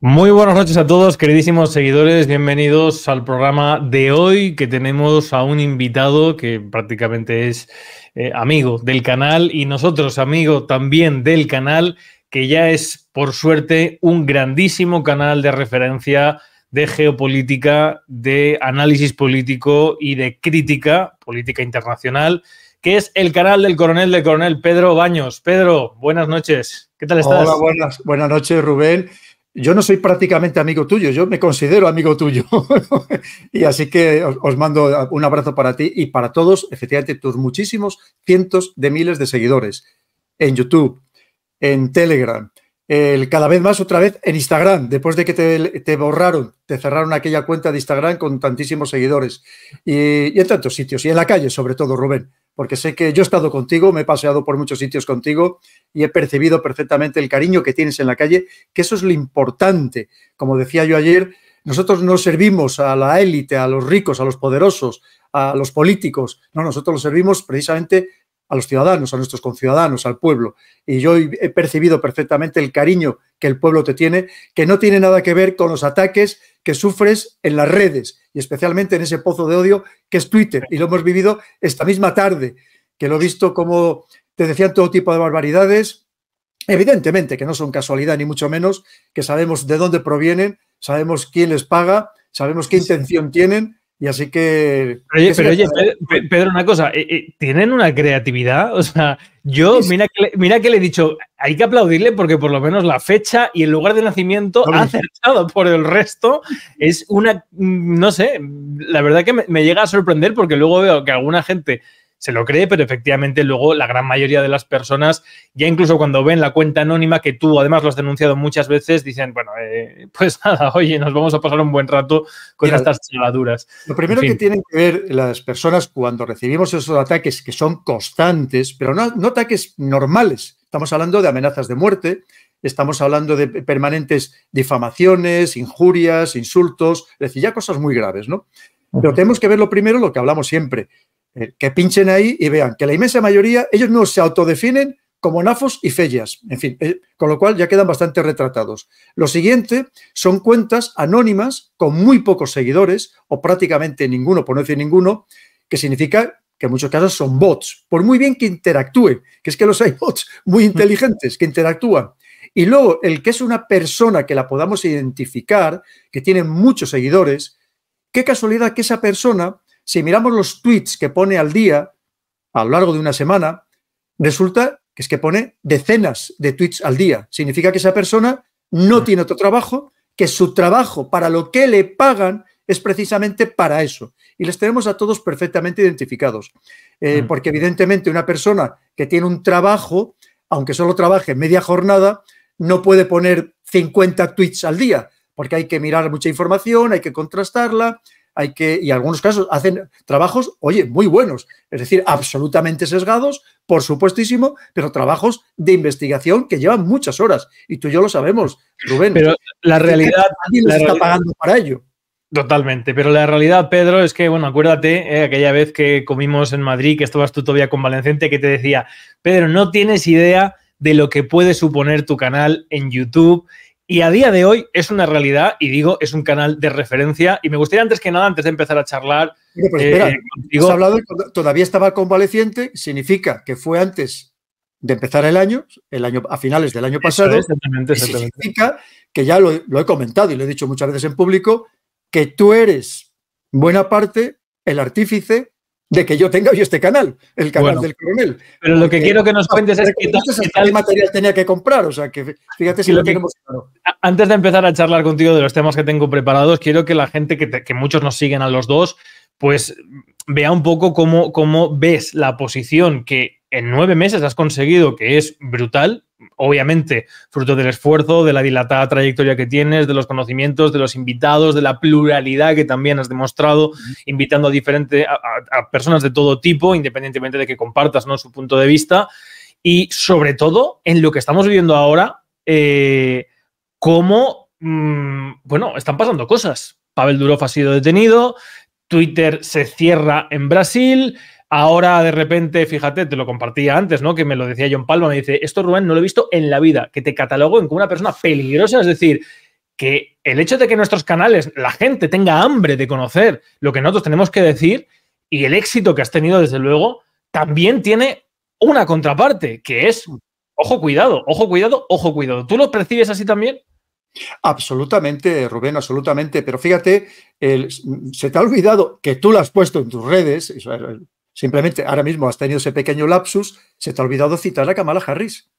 Muy buenas noches a todos, queridísimos seguidores. Bienvenidos al programa de hoy, que tenemos a un invitado que prácticamente es amigo del canal y nosotros amigo también del canal, que ya es, por suerte, un grandísimo canal de referencia de geopolítica, de análisis político y de crítica política internacional, que es el canal del coronel Pedro Baños. Pedro, buenas noches. ¿Qué tal estás? Hola, buenas noches, Rubén. Yo no soy prácticamente amigo tuyo, yo me considero amigo tuyo. Y así que os mando un abrazo para ti y para todos, efectivamente, tus muchísimos cientos de miles de seguidores en YouTube, en Telegram, cada vez más otra vez en Instagram, después de que te borraron, te cerraron aquella cuenta de Instagram con tantísimos seguidores y en tantos sitios, y en la calle sobre todo, Rubén, porque sé que yo he estado contigo, me he paseado por muchos sitios contigo y he percibido perfectamente el cariño que tienes en la calle, que eso es lo importante. Como decía yo ayer, nosotros no servimos a la élite, a los ricos, a los poderosos, a los políticos, no, nosotros los servimos precisamente a los ciudadanos, a nuestros conciudadanos, al pueblo. Y yo he percibido perfectamente el cariño que el pueblo te tiene, que no tiene nada que ver con los ataques que sufres en las redes y especialmente en ese pozo de odio que es Twitter. Y lo hemos vivido esta misma tarde, que lo he visto como te decían todo tipo de barbaridades, evidentemente que no son casualidad ni mucho menos, que sabemos de dónde provienen, sabemos quién les paga, sabemos qué intención tienen. Y así que... Oye, Pedro, una cosa, ¿tienen una creatividad? O sea, yo, mira que le he dicho, hay que aplaudirle porque por lo menos la fecha y el lugar de nacimiento ha acertado. Por el resto es una, no sé, la verdad que me llega a sorprender porque luego veo que alguna gente se lo cree, pero efectivamente luego la gran mayoría de las personas, ya incluso cuando ven la cuenta anónima, que tú además lo has denunciado muchas veces, dicen, bueno, pues nada, oye, nos vamos a pasar un buen rato con estas chaladuras. Lo primero que tienen que ver las personas cuando recibimos esos ataques que son constantes, pero no ataques normales, estamos hablando de amenazas de muerte, estamos hablando de permanentes difamaciones, injurias, insultos, es decir, ya cosas muy graves, ¿no? Pero tenemos que ver lo primero, lo que hablamos siempre, que pinchen ahí y vean que la inmensa mayoría, ellos no se autodefinen como nafos y fellas, en fin, con lo cual ya quedan bastante retratados. Lo siguiente son cuentas anónimas con muy pocos seguidores o prácticamente ninguno, por no decir ninguno, que significa que en muchos casos son bots, por muy bien que interactúen, que es que los hay bots muy inteligentes que interactúan. Y luego el que es una persona que la podamos identificar, que tiene muchos seguidores, qué casualidad que esa persona, si miramos los tweets que pone al día, a lo largo de una semana, resulta que es que pone decenas de tweets al día. Significa que esa persona no tiene otro trabajo, que su trabajo para lo que le pagan es precisamente para eso. Y les tenemos a todos perfectamente identificados. Porque evidentemente una persona que tiene un trabajo, aunque solo trabaje media jornada, no puede poner 50 tweets al día, porque hay que mirar mucha información, hay que contrastarla, y en algunos casos hacen trabajos, oye, muy buenos, es decir, absolutamente sesgados, por supuestísimo, pero trabajos de investigación que llevan muchas horas. Y tú y yo lo sabemos, Rubén. Pero la realidad... Nadie les está pagando para ello. Totalmente, pero la realidad, Pedro, es que, bueno, acuérdate, aquella vez que comimos en Madrid, que estabas tú todavía convaleciente, que te decía, Pedro, no tienes idea de lo que puede suponer tu canal en YouTube. Y a día de hoy es una realidad, y digo, es un canal de referencia. Y me gustaría, antes que nada, antes de empezar a charlar... Pues espera, has hablado de todavía estaba convaleciente, significa que fue antes de empezar el año a finales del año pasado. Exactamente. Significa que ya lo he comentado y lo he dicho muchas veces en público, que tú eres, buena parte, el artífice de que yo tenga hoy este canal, el canal del coronel. Pero lo que quiero que nos cuentes es qué material tenía que comprar, o sea, que fíjate si lo tenemos claro. Antes de empezar a charlar contigo de los temas que tengo preparados, quiero que la gente, que muchos nos siguen a los dos, pues vea un poco cómo ves la posición que en 9 meses has conseguido, que es brutal, obviamente fruto del esfuerzo, de la dilatada trayectoria que tienes, de los conocimientos, de los invitados, de la pluralidad que también has demostrado, invitando a personas de todo tipo, independientemente de que compartas, ¿no?, su punto de vista, y sobre todo en lo que estamos viviendo ahora, cómo, bueno, están pasando cosas. Pavel Durov ha sido detenido, Twitter se cierra en Brasil. Ahora, de repente, fíjate, te lo compartía antes, ¿no?, que me lo decía John Palma, me dice, esto, Rubén, no lo he visto en la vida, que te cataloguen como una persona peligrosa, es decir, que el hecho de que nuestros canales, la gente tenga hambre de conocer lo que nosotros tenemos que decir y el éxito que has tenido, desde luego, también tiene una contraparte, que es, ojo, cuidado, ojo, cuidado, ojo, cuidado. ¿Tú lo percibes así también? Absolutamente, Rubén, absolutamente. Pero fíjate, se te ha olvidado que tú lo has puesto en tus redes, simplemente ahora mismo has tenido ese pequeño lapsus, se te ha olvidado citar a Kamala Harris,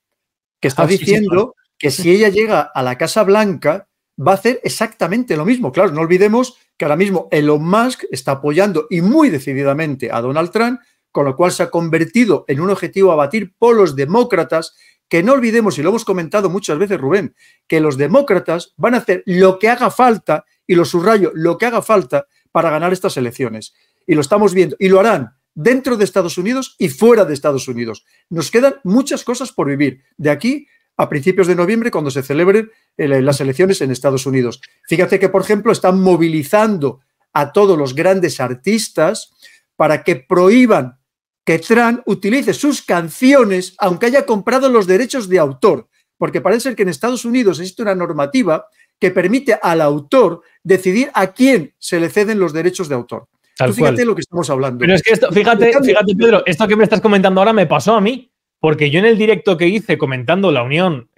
que está diciendo que si ella llega a la Casa Blanca va a hacer exactamente lo mismo. Claro, no olvidemos que ahora mismo Elon Musk está apoyando y muy decididamente a Donald Trump, con lo cual se ha convertido en un objetivo a batir por los demócratas, que no olvidemos, y lo hemos comentado muchas veces, Rubén, que los demócratas van a hacer lo que haga falta, y lo subrayo, lo que haga falta para ganar estas elecciones. Y lo estamos viendo, y lo harán dentro de Estados Unidos y fuera de Estados Unidos. Nos quedan muchas cosas por vivir. De aquí a principios de noviembre, cuando se celebren las elecciones en Estados Unidos. Fíjate que, por ejemplo, están movilizando a todos los grandes artistas para que prohíban que Trump utilice sus canciones, aunque haya comprado los derechos de autor, porque parece ser que en Estados Unidos existe una normativa que permite al autor decidir a quién se le ceden los derechos de autor. Tú fíjate lo que estamos hablando. Pero es que esto, fíjate, Pedro, esto que me estás comentando ahora me pasó a mí, porque yo en el directo que hice comentando la unión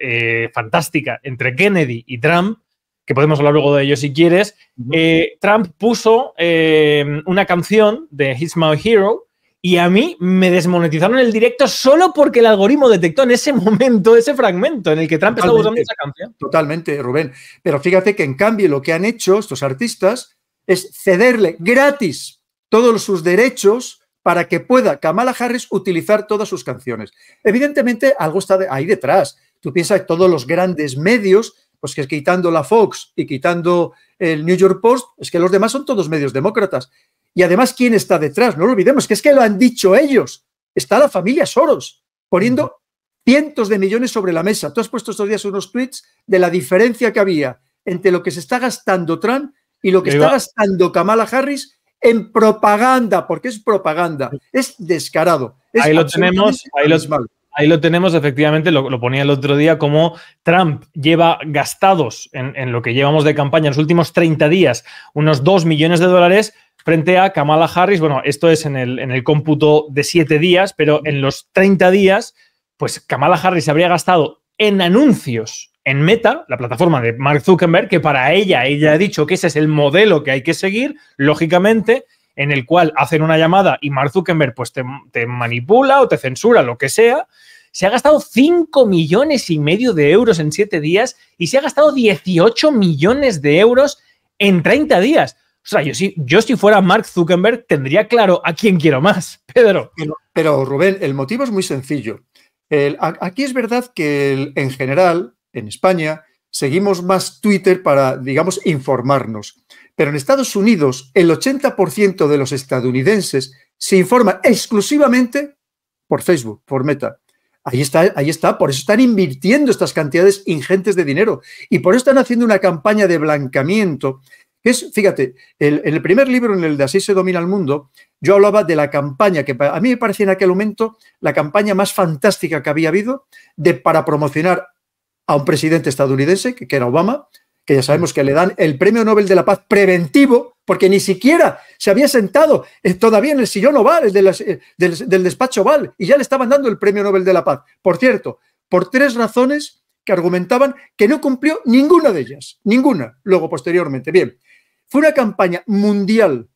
fantástica entre Kennedy y Trump, que podemos hablar luego de ello si quieres, Trump puso una canción de He's My Hero, y a mí me desmonetizaron el directo solo porque el algoritmo detectó en ese momento, ese fragmento en el que Trump estaba usando esa canción. Totalmente, Rubén. Pero fíjate que en cambio lo que han hecho estos artistas es cederle gratis todos sus derechos para que pueda Kamala Harris utilizar todas sus canciones. Evidentemente algo está ahí detrás. Tú piensas que todos los grandes medios, pues que quitando la Fox y quitando el New York Post, es que los demás son todos medios demócratas. Y además, ¿quién está detrás? No lo olvidemos, que es que lo han dicho ellos. Está la familia Soros poniendo cientos de millones sobre la mesa. Tú has puesto estos días unos tweets de la diferencia que había entre lo que se está gastando Trump y lo que está gastando Kamala Harris en propaganda, porque es propaganda, es descarado. Es ahí lo tenemos, ahí lo tenemos, efectivamente, lo ponía el otro día, como Trump lleva gastados en lo que llevamos de campaña en los últimos 30 días unos 2 millones de dólares frente a Kamala Harris. Bueno, esto es en el cómputo de 7 días, pero en los 30 días, pues Kamala Harris habría gastado en anuncios en Meta, la plataforma de Mark Zuckerberg, que para ella ha dicho que ese es el modelo que hay que seguir, lógicamente, en el cual hacen una llamada y Mark Zuckerberg pues te manipula o te censura, lo que sea. Se ha gastado 5,5 millones de euros en 7 días y se ha gastado 18 millones de euros en 30 días. O sea, yo si fuera Mark Zuckerberg tendría claro a quién quiero más, Pedro. Pero Rubén, el motivo es muy sencillo. Aquí es verdad que en general, en España, seguimos más Twitter para, digamos, informarnos. Pero en Estados Unidos, el 80% de los estadounidenses se informa exclusivamente por Facebook, por Meta. Ahí está, por eso están invirtiendo estas cantidades ingentes de dinero y por eso están haciendo una campaña de blanqueamiento. Fíjate, en el primer libro, en el de Así se domina el mundo, yo hablaba de la campaña que a mí me parecía en aquel momento la campaña más fantástica que había habido para promocionar a un presidente estadounidense, que era Obama, que ya sabemos que le dan el Premio Nobel de la Paz preventivo, porque ni siquiera se había sentado todavía en el sillón oval, del despacho oval, y ya le estaban dando el Premio Nobel de la Paz. Por cierto, por 3 razones que argumentaban que no cumplió ninguna de ellas, ninguna, luego posteriormente. Bien, fue una campaña mundial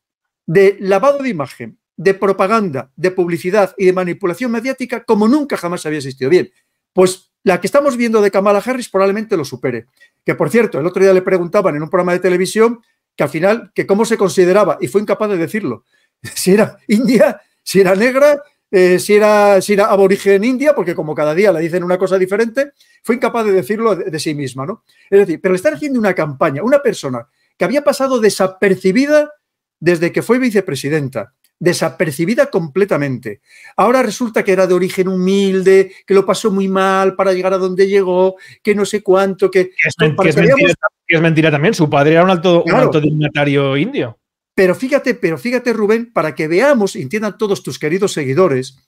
de lavado de imagen, de propaganda, de publicidad y de manipulación mediática como nunca jamás había existido. Bien, pues la que estamos viendo de Kamala Harris probablemente lo supere. Que, por cierto, el otro día le preguntaban en un programa de televisión que al final, que cómo se consideraba, y fue incapaz de decirlo. Si era india, si era negra, si era aborigen india, porque como cada día le dicen una cosa diferente, fue incapaz de decirlo de sí misma, ¿no? Es decir, pero le están haciendo una campaña, una persona que había pasado desapercibida desde que fue vicepresidenta, desapercibida completamente. Ahora resulta que era de origen humilde, que lo pasó muy mal para llegar a donde llegó, que no sé cuánto, que es mentira también. Su padre era un alto dignatario indio. Pero fíjate, Rubén, para que veamos, entiendan todos tus queridos seguidores,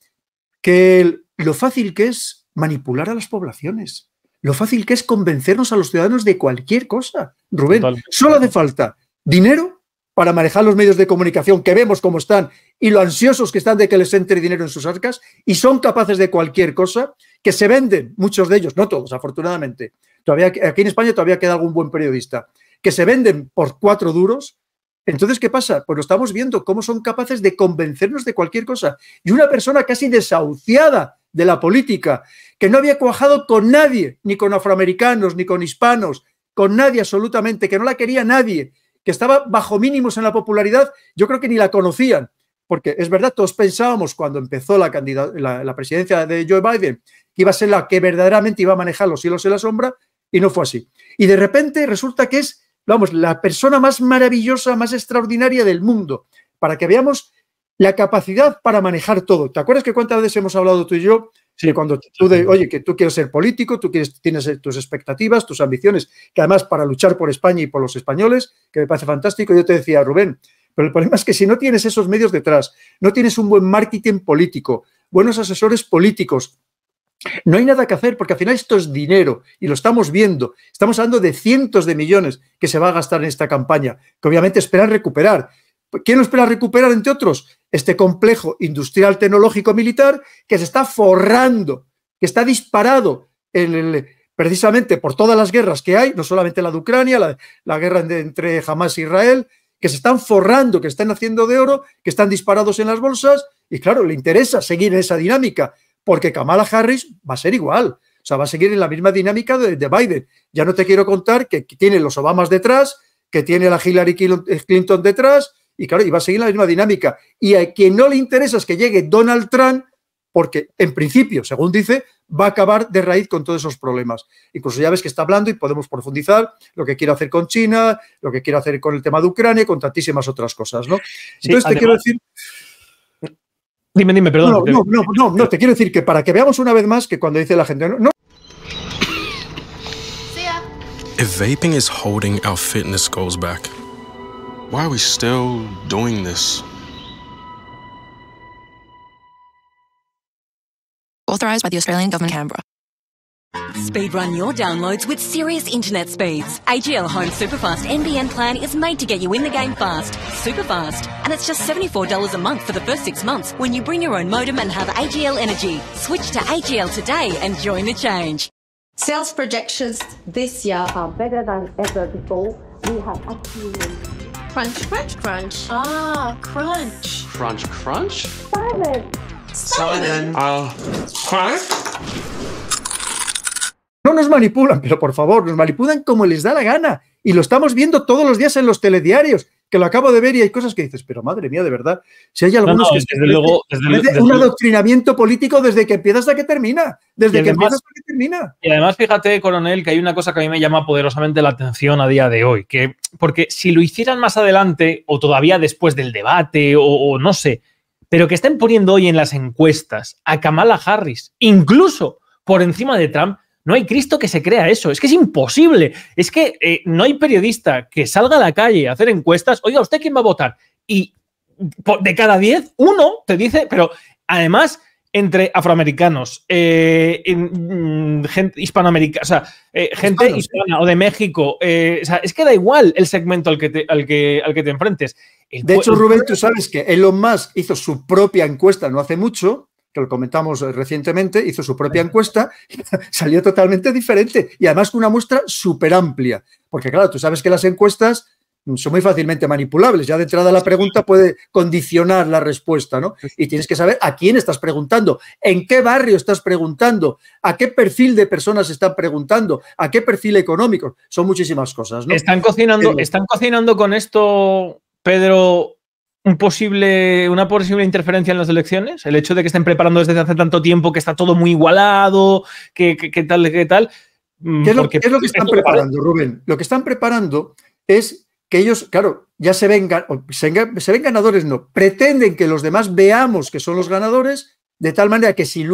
que lo fácil que es manipular a las poblaciones. lo fácil que es convencernos a los ciudadanos de cualquier cosa. Rubén, Totalmente. solo hace falta dinero para manejar los medios de comunicación que vemos cómo están y lo ansiosos que están de que les entre dinero en sus arcas, y son capaces de cualquier cosa, que se venden, muchos de ellos, no todos, afortunadamente. Todavía, aquí en España todavía queda algún buen periodista, que se venden por 4 duros. Entonces, ¿qué pasa? Pues lo estamos viendo, cómo son capaces de convencernos de cualquier cosa. Y una persona casi desahuciada de la política, que no había cuajado con nadie, ni con afroamericanos, ni con hispanos, con nadie absolutamente, que no la quería nadie, que estaba bajo mínimos en la popularidad, yo creo que ni la conocían. Porque es verdad, todos pensábamos cuando empezó la presidencia de Joe Biden que iba a ser la que verdaderamente iba a manejar los hilos en la sombra, y no fue así. Y de repente resulta que es, vamos, la persona más maravillosa, más extraordinaria del mundo, para que veamos la capacidad para manejar todo. ¿Te acuerdas que cuántas veces hemos hablado tú y yo? Sí, cuando tú oye, que tú quieres ser político, tienes tus expectativas, tus ambiciones, que además para luchar por España y por los españoles, que me parece fantástico, yo te decía, Rubén, pero el problema es que si no tienes esos medios detrás, no tienes un buen marketing político, buenos asesores políticos, no hay nada que hacer, porque al final esto es dinero y lo estamos viendo. Estamos hablando de cientos de millones que se va a gastar en esta campaña, que obviamente esperan recuperar. ¿Quién lo espera recuperar, entre otros? Este complejo industrial, tecnológico, militar, que se está forrando, que está disparado precisamente por todas las guerras que hay, no solamente la de Ucrania, la guerra entre Hamas e Israel, que se están forrando, que están haciendo de oro, que están disparados en las bolsas, y claro, le interesa seguir en esa dinámica, porque Kamala Harris va a ser igual, o sea, va a seguir en la misma dinámica de Biden. Ya no te quiero contar que tiene los Obamas detrás, que tiene la Hillary Clinton detrás, y claro, y va a seguir la misma dinámica. Y a quien no le interesa es que llegue Donald Trump, porque en principio, según dice, va a acabar de raíz con todos esos problemas. Incluso ya ves que está hablando, y podemos profundizar, lo que quiere hacer con China, lo que quiere hacer con el tema de Ucrania, con tantísimas otras cosas, ¿no? Sí, entonces, además, te quiero decir... Dime, perdón. No, te quiero decir que para que veamos una vez más que cuando dice la gente... No. If vaping is holding our fitness goals back, why are we still doing this? Authorised by the Australian Government, Canberra. Speedrun your downloads with serious internet speeds. AGL Home Superfast NBN plan is made to get you in the game fast, super fast. And it's just $74 a month for the first 6 months when you bring your own modem and have AGL Energy. Switch to AGL today and join the change. Sales projections this year are better than ever before. We have actually... Crunch, crunch, crunch. Ah, crunch. Crunch, crunch? Simon. Huh? No nos manipulan, pero por favor, nos manipulan como les da la gana. Y lo estamos viendo todos los días en los telediarios, que lo acabo de ver y hay cosas que dices, pero madre mía, de verdad, si hay algunos que desde luego, un adoctrinamiento político desde que empieza hasta que termina. Desde que empieza hasta que termina. Y además, fíjate, coronel, que hay una cosa que a mí me llama poderosamente la atención a día de hoy, porque si lo hicieran más adelante, o todavía después del debate, o no sé, pero que estén poniendo hoy en las encuestas a Kamala Harris, incluso por encima de Trump, no hay Cristo que se crea eso. Es que es imposible. Es que no hay periodista que salga a la calle a hacer encuestas. Oiga, ¿usted quién va a votar? Y de cada 10, uno te dice, pero además entre afroamericanos, gente hispanoamericana, o sea, gente hispana o de México, o sea, es que da igual el segmento al que te enfrentes. De hecho, Rubén, tú sabes que Elon Musk hizo su propia encuesta no hace mucho, que lo comentamos recientemente, hizo su propia encuesta, salió totalmente diferente y además con una muestra súper amplia. Porque claro, tú sabes que las encuestas son muy fácilmente manipulables. Ya de entrada la pregunta puede condicionar la respuesta, ¿no? Y tienes que saber a quién estás preguntando, en qué barrio estás preguntando, a qué perfil de personas están preguntando, a qué perfil económico. Son muchísimas cosas, ¿no? ¿Están cocinando con esto, Pedro, una posible interferencia en las elecciones? El hecho de que estén preparando desde hace tanto tiempo, que está todo muy igualado, que tal. ¿Qué es lo que están preparando, Rubén? Lo que están preparando es que ellos, claro, ya se ven ganadores, no, pretenden que los demás veamos que son los ganadores, de tal manera que si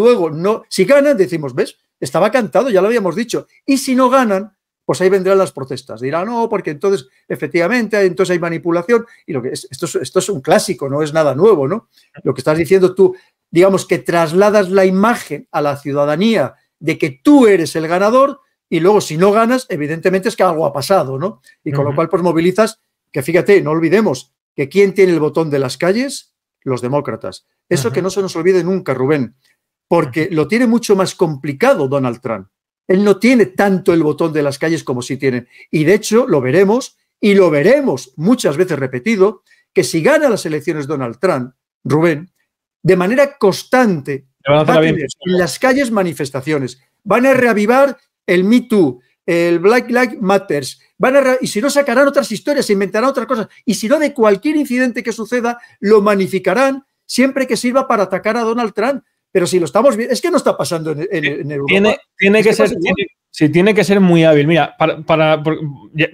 ganan, decimos, ¿ves? Estaba cantado, ya lo habíamos dicho. Y si no ganan, pues ahí vendrán las protestas. Dirán, no, porque entonces, efectivamente, entonces hay manipulación. Y esto es un clásico, no es nada nuevo, ¿no? Lo que estás diciendo tú, digamos que trasladas la imagen a la ciudadanía de que tú eres el ganador, y luego si no ganas, evidentemente es que algo ha pasado, ¿no? Y con lo cual pues movilizas, que fíjate, no olvidemos que ¿quién tiene el botón de las calles? Los demócratas. Eso que no se nos olvide nunca, Rubén, porque lo tiene mucho más complicado Donald Trump. Él no tiene tanto el botón de las calles como sí tienen. Y de hecho lo veremos, y lo veremos muchas veces repetido, que si gana las elecciones Donald Trump, Rubén, de manera constante va a tener en las calles manifestaciones. Van a reavivar el Me Too, el Black Lives Matter, y si no sacarán otras historias, se inventarán otras cosas, y si no de cualquier incidente que suceda, lo magnificarán siempre que sirva para atacar a Donald Trump. Pero si lo estamos viendo, es que no está pasando en Europa. Tiene que ser muy hábil. Mira,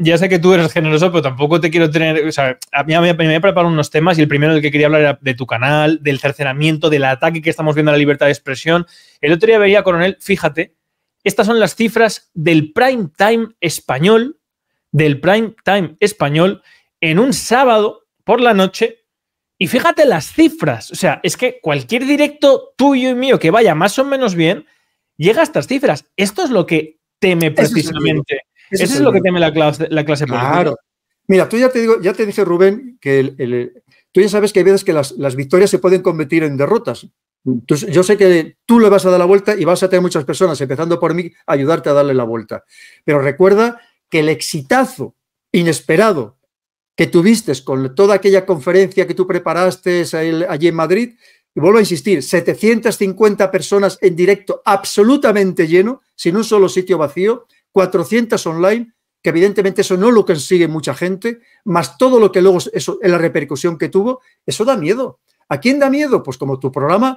ya sé que tú eres generoso, pero tampoco te quiero tener... O sea, me voy a preparar unos temas y el primero del que quería hablar era de tu canal, del cercenamiento, del ataque que estamos viendo a la libertad de expresión. El otro día veía, Coronel, fíjate, estas son las cifras del prime time español, en un sábado por la noche. Y fíjate las cifras. O sea, es que cualquier directo tuyo y mío que vaya más o menos bien, llega a estas cifras. Esto es lo que teme precisamente. Eso es lo que teme la clase política. Claro. Mira, tú ya te dije, Rubén, que tú ya sabes que hay veces que las victorias se pueden convertir en derrotas. Entonces, yo sé que tú le vas a dar la vuelta y vas a tener muchas personas, empezando por mí, a ayudarte a darle la vuelta. Pero recuerda que el exitazo inesperado que tuviste con toda aquella conferencia que tú preparaste allí en Madrid, y vuelvo a insistir, 750 personas en directo absolutamente lleno, sin un solo sitio vacío, 400 online, que evidentemente eso no lo consigue mucha gente, más todo lo que luego eso, en la repercusión que tuvo, eso da miedo. ¿A quién da miedo? Pues como tu programa,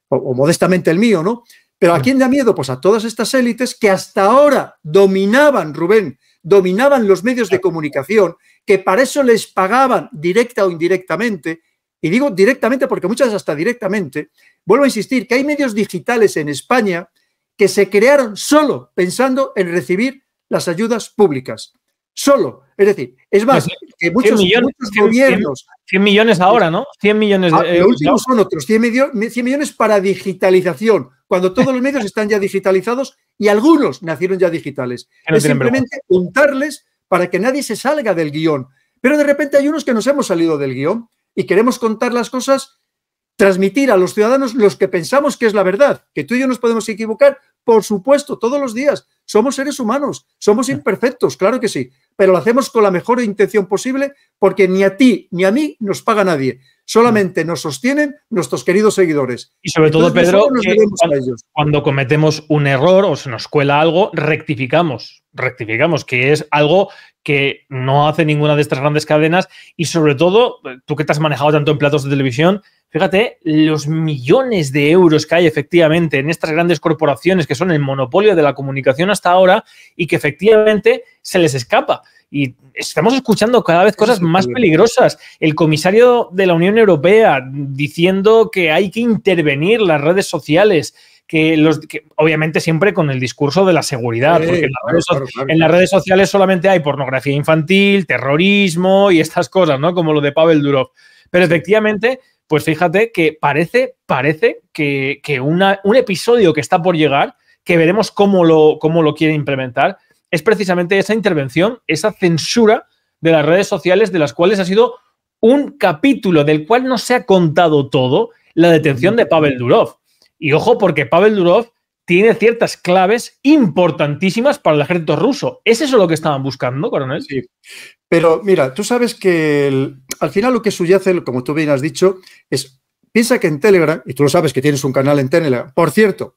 o modestamente el mío, ¿no? Pero ¿a quién da miedo? Pues a todas estas élites que hasta ahora dominaban, Rubén, dominaban los medios de comunicación, que para eso les pagaban directa o indirectamente, y digo directamente porque muchas hasta directamente, vuelvo a insistir que hay medios digitales en España que se crearon solo pensando en recibir las ayudas públicas. Solo. Es decir, es más, que muchos gobiernos... 100 millones ahora, ¿no? 100 millones de Lo último son otros 100 millones para digitalización, cuando todos los medios están ya digitalizados y algunos nacieron ya digitales. Es simplemente untarles para que nadie se salga del guión. Pero de repente hay unos que nos hemos salido del guión y queremos contar las cosas, transmitir a los ciudadanos los que pensamos que es la verdad, que tú y yo nos podemos equivocar, por supuesto, todos los días. Somos seres humanos, somos imperfectos, claro que sí, pero lo hacemos con la mejor intención posible porque ni a ti ni a mí nos paga nadie. Solamente nos sostienen nuestros queridos seguidores. Y sobre todo, Pedro, que cuando cometemos un error o se nos cuela algo, rectificamos, que es algo que no hace ninguna de estas grandes cadenas y sobre todo, tú que te has manejado tanto en platos de televisión, fíjate los millones de euros que hay efectivamente en estas grandes corporaciones que son el monopolio de la comunicación hasta ahora y que efectivamente se les escapa. Y estamos escuchando cada vez cosas más peligrosas. El comisario de la Unión Europea diciendo que hay que intervenir las redes sociales, que obviamente siempre con el discurso de la seguridad, porque en las redes sociales solamente hay pornografía infantil, terrorismo y estas cosas, ¿no? Como lo de Pavel Durov. Pero efectivamente, pues fíjate que parece que un episodio que está por llegar, que veremos cómo lo quiere implementar, es precisamente esa intervención, esa censura de las redes sociales, de las cuales ha sido un capítulo del cual no se ha contado todo, la detención de Pavel Durov. Y ojo, porque Pavel Durov tiene ciertas claves importantísimas para el ejército ruso. ¿Es eso lo que estaban buscando, coronel? Sí, pero mira, tú sabes que al final lo que subyace, como tú bien has dicho, es... Piensa que en Telegram, y tú lo sabes que tienes un canal en Telegram, por cierto,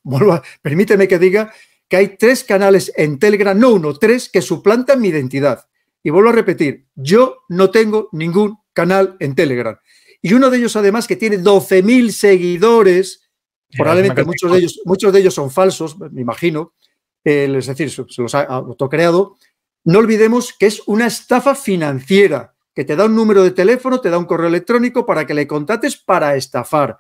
permíteme que diga que hay 3 canales en Telegram, no 1, 3, que suplantan mi identidad. Y vuelvo a repetir, yo no tengo ningún canal en Telegram. Y uno de ellos, además, que tiene 12.000 seguidores, probablemente muchos de ellos son falsos, me imagino, es decir, se los ha autocreado. No olvidemos que es una estafa financiera, que te da un número de teléfono, te da un correo electrónico para que le contactes para estafar.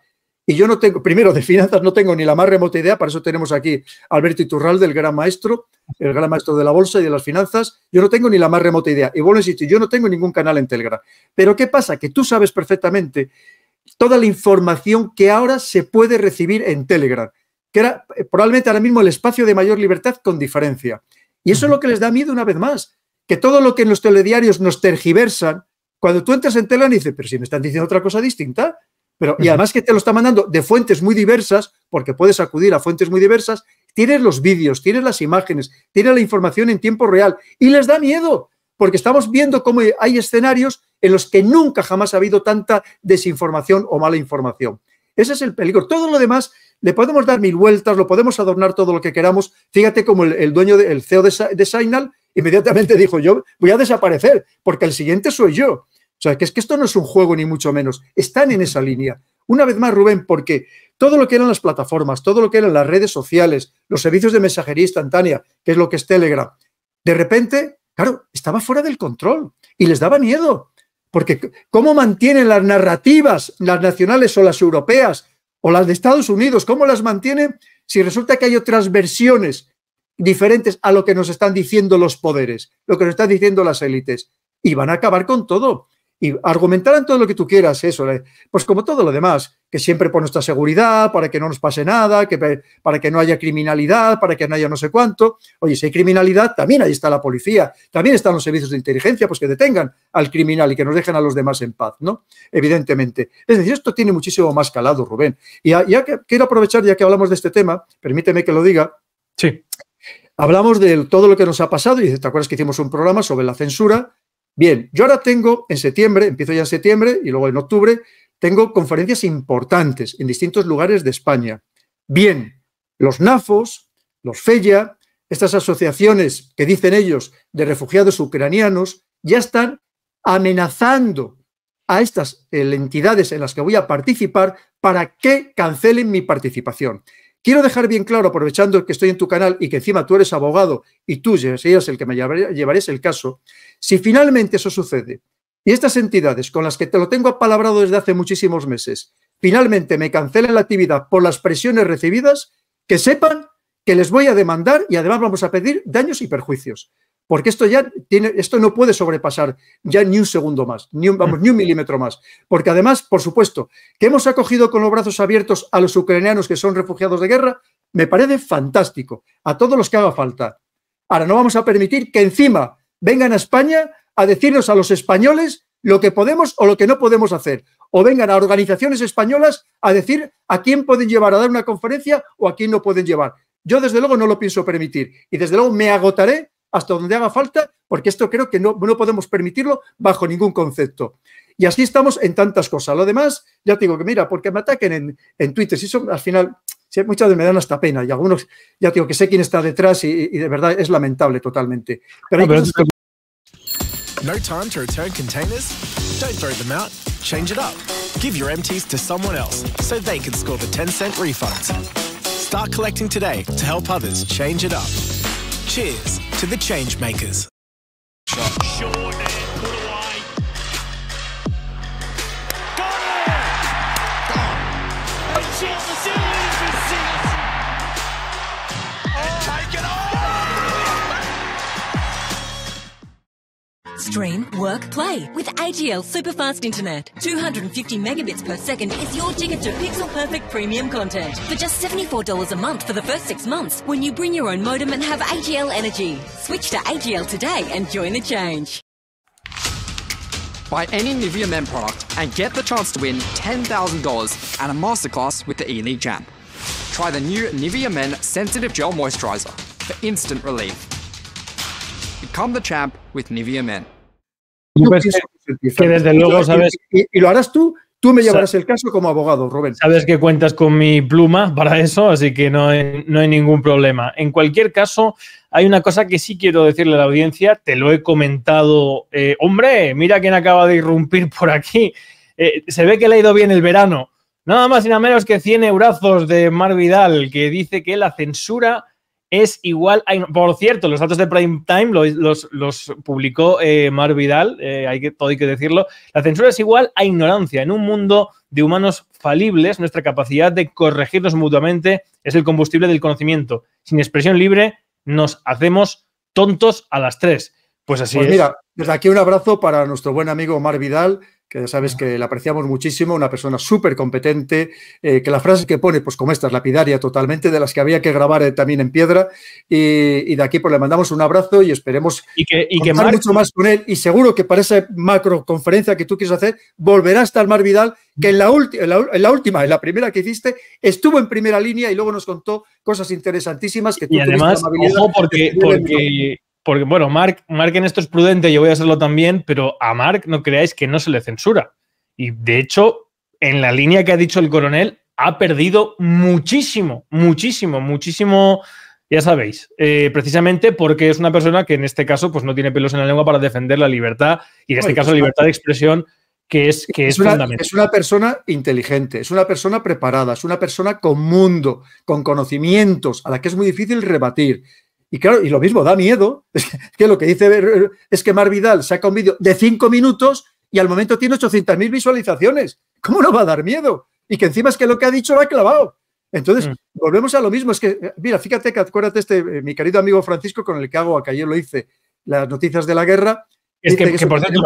Y yo no tengo, primero, de finanzas no tengo ni la más remota idea, para eso tenemos aquí a Alberto Iturralde, el gran maestro de la bolsa y de las finanzas. Yo no tengo ni la más remota idea. Y vuelvo a insistir, yo no tengo ningún canal en Telegram. Pero ¿qué pasa? Que tú sabes perfectamente toda la información que ahora se puede recibir en Telegram, que era probablemente ahora mismo el espacio de mayor libertad con diferencia. Y eso es lo que les da miedo una vez más, que todo lo que en los telediarios nos tergiversan, cuando tú entras en Telan y dices, pero si me están diciendo otra cosa distinta, pero, y además que te lo está mandando de fuentes muy diversas, porque puedes acudir a fuentes muy diversas, tienes los vídeos, tienes las imágenes, tienes la información en tiempo real y les da miedo, porque estamos viendo cómo hay escenarios en los que nunca jamás ha habido tanta desinformación o mala información. Ese es el peligro. Todo lo demás le podemos dar 1000 vueltas, lo podemos adornar todo lo que queramos. Fíjate como el dueño, el CEO de Signal, inmediatamente dijo, yo voy a desaparecer porque el siguiente soy yo. O sea, que es que esto no es un juego ni mucho menos. Están en esa línea. Una vez más, Rubén, porque todo lo que eran las plataformas, todo lo que eran las redes sociales, los servicios de mensajería instantánea, que es lo que es Telegram, de repente, claro, estaba fuera del control y les daba miedo. Porque ¿cómo mantienen las narrativas, las nacionales o las europeas o las de Estados Unidos? ¿Cómo las mantienen si resulta que hay otras versiones diferentes a lo que nos están diciendo los poderes, lo que nos están diciendo las élites? Y van a acabar con todo. Y argumentarán todo lo que tú quieras, eso, pues como todo lo demás, que siempre por nuestra seguridad, para que no nos pase nada, para que no haya criminalidad, para que no haya no sé cuánto. Oye, si hay criminalidad, también ahí está la policía, también están los servicios de inteligencia, pues que detengan al criminal y que nos dejen a los demás en paz, ¿no? Evidentemente. Es decir, esto tiene muchísimo más calado, Rubén. Y ya que quiero aprovechar, ya que hablamos de este tema, permíteme que lo diga. Sí. Hablamos de todo lo que nos ha pasado y te acuerdas que hicimos un programa sobre la censura. Bien, yo ahora tengo en septiembre, empiezo ya en septiembre y luego en octubre, tengo conferencias importantes en distintos lugares de España. Bien, los NAFOs, los FEYA, estas asociaciones que dicen ellos de refugiados ucranianos, ya están amenazando a estas entidades en las que voy a participar para que cancelen mi participación. Quiero dejar bien claro, aprovechando que estoy en tu canal y que encima tú eres abogado y tú serías el que me llevarías el caso, si finalmente eso sucede y estas entidades con las que te lo tengo apalabrado desde hace muchísimos meses, finalmente me cancelen la actividad por las presiones recibidas, que sepan que les voy a demandar y además vamos a pedir daños y perjuicios. Porque esto no puede sobrepasar ya ni un segundo más, ni un milímetro más. Porque además, por supuesto, que hemos acogido con los brazos abiertos a los ucranianos que son refugiados de guerra, me parece fantástico, a todos los que haga falta. Ahora no vamos a permitir que encima vengan a España a decirnos a los españoles lo que podemos o lo que no podemos hacer. O vengan a organizaciones españolas a decir a quién pueden llevar a dar una conferencia o a quién no pueden llevar. Yo desde luego no lo pienso permitir y desde luego me agotaré hasta donde haga falta, porque esto creo que no podemos permitirlo bajo ningún concepto. Y así estamos en tantas cosas. Lo demás, ya te digo que mira, porque me ataquen en Twitter, si eso al final, muchas veces me dan hasta pena, y algunos, ya te digo que sé quién está detrás y de verdad es lamentable totalmente. Pero hay cosas que... No time to return containers? Don't throw them out, change it up. Give your empties to someone else so they can score the 10-cent refunds. Start collecting today to help others change it up. Cheers to the change makers. Short and put away. Got it! And shot the ceiling for six. And take it off! Stream, work, play with AGL Superfast Internet. 250 megabits per second is your ticket to Pixel Perfect premium content for just $74 a month for the first 6 months when you bring your own modem and have AGL Energy. Switch to AGL today and join the change. Buy any Nivea Men product and get the chance to win $10,000 and a masterclass with the E-League champ. Try the new Nivea Men Sensitive Gel Moisturizer for instant relief. Become the champ with Nivea Men. Que desde luego sabes... Y lo harás tú me llevarás el caso como abogado, Rubén. Sabes que cuentas con mi pluma para eso, así que no hay ningún problema. En cualquier caso, hay una cosa que sí quiero decirle a la audiencia, te lo he comentado. Hombre, mira quién acaba de irrumpir por aquí. Se ve que le ha ido bien el verano. Nada más y nada menos que 100 eurazos de Mar Vidal, que dice que la censura es igual a... Por cierto, los datos de Prime Time los publicó Mar Vidal, todo hay que decirlo. La censura es igual a ignorancia. En un mundo de humanos falibles, nuestra capacidad de corregirnos mutuamente es el combustible del conocimiento. Sin expresión libre, nos hacemos tontos a las 3. Pues así es. Mira, desde aquí un abrazo para nuestro buen amigo Mar Vidal, que ya sabes que la apreciamos muchísimo, una persona súper competente, que las frases que pone, pues como esta, es lapidaria totalmente, de las que había que grabar también en piedra, y de aquí pues le mandamos un abrazo y esperemos contar mucho más con él, y seguro que para esa macro conferencia que tú quieres hacer, volverá a estar Marc Vidal, que en la primera que hiciste, estuvo en primera línea y luego nos contó cosas interesantísimas que tú tuviste la amabilidad. Ojo, porque bueno, Marc en esto es prudente, yo voy a haserlo también, pero a Marc no creáis que no se le censura. Y de hecho, en la línea que ha dicho el coronel, ha perdido muchísimo, ya sabéis, precisamente porque es una persona que en este caso pues no tiene pelos en la lengua para defender la libertad, y en este caso la libertad de expresión, que es fundamental. Es una persona inteligente, es una persona preparada, es una persona con mundo, con conocimientos, a la que es muy difícil rebatir. Y claro, y lo mismo, da miedo. Es que lo que dice es que Marc Vidal saca un vídeo de 5 minutos y al momento tiene 800.000 visualizaciones. ¿Cómo no va a dar miedo? Y que encima es que lo que ha dicho lo ha clavado. Entonces, volvemos a lo mismo. Es que, mira, fíjate que acuérdate mi querido amigo Francisco, con el que hago, que ayer lo hice, las noticias de la guerra. Es que por cierto,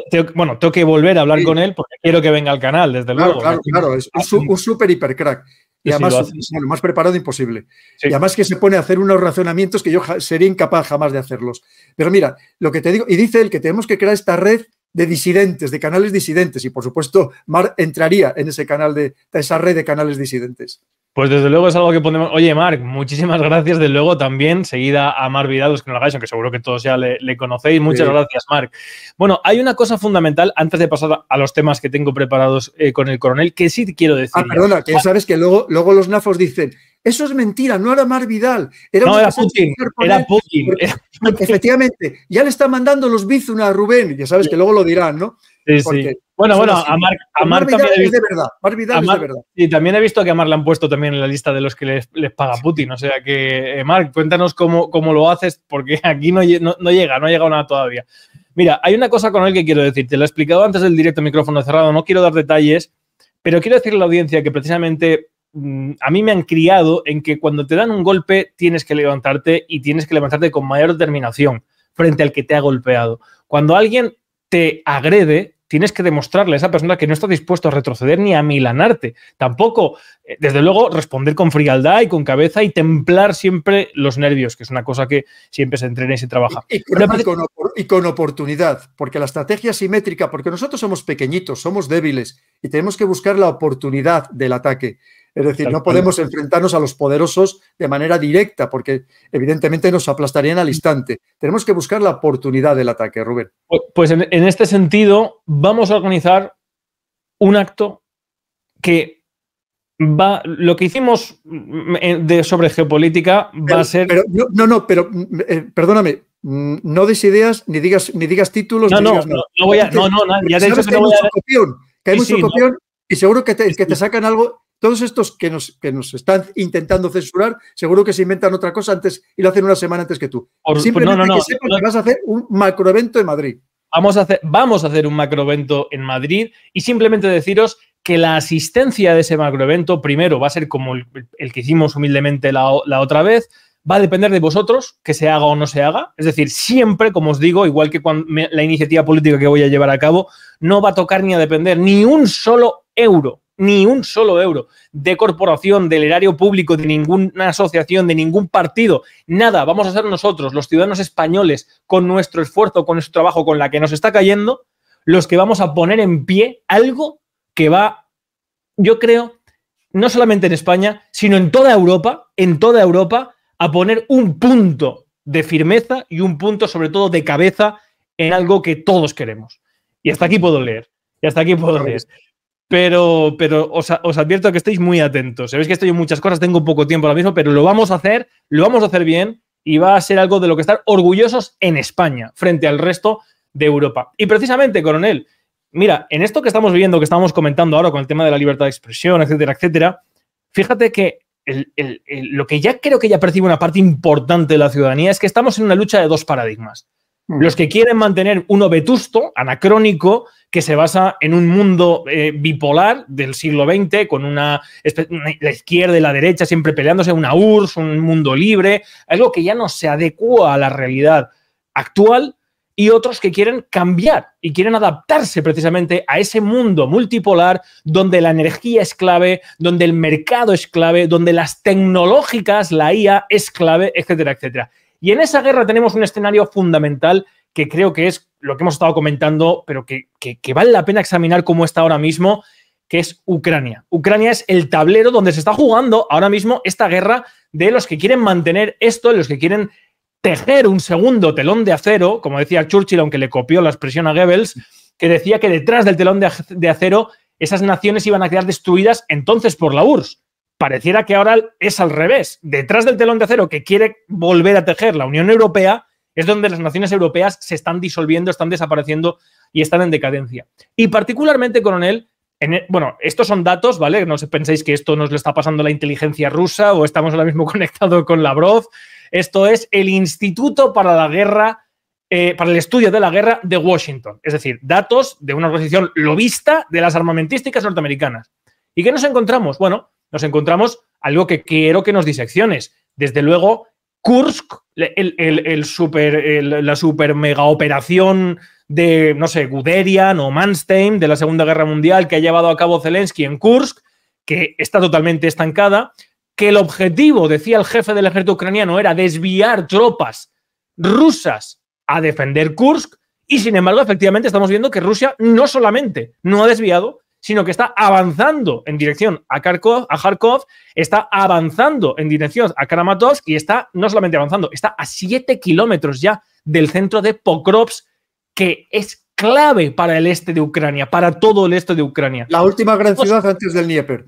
tengo que volver a hablar con él porque quiero que venga al canal, desde luego. Claro, es un súper hiper crack. Y además, más preparado imposible. Sí. Y además que se pone a hacer unos razonamientos que yo sería incapaz jamás de hacerlos. Pero mira, lo que te digo, y dice él que tenemos que crear esta red de disidentes, de canales disidentes, y por supuesto Marc entraría en ese canal de esa red de canales disidentes. Pues desde luego es algo que ponemos. Oye, Marc, muchísimas gracias. Desde luego también, seguida a Marc Vidal, los que no lo hagáis, aunque seguro que todos ya le conocéis. Muchas gracias, Marc. Bueno, hay una cosa fundamental, antes de pasar a los temas que tengo preparados con el coronel, que sí quiero decir. Perdona, que ya sabes que luego los nafos dicen, eso es mentira, no era Marc Vidal. Era Putin. Era Putin. Efectivamente, ya le están mandando los Bizum a Rubén, ya sabes que luego lo dirán, ¿no? Sí, sí. Bueno, a Marc también es de verdad. Marc Vidal es de verdad. Y también he visto que a Marc le han puesto también en la lista de los que les paga Putin. O sea que, Marc, cuéntanos cómo lo haces, porque aquí no ha llegado nada todavía. Mira, hay una cosa con él que quiero decir. Te lo he explicado antes del directo, micrófono cerrado. No quiero dar detalles, pero quiero decirle a la audiencia que precisamente a mí me han criado en que cuando te dan un golpe tienes que levantarte, y tienes que levantarte con mayor determinación frente al que te ha golpeado. Cuando alguien te agrede, tienes que demostrarle a esa persona que no estás dispuesto a retroceder ni a milanarte. Tampoco, desde luego, responder con frialdad y con cabeza y templar siempre los nervios, que es una cosa que siempre se entrena y se trabaja. Y con oportunidad, porque la estrategia simétrica, porque nosotros somos pequeñitos, somos débiles y tenemos que buscar la oportunidad del ataque. Es decir, no podemos enfrentarnos a los poderosos de manera directa, porque evidentemente nos aplastarían al instante. Tenemos que buscar la oportunidad del ataque, Rubén. Pues en este sentido, vamos a organizar un acto que va. Lo que hicimos sobre geopolítica va a ser. Perdóname. No des ideas, ni digas títulos, no, ni digas nada. No voy a. No, ya te he dicho que no voy a. Que hay mucho copión, y seguro que te sacan algo. Todos estos que nos están intentando censurar, seguro que se inventan otra cosa antes y lo hacen una semana antes que tú. Simplemente que sepan que vas a hacer un macroevento en Madrid. Vamos a hacer un macroevento en Madrid, y simplemente deciros que la asistencia de ese macroevento, primero, va a ser como el que hicimos humildemente la otra vez. Va a depender de vosotros que se haga o no se haga. Es decir, siempre, como os digo, igual que la iniciativa política que voy a llevar a cabo, no va a tocar ni a depender ni un solo euro de corporación, del erario público, de ninguna asociación, de ningún partido, nada. Vamos a ser nosotros, los ciudadanos españoles, con nuestro esfuerzo, con nuestro trabajo, con la que nos está cayendo, los que vamos a poner en pie algo que va, yo creo, no solamente en España, sino en toda Europa, a poner un punto de firmeza y un punto, sobre todo, de cabeza en algo que todos queremos. Y hasta aquí puedo leer. Pero os advierto que estéis muy atentos. Sabéis que estoy en muchas cosas, tengo poco tiempo ahora mismo, pero lo vamos a hacer bien, y va a ser algo de lo que estar orgullosos en España frente al resto de Europa. Y precisamente, coronel, mira, en esto que estamos viviendo, que estamos comentando ahora con el tema de la libertad de expresión, etcétera, etcétera, fíjate que lo que ya creo que ya percibe una parte importante de la ciudadanía es que estamos en una lucha de dos paradigmas. Los que quieren mantener uno vetusto, anacrónico, que se basa en un mundo bipolar del siglo XX, con la izquierda y la derecha siempre peleándose, una URSS, un mundo libre, algo que ya no se adecua a la realidad actual, y otros que quieren cambiar y quieren adaptarse precisamente a ese mundo multipolar donde la energía es clave, donde el mercado es clave, donde las tecnológicas, la IA es clave, etcétera, etcétera. Y en esa guerra tenemos un escenario fundamental que creo que es lo que hemos estado comentando, pero que vale la pena examinar cómo está ahora mismo, que es Ucrania. Ucrania es el tablero donde se está jugando ahora mismo esta guerra de los que quieren mantener esto, los que quieren tejer un segundo telón de acero, como decía Churchill, aunque le copió la expresión a Goebbels, que decía que detrás del telón de acero esas naciones iban a quedar destruidas entonces por la URSS. Pareciera que ahora es al revés. Detrás del telón de acero que quiere volver a tejer la Unión Europea es donde las naciones europeas se están disolviendo, están desapareciendo y están en decadencia. Y particularmente, coronel, bueno, estos son datos, ¿vale? No se penséis que esto nos le está pasando la inteligencia rusa o estamos ahora mismo conectados con Lavrov. Esto es el Instituto para la Guerra, para el Estudio de la Guerra de Washington. Es decir, datos de una organización lobista de las armamentísticas norteamericanas. ¿Y qué nos encontramos? Bueno, nos encontramos algo que quiero que nos disecciones. Desde luego, Kursk, la super mega operación de, no sé, Guderian o Manstein de la Segunda Guerra Mundial que ha llevado a cabo Zelensky en Kursk, que está totalmente estancada, que el objetivo, decía el jefe del ejército ucraniano, era desviar tropas rusas a defender Kursk y, sin embargo, efectivamente estamos viendo que Rusia no solamente no ha desviado, sino que está avanzando en dirección a Kharkov, está avanzando en dirección a Kramatorsk y está no solamente avanzando, está a 7 kilómetros ya del centro de Pokrovsk, que es clave para el este de Ucrania, para todo el este de Ucrania. La última gran ciudad antes del Dnieper.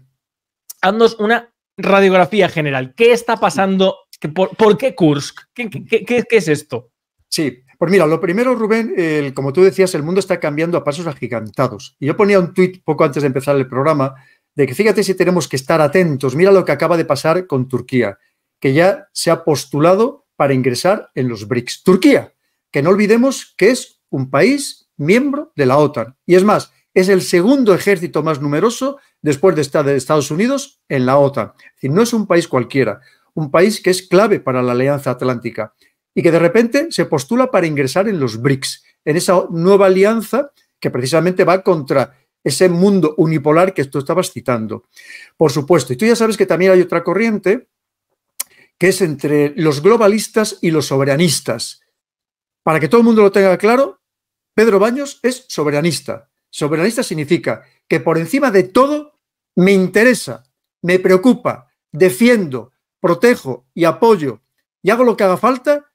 Haznos una radiografía general. ¿Qué está pasando? ¿Por qué Kursk? ¿Qué es esto? Sí, pues mira, lo primero, Rubén, como tú decías, el mundo está cambiando a pasos agigantados. Y yo ponía un tuit poco antes de empezar el programa de que fíjate si tenemos que estar atentos. Mira lo que acaba de pasar con Turquía, que ya se ha postulado para ingresar en los BRICS. Turquía, que no olvidemos que es un país miembro de la OTAN. Y es más, es el segundo ejército más numeroso después de Estados Unidos en la OTAN. Es decir, no es un país cualquiera, un país que es clave para la Alianza Atlántica y que de repente se postula para ingresar en los BRICS, en esa nueva alianza que precisamente va contra ese mundo unipolar que tú estabas citando. Por supuesto, y tú ya sabes que también hay otra corriente que es entre los globalistas y los soberanistas. Para que todo el mundo lo tenga claro, Pedro Baños es soberanista. Soberanista significa que por encima de todo me interesa, me preocupa, defiendo, protejo y apoyo y hago lo que haga falta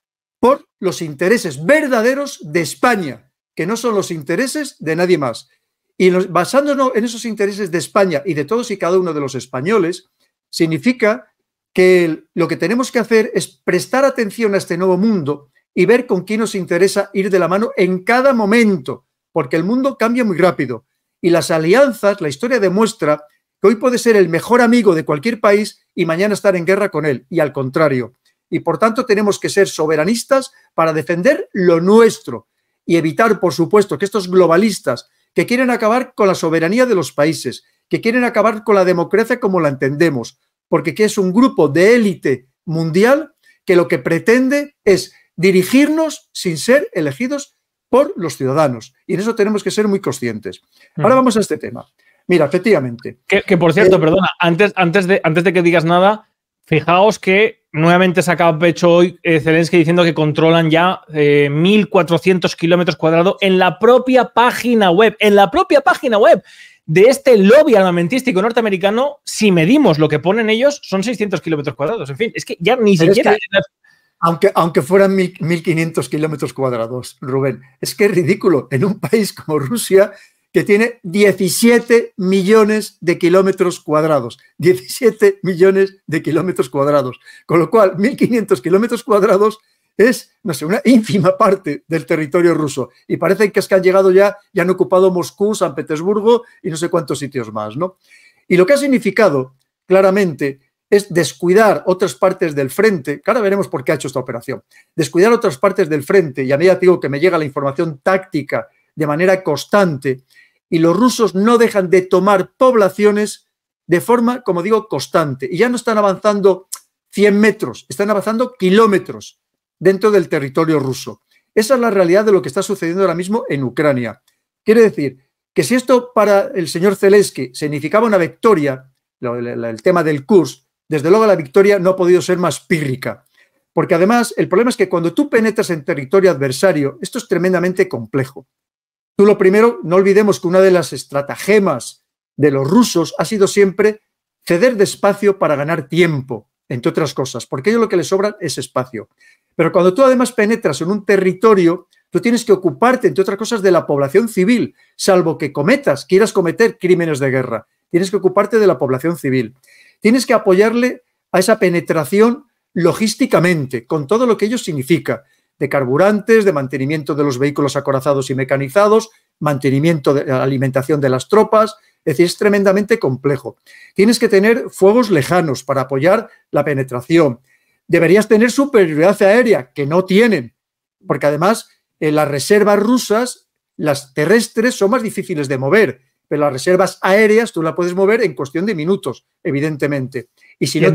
por los intereses verdaderos de España, que no son los intereses de nadie más. Y basándonos en esos intereses de España y de todos y cada uno de los españoles, significa que lo que tenemos que hacer es prestar atención a este nuevo mundo y ver con quién nos interesa ir de la mano en cada momento, porque el mundo cambia muy rápido. Y las alianzas, la historia demuestra que hoy puede ser el mejor amigo de cualquier país y mañana estar en guerra con él, y al contrario. Y por tanto tenemos que ser soberanistas para defender lo nuestro y evitar, por supuesto, que estos globalistas que quieren acabar con la soberanía de los países, que quieren acabar con la democracia como la entendemos, porque que es un grupo de élite mundial que lo que pretende es dirigirnos sin ser elegidos por los ciudadanos. Y en eso tenemos que ser muy conscientes. Ahora vamos a este tema. Mira, efectivamente. Que por cierto, perdona, antes de que digas nada, fijaos que nuevamente saca a pecho hoy Zelensky diciendo que controlan ya 1.400 kilómetros cuadrados en la propia página web. En la propia página web de este lobby armamentístico norteamericano, si medimos lo que ponen ellos, son 600 kilómetros cuadrados. En fin, es que ya ni siquiera... Es que, aunque fueran 1.500 kilómetros cuadrados, Rubén, es que es ridículo en un país como Rusia que tiene 17 millones de kilómetros cuadrados. 17 millones de kilómetros cuadrados. Con lo cual, 1.500 kilómetros cuadrados es, no sé, una ínfima parte del territorio ruso. Y parece que es que han llegado ya han ocupado Moscú, San Petersburgo y no sé cuántos sitios más, ¿no? Y lo que ha significado, claramente, es descuidar otras partes del frente, que ahora veremos por qué ha hecho esta operación, descuidar otras partes del frente, y a mí ya digo que me llega la información táctica de manera constante, y los rusos no dejan de tomar poblaciones de forma, como digo, constante, y ya no están avanzando 100 metros, están avanzando kilómetros dentro del territorio ruso. Esa es la realidad de lo que está sucediendo ahora mismo en Ucrania. Quiere decir que si esto para el señor Zelensky significaba una victoria, el tema del Kursk, desde luego la victoria no ha podido ser más pírrica. Porque además el problema es que cuando tú penetras en territorio adversario, esto es tremendamente complejo. Tú lo primero, no olvidemos que una de las estratagemas de los rusos ha sido siempre ceder despacio para ganar tiempo, entre otras cosas, porque ellos lo que les sobra es espacio. Pero cuando tú además penetras en un territorio, tú tienes que ocuparte, entre otras cosas, de la población civil, salvo que quieras cometer crímenes de guerra. Tienes que ocuparte de la población civil. Tienes que apoyarle a esa penetración logísticamente, con todo lo que ello significa, de carburantes, de mantenimiento de los vehículos acorazados y mecanizados, mantenimiento de la alimentación de las tropas. Es decir, es tremendamente complejo. Tienes que tener fuegos lejanos para apoyar la penetración. Deberías tener superioridad aérea, que no tienen, porque además en las reservas rusas, las terrestres son más difíciles de mover, pero las reservas aéreas tú las puedes mover en cuestión de minutos, evidentemente. Y si no han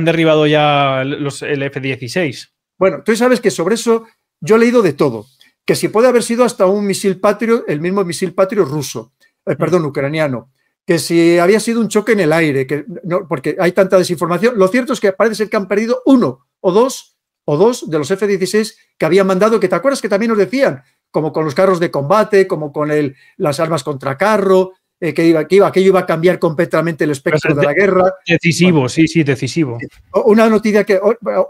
derribado ya el F-16. Bueno, tú sabes que sobre eso yo he leído de todo, que si puede haber sido hasta un misil Patriot, el mismo misil Patriot ruso, ucraniano, que si había sido un choque en el aire, que no, porque hay tanta desinformación. Lo cierto es que parece ser que han perdido uno o dos de los F-16 que habían mandado, que te acuerdas que también nos decían, como con los carros de combate, como con las armas contra carro, que aquello iba a cambiar completamente el espectro de la guerra. Decisivo, bueno, sí, decisivo. Una noticia que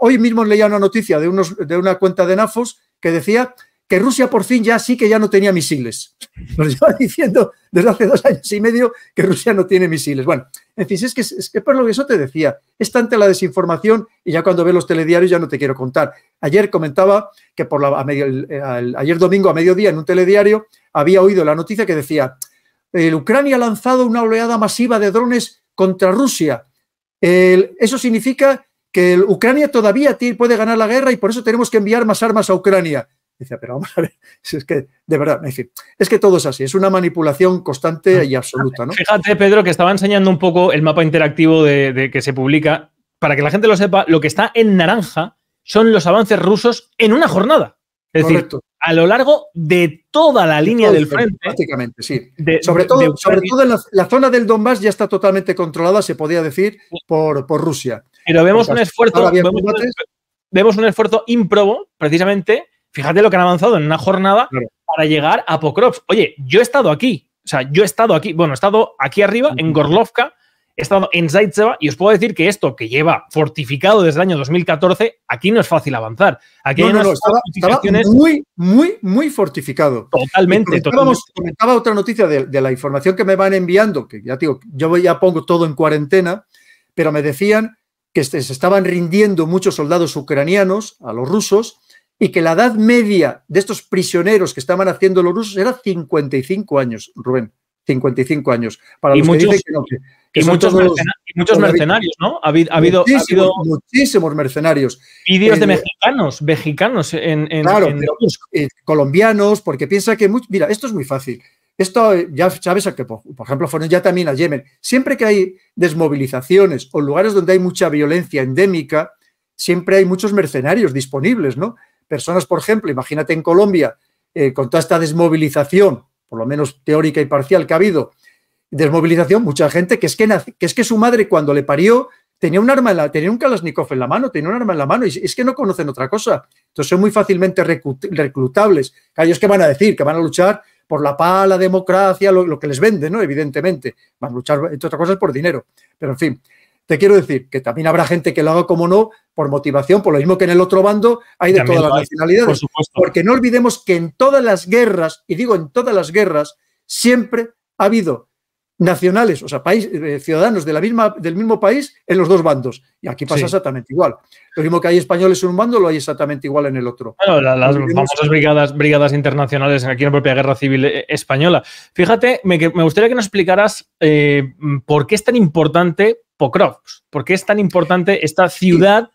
hoy mismo leía una noticia de una cuenta de Nafos que decía que Rusia por fin ya no tenía misiles. Nos lleva diciendo desde hace 2 años y medio que Rusia no tiene misiles. Bueno, en fin, es que por lo que eso te decía, es tanta la desinformación y ya cuando ves los telediarios ya no te quiero contar. Ayer comentaba que ayer domingo a mediodía en un telediario había oído la noticia que decía: Ucrania ha lanzado una oleada masiva de drones contra Rusia. Eso significa que Ucrania todavía puede ganar la guerra y por eso tenemos que enviar más armas a Ucrania. Dice, pero vamos a ver, es que de verdad, en fin, es que todo es así, es una manipulación constante y absoluta, ¿no? Fíjate, Pedro, que estaba enseñando un poco el mapa interactivo de que se publica. Para que la gente lo sepa, lo que está en naranja son los avances rusos en una jornada. Es Correcto. Decir, a lo largo de toda la línea del frente. Prácticamente, sí. Sobre todo en la zona del Donbass ya está totalmente controlada, se podía decir, por Rusia. Pero vemos un esfuerzo ímprobo, precisamente. Fíjate lo que han avanzado en una jornada para llegar a Pokrovsk. Oye, yo he estado aquí. O sea, bueno, he estado aquí arriba, en Gorlovka, he estado en Zaitsevo y os puedo decir que esto que lleva fortificado desde el año 2014, aquí no es fácil avanzar. Aquí estaba muy fortificado. Totalmente. Comentaba otra noticia de la información que me van enviando, que ya digo, yo ya pongo todo en cuarentena, pero me decían que se estaban rindiendo muchos soldados ucranianos a los rusos y que la edad media de estos prisioneros que estaban haciendo los rusos era 55 años, Rubén. 55 años. Para los que dicen que no, y muchos mercenarios, ¿no? Ha habido muchísimos mercenarios. Vídeos de mexicanos en colombianos, porque piensa que... Mira, esto es muy fácil. Esto ya sabes que, por ejemplo, fueron ya también a Yemen. Siempre que hay desmovilizaciones o lugares donde hay mucha violencia endémica, siempre hay muchos mercenarios disponibles, ¿no? Personas, por ejemplo, imagínate en Colombia, con toda esta desmovilización, por lo menos teórica y parcial que ha habido, desmovilización, mucha gente que es que su madre cuando le parió tenía un Kalashnikov en la mano, tenía un arma en la mano y es que no conocen otra cosa. Entonces son muy fácilmente reclutables. Ellos que van a decir, que van a luchar por la paz, la democracia, lo que les venden, ¿no? Evidentemente. Van a luchar, entre otras cosas, por dinero. Pero, en fin, te quiero decir que también habrá gente que lo haga, como no, por motivación, por lo mismo que en el otro bando hay de todas las nacionalidades. Por supuesto. Porque no olvidemos que en todas las guerras, y digo en todas las guerras, siempre ha habido nacionales, o sea, ciudadanos del mismo país en los dos bandos. Y aquí pasa exactamente igual. Lo mismo que hay españoles en un bando, lo hay exactamente igual en el otro. Bueno, las famosas brigadas internacionales aquí en la propia Guerra Civil Española. Fíjate, me gustaría que nos explicaras por qué es tan importante Pokrovsk, por qué es tan importante esta ciudad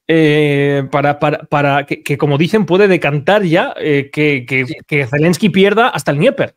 para que, como dicen, puede decantar ya que Zelensky pierda hasta el Dnieper.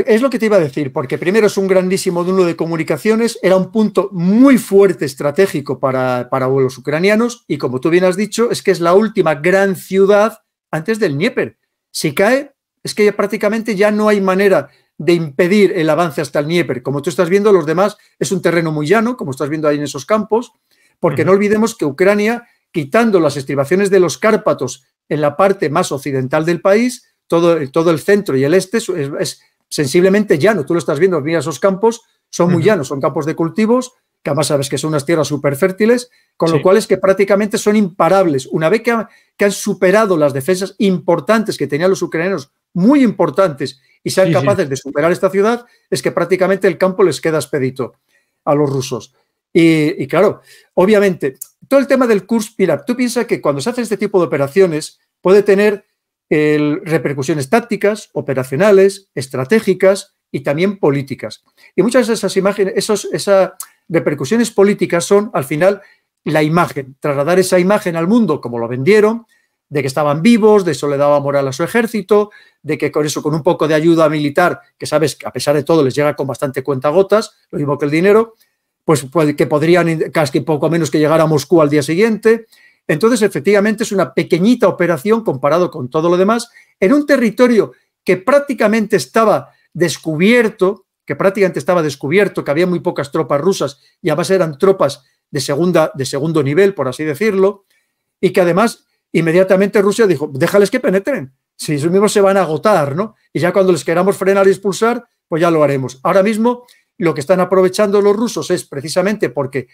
Es lo que te iba a decir, porque primero es un grandísimo nudo de comunicaciones, era un punto muy fuerte estratégico para los ucranianos y como tú bien has dicho, es que es la última gran ciudad antes del Dnieper. Si cae, es que prácticamente ya no hay manera de impedir el avance hasta el Dnieper. Como tú estás viendo, los demás es un terreno muy llano, como estás viendo ahí en esos campos, porque no olvidemos que Ucrania, quitando las estribaciones de los Cárpatos en la parte más occidental del país, todo el centro y el este es sensiblemente llano. Tú lo estás viendo, mira esos campos, son muy llanos, son campos de cultivos, que además sabes que son unas tierras súper fértiles, con lo cual es que prácticamente son imparables. Una vez que han superado las defensas importantes que tenían los ucranianos, muy importantes, y sean capaces de superar esta ciudad, es que prácticamente el campo les queda expedito a los rusos. Y claro, obviamente, todo el tema del Kursk, mira, tú piensas que cuando se hace este tipo de operaciones puede tener repercusiones tácticas, operacionales, estratégicas y también políticas. Y muchas de esas imágenes, esas repercusiones políticas son, al final, la imagen, trasladar esa imagen al mundo como lo vendieron, de que estaban vivos, de eso le daba moral a su ejército, de que con eso, con un poco de ayuda militar, que sabes que a pesar de todo les llega con bastante cuentagotas, lo mismo que el dinero, pues que podrían casi poco menos que llegar a Moscú al día siguiente. Entonces, efectivamente, es una pequeñita operación comparado con todo lo demás, en un territorio que prácticamente estaba descubierto, que había muy pocas tropas rusas y además eran tropas de segundo nivel, por así decirlo, y que además inmediatamente Rusia dijo, déjales que penetren, si ellos mismos se van a agotar, ¿no? Y ya cuando les queramos frenar y expulsar, pues ya lo haremos. Ahora mismo lo que están aprovechando los rusos es precisamente porque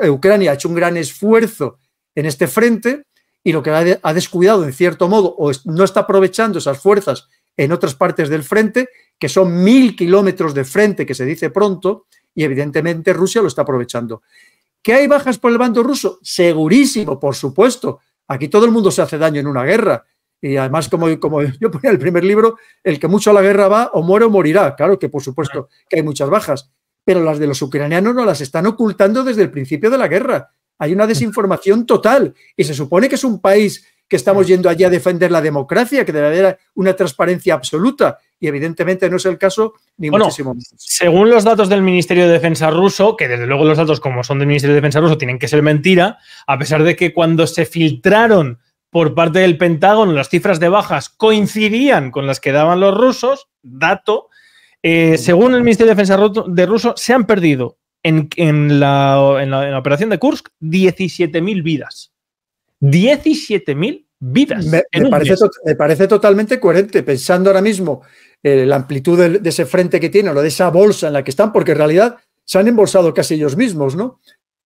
Ucrania ha hecho un gran esfuerzo en este frente y lo que ha descuidado en cierto modo o no está aprovechando esas fuerzas en otras partes del frente, que son 1000 kilómetros de frente, que se dice pronto, y evidentemente Rusia lo está aprovechando. ¿Que hay bajas por el bando ruso? Segurísimo, por supuesto. Aquí todo el mundo se hace daño en una guerra. Y además, como yo ponía en el primer libro, el que mucho a la guerra va o muere o morirá. Claro que por supuesto que hay muchas bajas, pero las de los ucranianos no las están ocultando desde el principio de la guerra. Hay una desinformación total y se supone que es un país que estamos yendo allí a defender la democracia, que debe haber una transparencia absoluta y evidentemente no es el caso ni muchísimo menos. Según los datos del Ministerio de Defensa ruso, que desde luego los datos como son del Ministerio de Defensa ruso tienen que ser mentira, a pesar de que cuando se filtraron por parte del Pentágono las cifras de bajas coincidían con las que daban los rusos, según el Ministerio de Defensa ruso se han perdido en la operación de Kursk 17.000 vidas. 17.000 vidas. Me parece totalmente coherente, pensando ahora mismo la amplitud de ese frente que tienen, o de esa bolsa en la que están, porque en realidad se han embolsado casi ellos mismos, ¿no?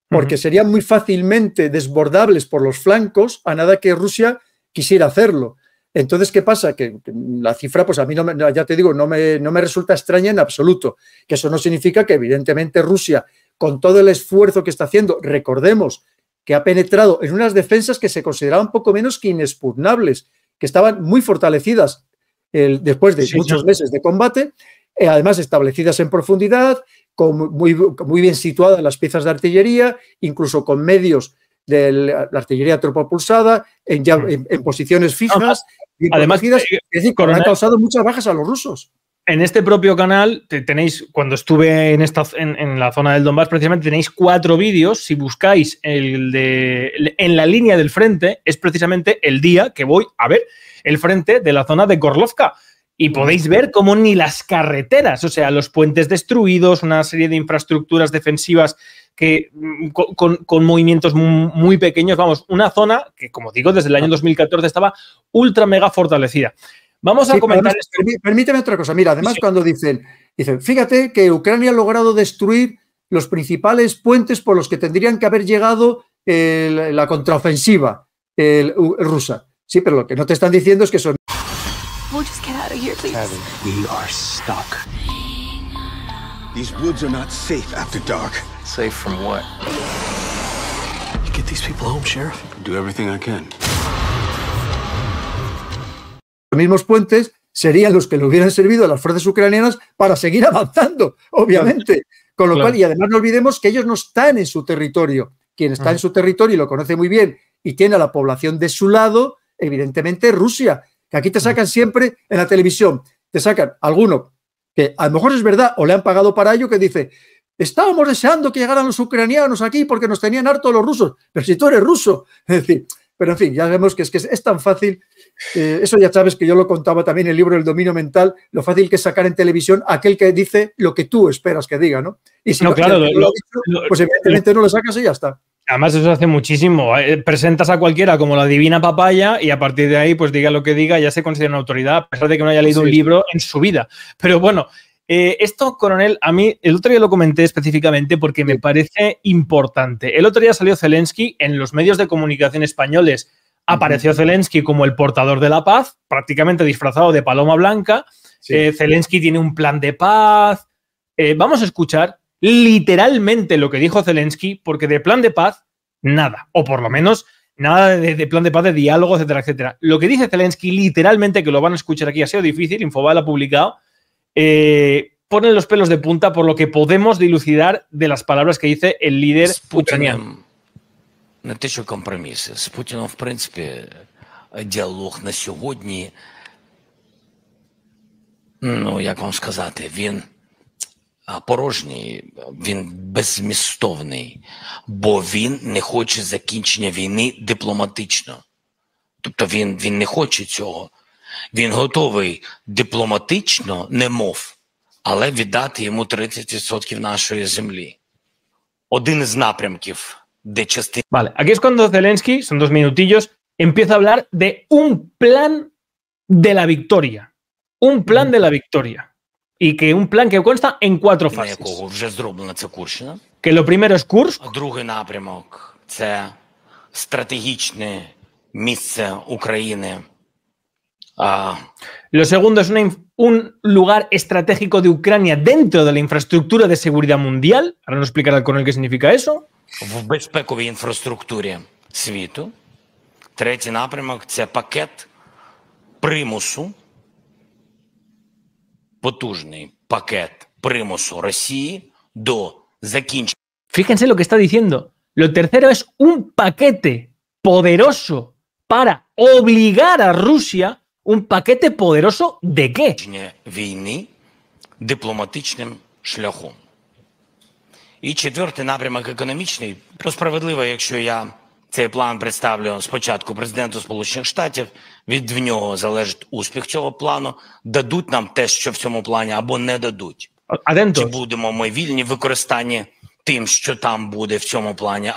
Porque serían muy fácilmente desbordables por los flancos a nada que Rusia quisiera hacerlo. Entonces, ¿qué pasa? Que la cifra, pues a mí, ya te digo, no me resulta extraña en absoluto. Que eso no significa que, evidentemente, Rusia, con todo el esfuerzo que está haciendo, recordemos que ha penetrado en unas defensas que se consideraban poco menos que inexpugnables, que estaban muy fortalecidas después de muchos meses de combate, además establecidas en profundidad, muy bien situadas las piezas de artillería, incluso con medios de la artillería tropopulsada, en posiciones fijas. Además, es decir, han causado muchas bajas a los rusos. En este propio canal tenéis, cuando estuve en la zona del Donbass, precisamente tenéis 4 vídeos. Si buscáis en la línea del frente, es precisamente el día que voy a ver el frente de la zona de Gorlovka. Y podéis ver cómo ni las carreteras, o sea, los puentes destruidos, una serie de infraestructuras defensivas que con movimientos muy pequeños. Vamos, una zona que, como digo, desde el año 2014 estaba ultra mega fortalecida. Vamos a comentar esto. Permíteme otra cosa. Mira, además cuando dicen, fíjate que Ucrania ha logrado destruir los principales puentes por los que tendrían que haber llegado la contraofensiva rusa. Sí, pero lo que no te están diciendo es que son... We'll just get out of here, please. Kevin, we are stuck. These woods are not safe after dark. Safe from what? Get these people home, Sheriff. Do everything I can. Los mismos puentes serían los que le hubieran servido a las fuerzas ucranianas para seguir avanzando, obviamente. Con lo cual, y además no olvidemos que ellos no están en su territorio. Quien está en su territorio y lo conoce muy bien y tiene a la población de su lado, evidentemente Rusia. Que aquí te sacan siempre en la televisión, te sacan alguno que a lo mejor es verdad o le han pagado para ello, que dice, estábamos deseando que llegaran los ucranianos aquí porque nos tenían hartos los rusos, pero si tú eres ruso, es decir, pero en fin, ya vemos que es tan fácil, eso ya sabes que yo lo contaba también en el libro El dominio mental, lo fácil que es sacar en televisión aquel que dice lo que tú esperas que diga, ¿no? Y si no, claro, lo ha dicho, pues evidentemente no lo sacas y ya está. Además, eso se hace muchísimo. Presentas a cualquiera como la divina papaya y a partir de ahí, pues diga lo que diga, ya se considera una autoridad, a pesar de que no haya leído un libro en su vida. Pero bueno, esto, coronel, a mí el otro día lo comenté específicamente porque me parece importante. El otro día salió Zelensky en los medios de comunicación españoles. Apareció Zelensky como el portador de la paz, prácticamente disfrazado de paloma blanca. Sí. Zelensky tiene un plan de paz. Vamos a escuchar literalmente lo que dijo Zelensky, porque de plan de paz, nada. O por lo menos nada de plan de paz, de diálogo, etcétera, etcétera. Lo que dice Zelensky literalmente, que lo van a escuchar aquí, ha sido difícil, Infobae lo ha publicado, ponen los pelos de punta por lo que podemos dilucidar de las palabras que dice el líder ucraniano. Не те, що компроміси. З Путіном, в принципі, діалог на сьогодні, ну, як вам сказати, він порожній, він беззмістовний, бо він не хоче закінчення війни дипломатично. Тобто він не хоче цього. Він готовий дипломатично, немов, але віддати йому 30% нашої землі. Один із напрямків, de Chastin. Vale, aquí es cuando Zelensky, son 2 minutillos, empieza a hablar de un plan de la victoria. Un plan de la victoria. Y que un plan que consta en 4 fases. Вже зроблена ця Курщина. Que lo primero es Kursk. Другий напрямок – це стратегічне місце України. Lo segundo es un lugar estratégico de Ucrania dentro de la infraestructura de seguridad mundial. Ahora nos explicará el coronel qué significa eso. В безпековій інфраструктурі світу. Третій напрямок – це пакет примусу, потужний пакет примусу Росії до закінчення. Fíjense lo que está diciendo. Lo tercero es un paquete poderoso para obligar a Rusia. ¿Un paquete poderoso de qué? Війни дипломатичним шляхом. І четвертий напрямок економічний. То справедливо, якщо я цей план представлю спочатку президенту Сполучених Штатів, від нього залежить успіх цього плану, дадуть нам те, що в цьому плані, або не дадуть. Чи будемо ми вільні в використанні тим, що там буде в цьому плані.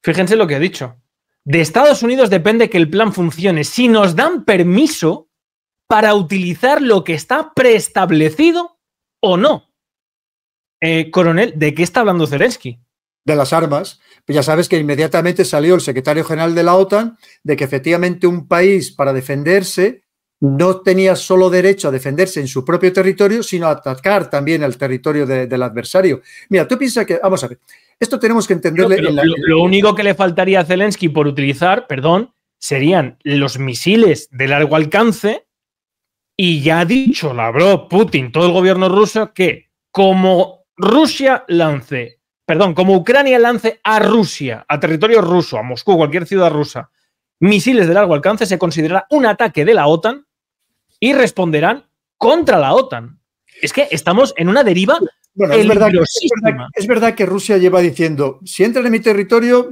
Fíjense lo que ha dicho. De Estados Unidos depende que el plan funcione. Si nos dan permiso para utilizar lo que está preestablecido o no. Coronel, ¿de qué está hablando Zelensky? De las armas. Pues ya sabes que inmediatamente salió el secretario general de la OTAN de que efectivamente un país para defenderse no tenía solo derecho a defenderse en su propio territorio, sino a atacar también el territorio del adversario. Mira, tú piensas que, vamos a ver, esto tenemos que entenderle. Lo único que le faltaría a Zelensky por utilizar, perdón, serían los misiles de largo alcance. Y ya ha dicho Lavrov, Putin, todo el gobierno ruso, que como como Ucrania lance a Rusia, a territorio ruso, a Moscú, cualquier ciudad rusa, misiles de largo alcance, se considerará un ataque de la OTAN y responderán contra la OTAN. Es que estamos en una deriva peligrosísima. Es verdad que Rusia lleva diciendo, si entran en mi territorio,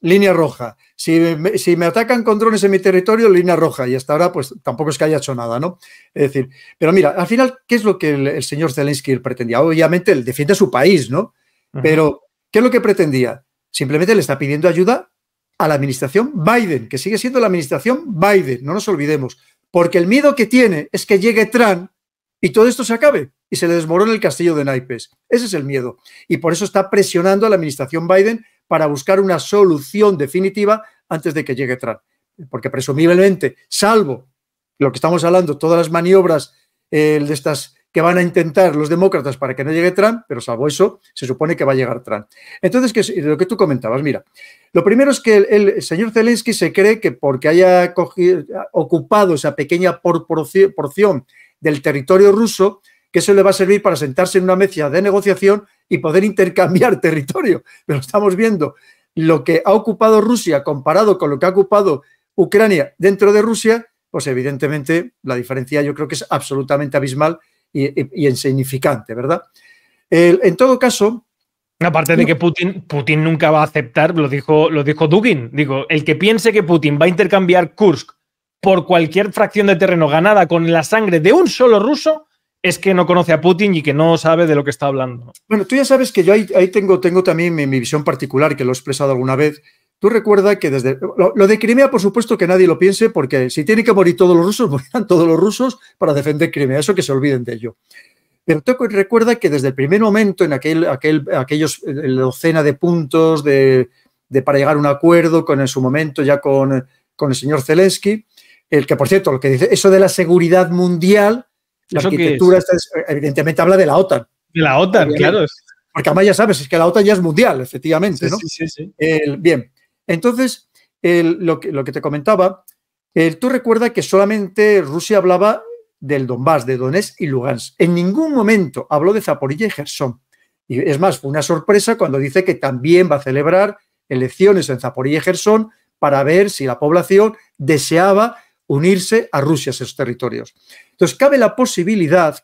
línea roja. Si me atacan con drones en mi territorio, línea roja. Y hasta ahora, pues tampoco es que haya hecho nada, ¿no? Es decir, pero mira, al final, ¿qué es lo que el señor Zelensky pretendía? Obviamente, él defiende a su país, ¿no? Pero, ¿qué es lo que pretendía? Simplemente le está pidiendo ayuda a la administración Biden, que sigue siendo la administración Biden, no nos olvidemos. Porque el miedo que tiene es que llegue Trump y todo esto se acabe y se le desmorone el castillo de naipes. Ese es el miedo. Y por eso está presionando a la administración Biden para buscar una solución definitiva antes de que llegue Trump. Porque presumiblemente, salvo lo que estamos hablando, todas las maniobras de estas que van a intentar los demócratas para que no llegue Trump, pero salvo eso, se supone que va a llegar Trump. Entonces, lo que tú comentabas, mira, lo primero es que el señor Zelensky se cree que porque haya ocupado esa pequeña porción del territorio ruso, que eso le va a servir para sentarse en una mesa de negociación y poder intercambiar territorio. Pero estamos viendo lo que ha ocupado Rusia comparado con lo que ha ocupado Ucrania dentro de Rusia, pues evidentemente la diferencia yo creo que es absolutamente abismal y insignificante, ¿verdad? En todo caso... Aparte de que Putin nunca va a aceptar, lo dijo Dugin, digo, el que piense que Putin va a intercambiar Kursk por cualquier fracción de terreno ganada con la sangre de un solo ruso, es que no conoce a Putin y que no sabe de lo que está hablando. Bueno, tú ya sabes que yo ahí tengo también mi visión particular, que lo he expresado alguna vez. Tú recuerda que desde... Lo de Crimea, por supuesto que nadie lo piense, porque si tienen que morir todos los rusos, morirán todos los rusos para defender Crimea. Eso que se olviden de ello. Pero tú recuerda que desde el primer momento, en la docena de puntos para llegar a un acuerdo, en su momento ya con el señor Zelensky, el que, por cierto, lo que dice, eso de la seguridad mundial, la arquitectura, evidentemente habla de la OTAN. De la OTAN, claro. Porque además ya sabes, es que la OTAN ya es mundial, efectivamente, ¿no? Sí. Bien, entonces, lo que te comentaba, tú recuerda que solamente Rusia hablaba del Donbass, de Donetsk y Lugansk. En ningún momento habló de Zaporilla y Jersón. Y es más, fue una sorpresa cuando dice que también va a celebrar elecciones en Zaporilla y Jersón para ver si la población deseaba unirse a Rusia, a esos territorios. Entonces, cabe la posibilidad,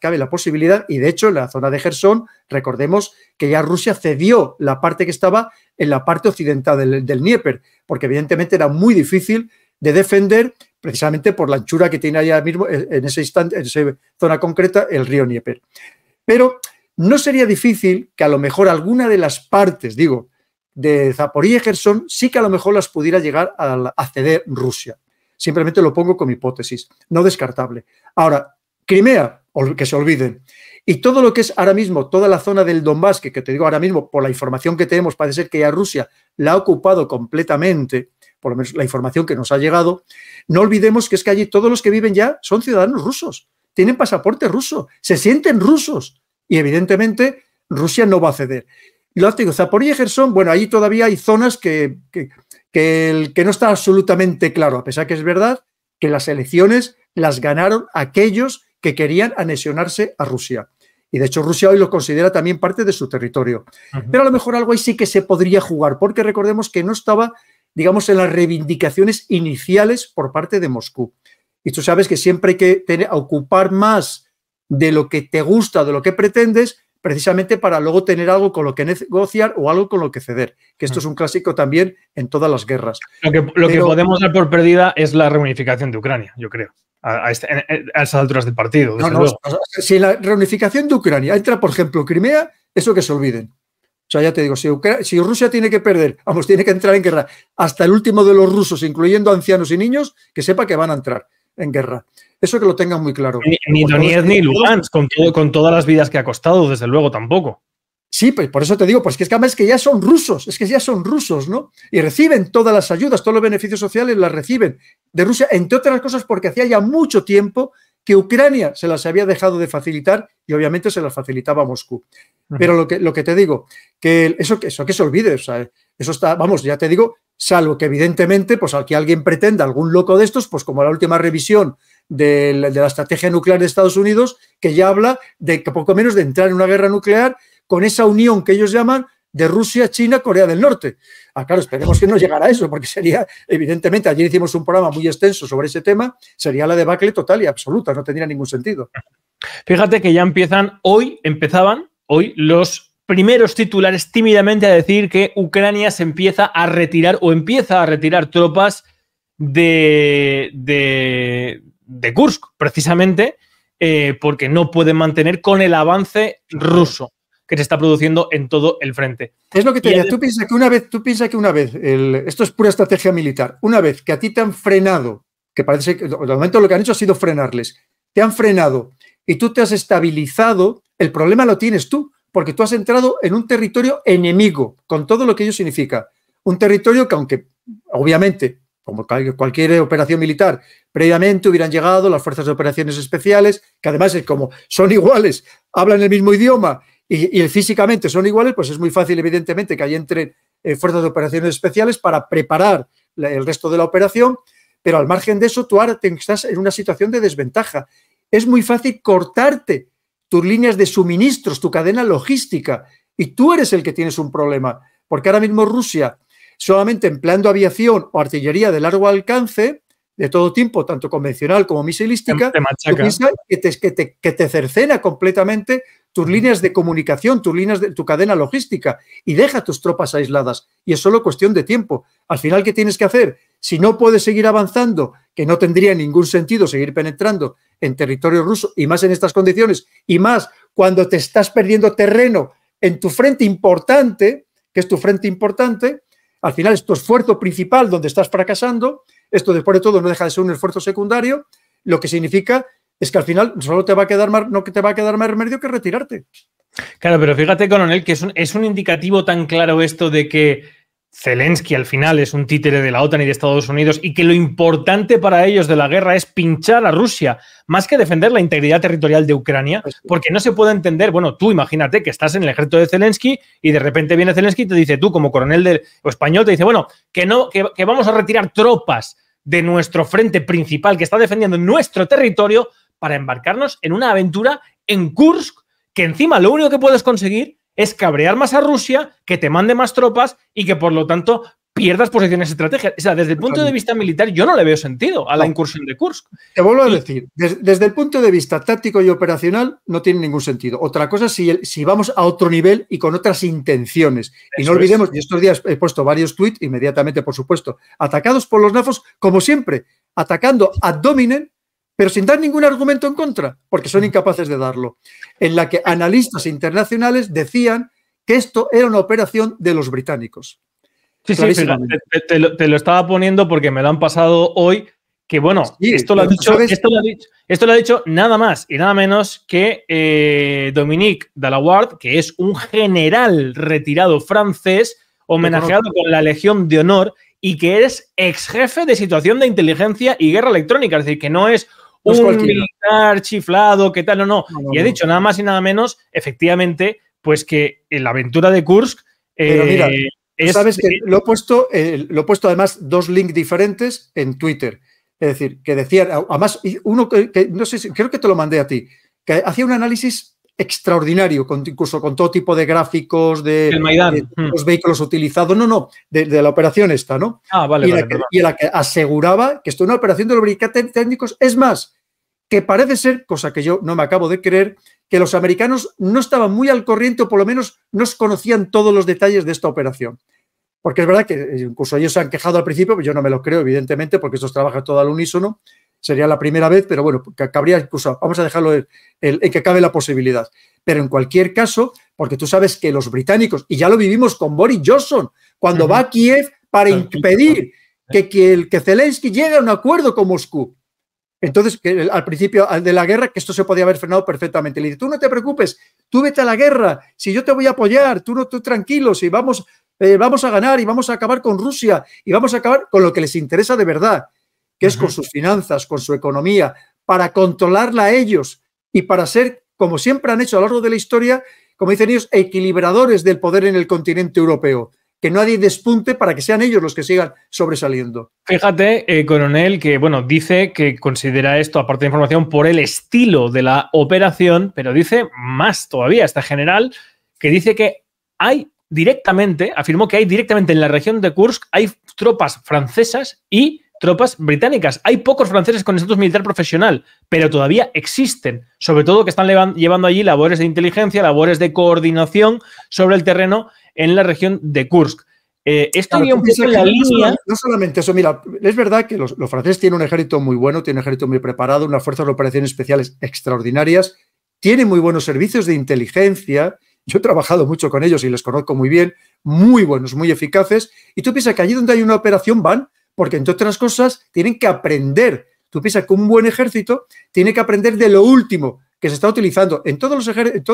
y de hecho en la zona de Jersón, recordemos que ya Rusia cedió la parte que estaba en la parte occidental del Dnieper, porque evidentemente era muy difícil de defender, precisamente por la anchura que tiene allá mismo, en ese instante, en esa zona concreta, el río Dnieper. Pero no sería difícil que a lo mejor alguna de las partes, de Zaporilla y Jersón, sí que a lo mejor las pudiera llegar a ceder Rusia. Simplemente lo pongo como hipótesis, no descartable. Ahora, Crimea, que se olviden. Y todo lo que es ahora mismo, toda la zona del Donbass, que te digo ahora mismo, por la información que tenemos, parece ser que ya Rusia la ha ocupado completamente, por lo menos la información que nos ha llegado. No olvidemos que es que allí todos los que viven ya son ciudadanos rusos, tienen pasaporte ruso, se sienten rusos y evidentemente Rusia no va a ceder. Y lo digo, Zaporilla y Jersón, bueno, allí todavía hay zonas que no está absolutamente claro, a pesar que es verdad que las elecciones las ganaron aquellos que querían anexionarse a Rusia. Y de hecho Rusia hoy lo considera también parte de su territorio. Pero a lo mejor algo ahí sí que se podría jugar, porque recordemos que no estaba, digamos, en las reivindicaciones iniciales por parte de Moscú. Y tú sabes que siempre hay que ocupar más de lo que te gusta, de lo que pretendes, precisamente para luego tener algo con lo que negociar o algo con lo que ceder, que esto es un clásico también en todas las guerras. Lo que podemos dar por perdida es la reunificación de Ucrania, yo creo, a esas alturas del partido. Si la reunificación de Ucrania entra, por ejemplo, Crimea, eso que se olviden. O sea, ya te digo, si Rusia tiene que perder, tiene que entrar en guerra hasta el último de los rusos, incluyendo ancianos y niños, que sepa que van a entrar en guerra. Eso que lo tengan muy claro. Ni Donetsk ni Lugansk, con todas las vidas que ha costado, desde luego, tampoco. Sí, pues por eso te digo, pues que es que ya son rusos, ¿no? Y reciben todas las ayudas, todos los beneficios sociales las reciben de Rusia, entre otras cosas porque hacía ya mucho tiempo que Ucrania se las había dejado de facilitar y obviamente se las facilitaba Moscú. Pero lo que te digo, que eso que se olvide, o sea, eso está, ya te digo, salvo que evidentemente, pues al que alguien pretenda, algún loco de estos, pues como la última revisión de la estrategia nuclear de Estados Unidos, que ya habla de que poco menos de entrar en una guerra nuclear con esa unión que ellos llaman de Rusia, China, Corea del Norte. Claro, esperemos que no llegara a eso, porque sería, evidentemente, ayer hicimos un programa muy extenso sobre ese tema, sería la debacle total y absoluta, no tendría ningún sentido. Fíjate que ya empezaban hoy los primeros titulares tímidamente a decir que Ucrania se empieza a retirar o empieza a retirar tropas de Kursk, precisamente porque no pueden mantener con el avance ruso que se está produciendo en todo el frente. Es lo que te diría. Tú piensas que una vez, esto es pura estrategia militar, una vez que a ti te han frenado, que parece que de momento lo que han hecho ha sido frenarles, te han frenado y tú te has estabilizado, el problema lo tienes tú, porque tú has entrado en un territorio enemigo, con todo lo que ello significa. Un territorio que, aunque obviamente, como cualquier operación militar, previamente hubieran llegado las fuerzas de operaciones especiales, que además es como son iguales, hablan el mismo idioma y físicamente son iguales, pues es muy fácil, evidentemente, que ahí entren fuerzas de operaciones especiales para preparar el resto de la operación, pero al margen de eso, tú ahora estás en una situación de desventaja. Es muy fácil cortarte tus líneas de suministros, tu cadena logística, y tú eres el que tienes un problema, porque ahora mismo Rusia, solamente empleando aviación o artillería de largo alcance, de todo tipo, tanto convencional como misilística, te piensas que te cercena completamente tus líneas de comunicación, tu cadena logística, y deja tus tropas aisladas. Y es solo cuestión de tiempo. Al final, ¿qué tienes que hacer? Si no puedes seguir avanzando, que no tendría ningún sentido seguir penetrando en territorio ruso, y más en estas condiciones, y más cuando te estás perdiendo terreno en tu frente importante, que es tu frente importante, al final es tu esfuerzo principal donde estás fracasando. Esto, después de todo, no deja de ser un esfuerzo secundario, lo que significa es que al final solo te va a quedar más, no que te va a quedar más remedio que retirarte. Claro, pero fíjate, coronel, que es un indicativo tan claro esto de que Zelensky al final es un títere de la OTAN y de Estados Unidos y que lo importante para ellos de la guerra es pinchar a Rusia más que defender la integridad territorial de Ucrania, porque no se puede entender, bueno, tú imagínate que estás en el ejército de Zelensky y de repente viene Zelensky y te dice, tú como coronel español, te dice, bueno, que vamos a retirar tropas de nuestro frente principal que está defendiendo nuestro territorio para embarcarnos en una aventura en Kursk, que encima lo único que puedes conseguir es cabrear más a Rusia, que te mande más tropas y que por lo tanto pierdas posiciones estratégicas. O sea, desde el punto de vista militar yo no le veo sentido a la incursión de Kursk. Te vuelvo a decir, desde el punto de vista táctico y operacional no tiene ningún sentido. Otra cosa es si vamos a otro nivel y con otras intenciones. Y no olvidemos, y estos días he puesto varios tweets, inmediatamente por supuesto, atacados por los nafos, como siempre, atacando ad hominem, pero sin dar ningún argumento en contra, porque son incapaces de darlo, en la que analistas internacionales decían que esto era una operación de los británicos. Sí, fíjate, te lo estaba poniendo porque me lo han pasado hoy, que bueno, sí, esto lo ha dicho nada más y nada menos que Dominique Dalaward, que es un general retirado francés, homenajeado con la Legión de Honor y que es ex jefe de situación de inteligencia y guerra electrónica, es decir, que no es un militar chiflado, ¿qué tal? No. Y he dicho nada más y nada menos, efectivamente, pues que en la aventura de Kursk... Pero mira, sabes que lo he puesto además 2 links diferentes en Twitter. Es decir, que decían, además, uno que no sé, creo que te lo mandé a ti, que hacía un análisis extraordinario, incluso con todo tipo de gráficos, de los vehículos utilizados, de la operación esta, ¿no? Vale, y la que aseguraba que esto es una operación de los británicos. Es más, que parece ser, cosa que yo no me acabo de creer, que los americanos no estaban muy al corriente o por lo menos no conocían todos los detalles de esta operación. Porque es verdad que incluso ellos se han quejado al principio, pero yo no me lo creo, evidentemente, porque estos trabajan todo al unísono. Sería la primera vez, pero bueno, cabría incluso, vamos a dejarlo en que cabe la posibilidad. Pero en cualquier caso, porque tú sabes que los británicos, y ya lo vivimos con Boris Johnson, cuando va a Kiev para impedir que Zelensky llegue a un acuerdo con Moscú. Entonces, que al principio de la guerra, que esto se podía haber frenado perfectamente. Le dice, tú no te preocupes, tú vete a la guerra, si yo te voy a apoyar, tú tranquilo, si vamos a ganar y vamos a acabar con Rusia y vamos a acabar con lo que les interesa de verdad, que es con sus finanzas, con su economía, para controlarla a ellos y para ser, como siempre han hecho a lo largo de la historia, como dicen ellos, equilibradores del poder en el continente europeo. Que nadie despunte para que sean ellos los que sigan sobresaliendo. Fíjate, coronel, que bueno, dice que considera esto, aparte de información, por el estilo de la operación, pero dice más todavía, este general, que dice que afirmó que hay directamente en la región de Kursk, hay tropas francesas y tropas británicas. Hay pocos franceses con estatus militar profesional, pero todavía existen, sobre todo que están llevando allí labores de inteligencia, labores de coordinación sobre el terreno en la región de Kursk. Esto iría un poco en la línea... No solamente eso, mira, es verdad que los franceses tienen un ejército muy bueno, tienen un ejército muy preparado, unas fuerzas de operaciones especiales extraordinarias, tienen muy buenos servicios de inteligencia, yo he trabajado mucho con ellos y les conozco muy bien, muy buenos, muy eficaces, y tú piensas que allí donde hay una operación van, porque entre otras cosas tienen que aprender. Tú piensas que un buen ejército tiene que aprender de lo último que se está utilizando. En todas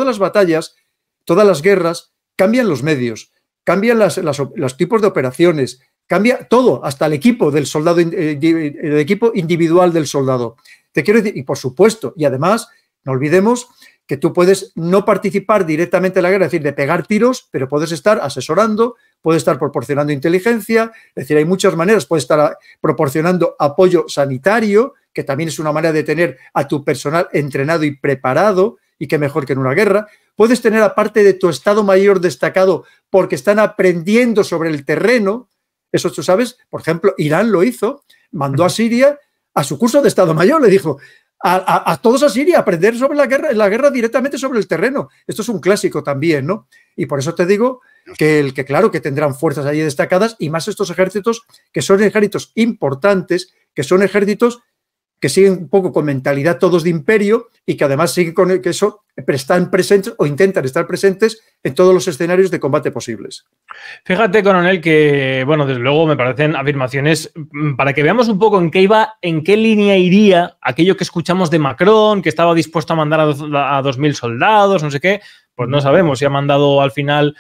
las batallas, todas las guerras, cambian los medios, cambian los tipos de operaciones, cambia todo, hasta el equipo del soldado, el equipo individual del soldado. Te quiero decir, y por supuesto, y además, no olvidemos que tú puedes no participar directamente en la guerra, es decir, de pegar tiros, pero puedes estar asesorando, puedes estar proporcionando inteligencia, es decir, hay muchas maneras, puedes estar proporcionando apoyo sanitario, que también es una manera de tener a tu personal entrenado y preparado, y qué mejor que en una guerra. Puedes tener aparte de tu Estado Mayor destacado porque están aprendiendo sobre el terreno. Eso tú sabes, por ejemplo, Irán lo hizo, mandó a Siria a su curso de Estado Mayor, le dijo a todos a Siria, aprender sobre la guerra directamente sobre el terreno. Esto es un clásico también, ¿no? Y por eso te digo que claro que tendrán fuerzas allí destacadas, y más estos ejércitos que son ejércitos importantes, que son ejércitos que siguen un poco con mentalidad todos de imperio y que además siguen con que eso están presentes o intentan estar presentes en todos los escenarios de combate posibles. Fíjate, coronel, que, bueno, desde luego me parecen afirmaciones para que veamos un poco en qué línea iría aquello que escuchamos de Macron, que estaba dispuesto a mandar a 2.000 soldados, no sé qué. Pues no sabemos si ha mandado al final,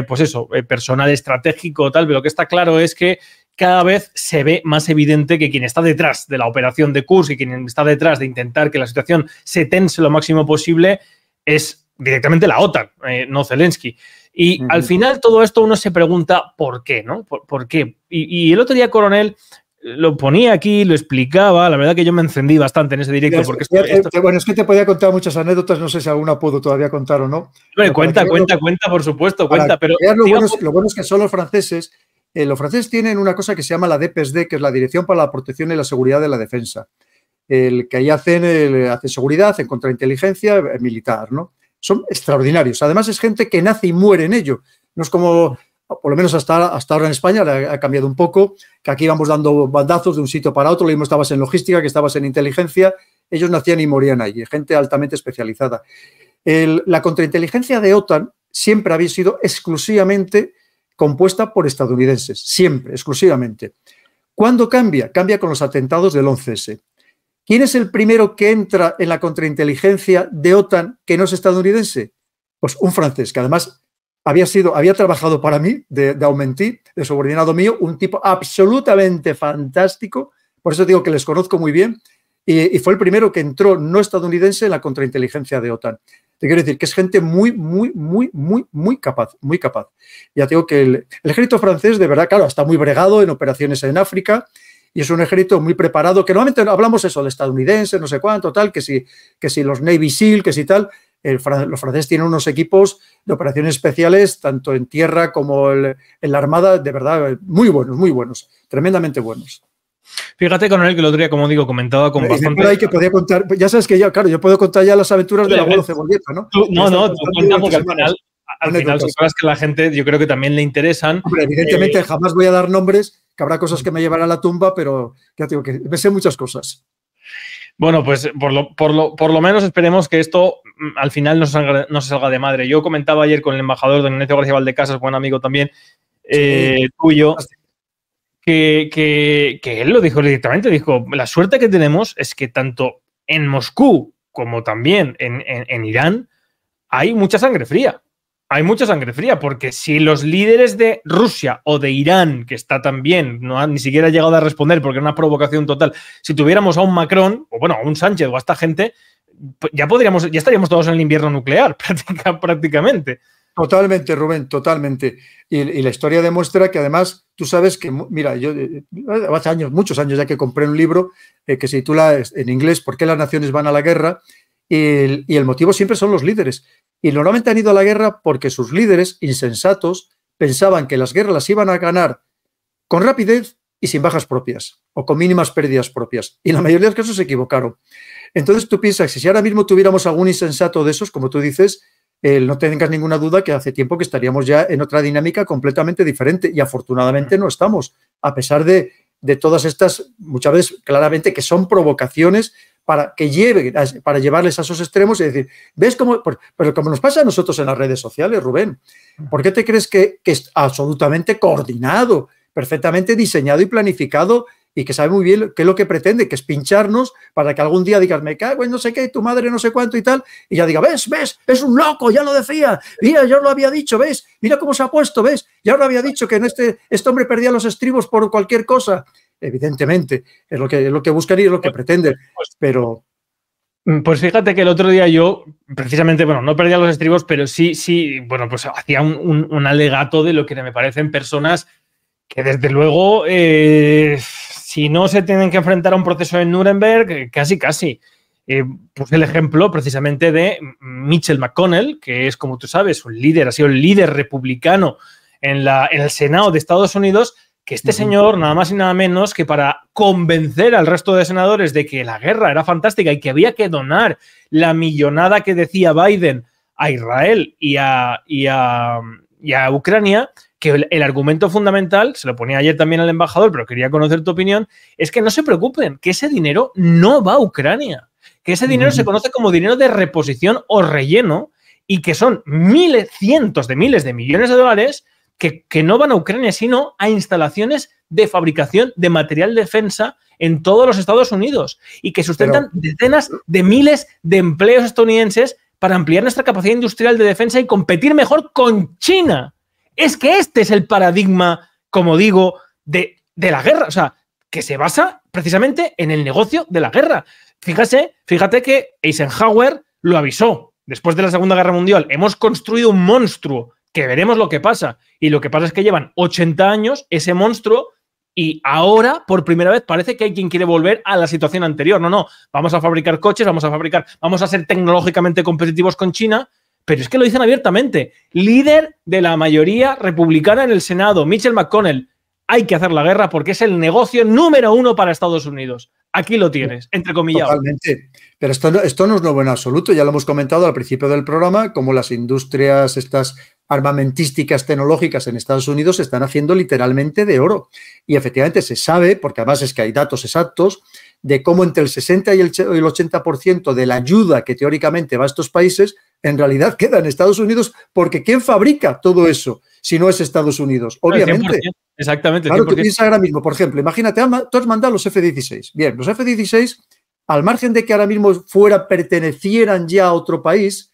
pues eso, personal estratégico tal, pero lo que está claro es que cada vez se ve más evidente que quien está detrás de la operación de Kursk y quien está detrás de intentar que la situación se tense lo máximo posible es directamente la OTAN, no Zelensky. Y al final todo esto uno se pregunta ¿por qué? ¿No? ¿Por qué? Y el otro día, coronel, lo ponía aquí, lo explicaba, la verdad que yo me encendí bastante en ese directo. Porque bueno, es que te podía contar muchas anécdotas, no sé si alguna puedo todavía contar o no. Bueno, cuenta, por supuesto, cuenta. Pero lo bueno es que son los franceses. Los franceses tienen una cosa que se llama la DPSD, que es la Dirección para la Protección y la Seguridad de la Defensa. Que ahí hacen seguridad, hacen contrainteligencia militar, ¿no? Son extraordinarios. Además, es gente que nace y muere en ello. No es como, por lo menos hasta ahora en España, ha cambiado un poco, que aquí vamos dando bandazos de un sitio para otro. Lo mismo estabas en logística, que estabas en inteligencia. Ellos nacían y morían allí, gente altamente especializada. La contrainteligencia de OTAN siempre había sido exclusivamente compuesta por estadounidenses, siempre, exclusivamente. ¿Cuándo cambia? Cambia con los atentados del 11S. ¿Quién es el primero que entra en la contrainteligencia de OTAN que no es estadounidense? Pues un francés, que además había trabajado para mí, de Aumenty, de subordinado mío, un tipo absolutamente fantástico, por eso digo que les conozco muy bien, y fue el primero que entró no estadounidense en la contrainteligencia de OTAN. Te quiero decir que es gente muy capaz, muy capaz. Ya te digo que el ejército francés, de verdad, claro, está muy bregado en operaciones en África y es un ejército muy preparado, que normalmente hablamos eso, el estadounidense, no sé cuánto, tal, que si los Navy SEAL, que si tal. Los franceses tienen unos equipos de operaciones especiales, tanto en tierra como en la armada, de verdad, muy buenos, tremendamente buenos. Fíjate, coronel, que el otro día, como digo, comentaba con bastante... Ahí que podía contar, ya sabes que yo puedo contar ya las aventuras del abuelo Cebolleta, ¿no? Tú cuenta porque al final son cosas que la gente, yo creo que también le interesan. Hombre, evidentemente jamás voy a dar nombres, que habrá cosas que me llevarán a la tumba, pero ya te digo que me sé muchas cosas. Bueno, pues por lo menos esperemos que esto al final no se salga de madre. Yo comentaba ayer con el embajador don Ignacio García Valdecasas, buen amigo también, tuyo, que él lo dijo directamente, dijo, la suerte que tenemos es que tanto en Moscú como también en Irán hay mucha sangre fría. Hay mucha sangre fría, porque si los líderes de Rusia o de Irán, que está también, ni siquiera ha llegado a responder porque es una provocación total, si tuviéramos a un Macron, o bueno, a un Sánchez o a esta gente, ya estaríamos todos en el invierno nuclear, prácticamente. Totalmente, Rubén, totalmente. Y la historia demuestra que además, tú sabes que, mira, yo hace muchos años ya que compré un libro que se titula en inglés ¿Por qué las naciones van a la guerra? Y el motivo siempre son los líderes. Y normalmente han ido a la guerra porque sus líderes, insensatos, pensaban que las guerras las iban a ganar con rapidez y sin bajas propias o con mínimas pérdidas propias. Y en la mayoría de los casos se equivocaron. Entonces tú piensas que si ahora mismo tuviéramos algún insensato de esos, como tú dices, no tengas ninguna duda que hace tiempo que estaríamos ya en otra dinámica completamente diferente. Y afortunadamente no estamos, a pesar de todas estas, muchas veces claramente que son provocaciones para llevarles a esos extremos y decir, ¿ves cómo? Pero como nos pasa a nosotros en las redes sociales, Rubén, ¿por qué te crees que es absolutamente coordinado, perfectamente diseñado y planificado y que sabe muy bien qué es lo que pretende, que es pincharnos para que algún día digas, me cago en no sé qué, tu madre no sé cuánto y tal, y ya diga, ves, es un loco, ya lo decía, mira, yo lo había dicho, ves, mira cómo se ha puesto, ves, ya lo había dicho que en este hombre perdía los estribos por cualquier cosa. Evidentemente, es lo que buscan y es lo que pretenden, pero... Pues fíjate que el otro día yo, precisamente, bueno, no perdía los estribos, pero sí, bueno, pues hacía un alegato de lo que me parecen personas que desde luego, si no se tienen que enfrentar a un proceso en Nuremberg, casi. Puse el ejemplo precisamente de Mitchell McConnell, que es, como tú sabes, ha sido el líder republicano en el Senado de Estados Unidos, que este señor, nada más y nada menos que para convencer al resto de senadores de que la guerra era fantástica y que había que donar la millonada que decía Biden a Israel y a Ucrania, que el argumento fundamental, se lo ponía ayer también al embajador, pero quería conocer tu opinión, es que no se preocupen, que ese dinero no va a Ucrania, que ese dinero se conoce como dinero de reposición o relleno y que son cientos de miles de millones de dólares que no van a Ucrania, sino a instalaciones de fabricación de material de defensa en todos los Estados Unidos y que sustentan decenas de miles de empleos estadounidenses para ampliar nuestra capacidad industrial de defensa y competir mejor con China. Es que este es el paradigma, como digo, de la guerra, o sea, que se basa precisamente en el negocio de la guerra. Fíjate que Eisenhower lo avisó después de la Segunda Guerra Mundial. Hemos construido un monstruo que veremos lo que pasa. Y lo que pasa es que llevan 80 años ese monstruo y ahora, por primera vez, parece que hay quien quiere volver a la situación anterior. No, vamos a fabricar coches, vamos a ser tecnológicamente competitivos con China, pero es que lo dicen abiertamente. Líder de la mayoría republicana en el Senado, Mitchell McConnell, hay que hacer la guerra porque es el negocio número 1 para Estados Unidos. Aquí lo tienes, entrecomillado. Totalmente. Pero esto no es nuevo en absoluto. Ya lo hemos comentado al principio del programa, como las industrias estas armamentísticas tecnológicas en Estados Unidos se están haciendo literalmente de oro. Y efectivamente se sabe, porque además es que hay datos exactos, de cómo entre el 60 y el 80% de la ayuda que teóricamente va a estos países en realidad queda en Estados Unidos, porque ¿quién fabrica todo eso si no es Estados Unidos? Obviamente. 100%, exactamente. Claro, tú piensas ahora mismo, por ejemplo, imagínate, tú has mandado los F-16. Bien, los F-16, al margen de que ahora mismo pertenecieran ya a otro país,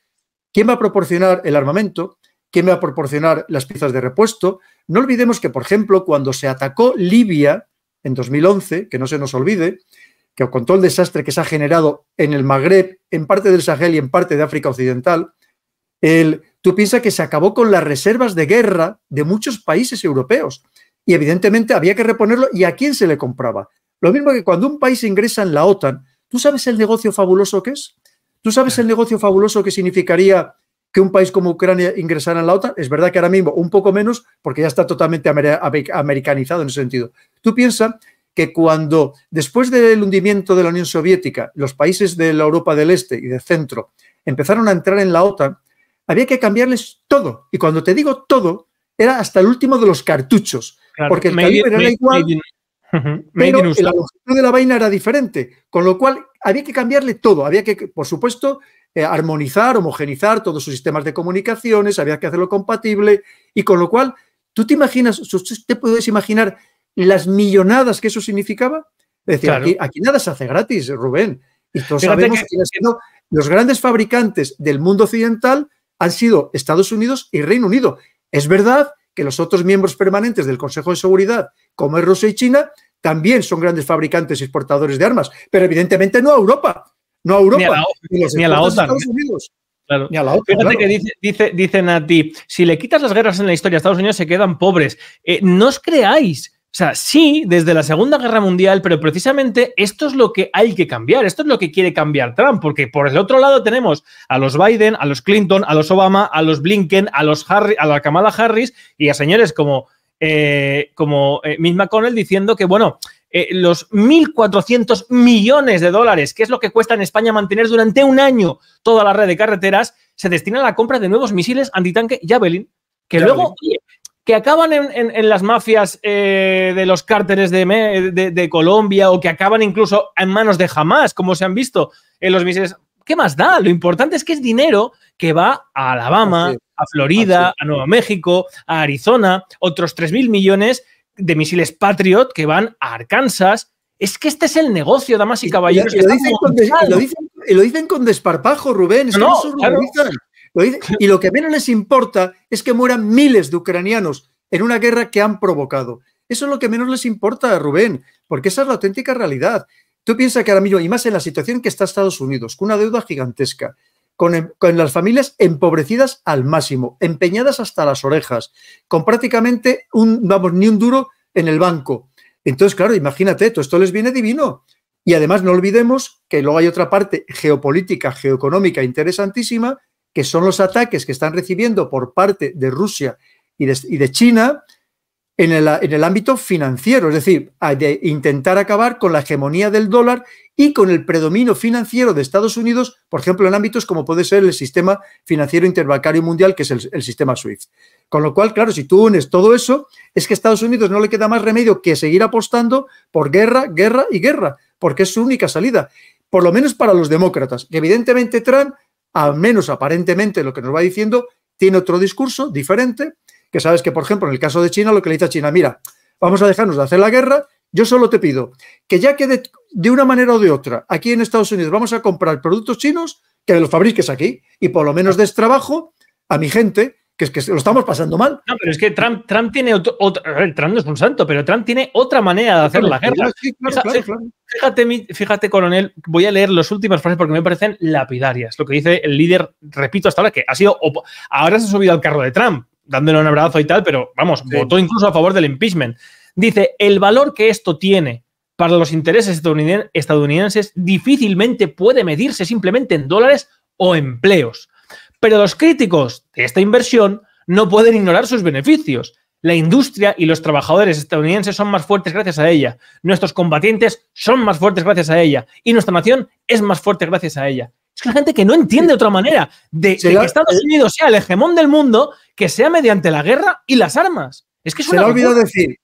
¿quién va a proporcionar el armamento? ¿Quién va a proporcionar las piezas de repuesto? No olvidemos que, por ejemplo, cuando se atacó Libia en 2011, que no se nos olvide, que con todo el desastre que se ha generado en el Magreb, en parte del Sahel y en parte de África Occidental, tú piensas que se acabó con las reservas de guerra de muchos países europeos y evidentemente había que reponerlo. ¿Y a quién se le compraba? Lo mismo que cuando un país ingresa en la OTAN, ¿tú sabes el negocio fabuloso que es? ¿Tú sabes el negocio fabuloso que significaría que un país como Ucrania ingresara en la OTAN? Es verdad que ahora mismo un poco menos porque ya está totalmente americanizado en ese sentido. Tú piensas que cuando, después del hundimiento de la Unión Soviética, los países de la Europa del Este y del Centro empezaron a entrar en la OTAN, había que cambiarles todo. Y cuando te digo todo, era hasta el último de los cartuchos. Claro, porque el calibre era igual, pero la longitud de la vaina era diferente. Con lo cual, había que cambiarle todo. Había que, por supuesto, armonizar, homogenizar todos sus sistemas de comunicaciones, había que hacerlo compatible. Y con lo cual, ¿tú te puedes imaginar las millonadas que eso significaba? Es decir, claro, aquí nada se hace gratis, Rubén. Y todos sabemos que los grandes fabricantes del mundo occidental han sido Estados Unidos y Reino Unido. Es verdad que los otros miembros permanentes del Consejo de Seguridad, como es Rusia y China, también son grandes fabricantes y exportadores de armas, pero evidentemente no a Europa. No a Europa. Ni a la OTAN. Estados Unidos. Claro. Ni a la OTAN, Fíjate claro. que dicen a ti, si le quitas las guerras en la historia a Estados Unidos se quedan pobres. No os creáis. O sea, sí, desde la Segunda Guerra Mundial, pero precisamente esto es lo que hay que cambiar, esto es lo que quiere cambiar Trump, porque por el otro lado tenemos a los Biden, a los Clinton, a los Obama, a los Blinken, a la Kamala Harris y a señores como Mitch McConnell diciendo que, bueno, los 1.400 millones de dólares, que es lo que cuesta en España mantener durante un año toda la red de carreteras, se destinan a la compra de nuevos misiles antitanque Javelin, que luego... que acaban en las mafias de los cárteles de Colombia o que acaban incluso en manos de Hamas, como se han visto en los misiles. ¿Qué más da? Lo importante es que es dinero que va a Alabama, a Florida, a Nuevo México, a Arizona, otros 3.000 millones de misiles Patriot que van a Arkansas. Es que este es el negocio, damas y caballeros. Y lo dicen con desparpajo, Rubén. Es que no se organizan. Y lo que menos les importa es que mueran miles de ucranianos en una guerra que han provocado. Eso es lo que menos les importa, Rubén, porque esa es la auténtica realidad. Tú piensas que ahora mismo, y más en la situación que está Estados Unidos, con una deuda gigantesca, con las familias empobrecidas al máximo, empeñadas hasta las orejas, con prácticamente ni un duro en el banco. Entonces, claro, imagínate, todo esto les viene divino. Y además no olvidemos que luego hay otra parte geopolítica, geoeconómica interesantísima, que son los ataques que están recibiendo por parte de Rusia y de China, en el ámbito financiero, es decir, de intentar acabar con la hegemonía del dólar y con el predominio financiero de Estados Unidos, por ejemplo, en ámbitos como puede ser el sistema financiero interbancario mundial, que es el sistema SWIFT. Con lo cual, claro, si tú unes todo eso, es que a Estados Unidos no le queda más remedio que seguir apostando por guerra, guerra y guerra, porque es su única salida, por lo menos para los demócratas. Y evidentemente Trump, al menos aparentemente lo que nos va diciendo, tiene otro discurso diferente, que sabes que, por ejemplo, en el caso de China, lo que le dice a China, mira, vamos a dejarnos de hacer la guerra, yo solo te pido que ya que de una manera o de otra, aquí en Estados Unidos vamos a comprar productos chinos, que los fabriques aquí y por lo menos des trabajo a mi gente, que es que lo estamos pasando mal. No, pero es que Trump tiene a ver, Trump no es un santo, pero Trump tiene otra manera de hacer la guerra. Sí, claro. Fíjate, coronel, voy a leer las últimas frases porque me parecen lapidarias. Lo que dice el líder, repito hasta ahora, que ha sido... Ahora se ha subido al carro de Trump, dándole un abrazo y tal, pero vamos, votó incluso a favor del impeachment. Dice, el valor que esto tiene para los intereses estadounidenses difícilmente puede medirse simplemente en dólares o empleos. Pero los críticos de esta inversión no pueden ignorar sus beneficios. La industria y los trabajadores estadounidenses son más fuertes gracias a ella. Nuestros combatientes son más fuertes gracias a ella. Y nuestra nación es más fuerte gracias a ella. Es que hay gente que no entiende otra manera de que Estados Unidos sea el hegemón del mundo, que sea mediante la guerra y las armas. Es que se le ha olvidado decir,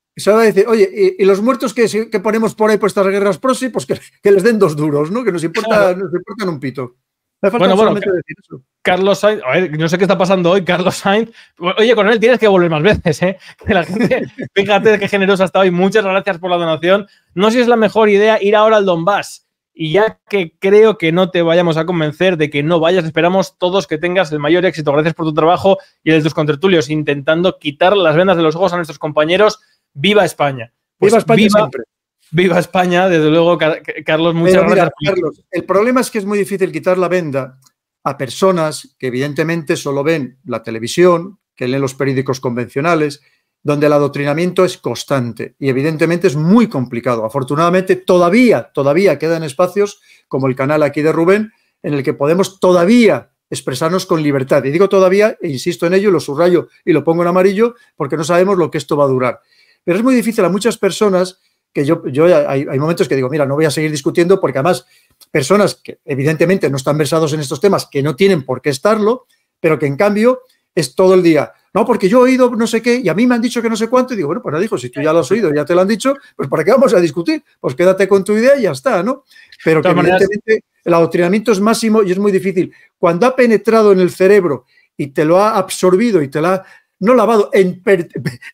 oye, y los muertos que ponemos por ahí por estas guerras proxy, pues que les den 2 duros, ¿no? Que nos importan un pito. Me falta solamente decir eso. Carlos Sainz, a ver, no sé qué está pasando hoy, Carlos Sainz. Oye, coronel, tienes que volver más veces, ¿eh? Que la gente, fíjate qué generosa está hoy. Muchas gracias por la donación. No sé si es la mejor idea ir ahora al Donbass. Y ya que creo que no te vayamos a convencer de que no vayas, esperamos todos que tengas el mayor éxito. Gracias por tu trabajo y el de tus contertulios, intentando quitar las vendas de los ojos a nuestros compañeros. ¡Viva España! Pues ¡viva España siempre! ¡Viva España! Desde luego, Carlos, muchas gracias. Carlos, el problema es que es muy difícil quitar la venda a personas que evidentemente solo ven la televisión, que leen los periódicos convencionales, donde el adoctrinamiento es constante y evidentemente es muy complicado. Afortunadamente todavía quedan espacios como el canal aquí de Rubén en el que podemos todavía expresarnos con libertad. Y digo todavía, e insisto en ello, lo subrayo y lo pongo en amarillo porque no sabemos lo que esto va a durar. Pero es muy difícil a muchas personas que hay momentos que digo, mira, no voy a seguir discutiendo porque además personas que evidentemente no están versados en estos temas, que no tienen por qué estarlo, pero que en cambio es todo el día, no, porque yo he oído no sé qué y a mí me han dicho que no sé cuánto y digo, bueno, pues dijo, si tú ya lo has oído, ya te lo han dicho, pues ¿para qué vamos a discutir? Pues quédate con tu idea y ya está, ¿no? Pero que evidentemente el adoctrinamiento es máximo y es muy difícil. Cuando ha penetrado en el cerebro y te lo ha absorbido y te lo ha, no lavado,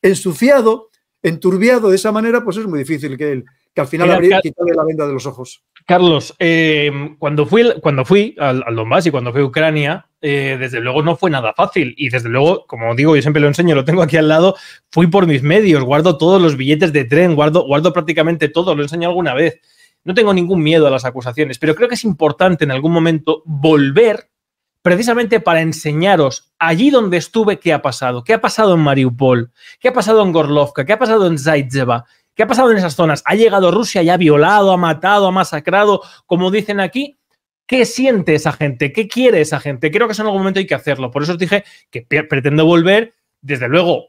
ensuciado, enturbiado de esa manera, pues es muy difícil que al final habría que quitarle la venda de los ojos. Carlos, cuando fui al Donbass y cuando fui a Ucrania, desde luego no fue nada fácil y desde luego, como digo, yo siempre lo enseño, lo tengo aquí al lado, fui por mis medios, guardo todos los billetes de tren, guardo prácticamente todo, lo enseño alguna vez. No tengo ningún miedo a las acusaciones, pero creo que es importante en algún momento volver precisamente para enseñaros allí donde estuve qué ha pasado. ¿Qué ha pasado en Mariupol? ¿Qué ha pasado en Gorlovka? ¿Qué ha pasado en Zaitsevo? ¿Qué ha pasado en esas zonas? ¿Ha llegado Rusia y ha violado, ha matado, ha masacrado, como dicen aquí? ¿Qué siente esa gente? ¿Qué quiere esa gente? Creo que eso en algún momento hay que hacerlo. Por eso os dije que pretendo volver, desde luego,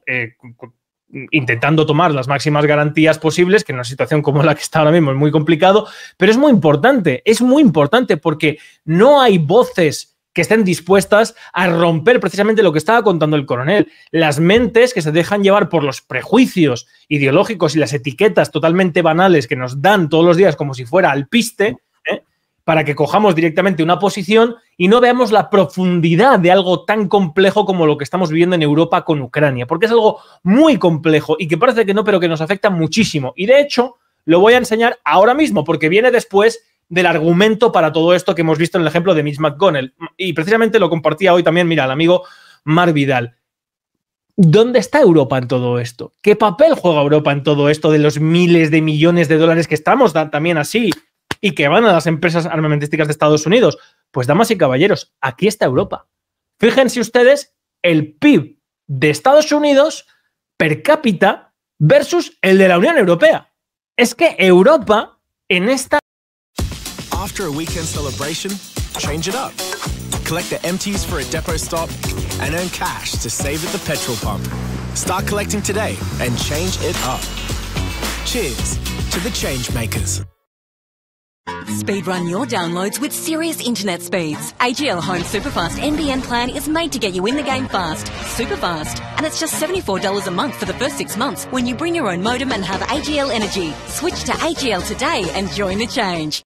intentando tomar las máximas garantías posibles, que en una situación como la que está ahora mismo es muy complicado, pero es muy importante porque no hay voces que estén dispuestas a romper precisamente lo que estaba contando el coronel. Las mentes que se dejan llevar por los prejuicios ideológicos y las etiquetas totalmente banales que nos dan todos los días como si fuera alpiste, para que cojamos directamente una posición y no veamos la profundidad de algo tan complejo como lo que estamos viviendo en Europa con Ucrania, porque es algo muy complejo y que parece que no, pero que nos afecta muchísimo. Y de hecho, lo voy a enseñar ahora mismo, porque viene después del argumento para todo esto que hemos visto en el ejemplo de Mitch McConnell. Y precisamente lo compartía hoy también, mira, el amigo Marc Vidal. ¿Dónde está Europa en todo esto? ¿Qué papel juega Europa en todo esto de los miles de millones de dólares que estamos también así y que van a las empresas armamentísticas de Estados Unidos? Pues, damas y caballeros, aquí está Europa. Fíjense ustedes el PIB de Estados Unidos per cápita versus el de la Unión Europea. Es que Europa en esta... After a weekend celebration, change it up. Collect the empties for a depot stop and earn cash to save at the petrol pump. Start collecting today and change it up. Cheers to the change makers. Speedrun your downloads with serious internet speeds. AGL Home Superfast NBN plan is made to get you in the game fast, super fast. And it's just $74 a month for the first 6 months when you bring your own modem and have AGL Energy. Switch to AGL today and join the change.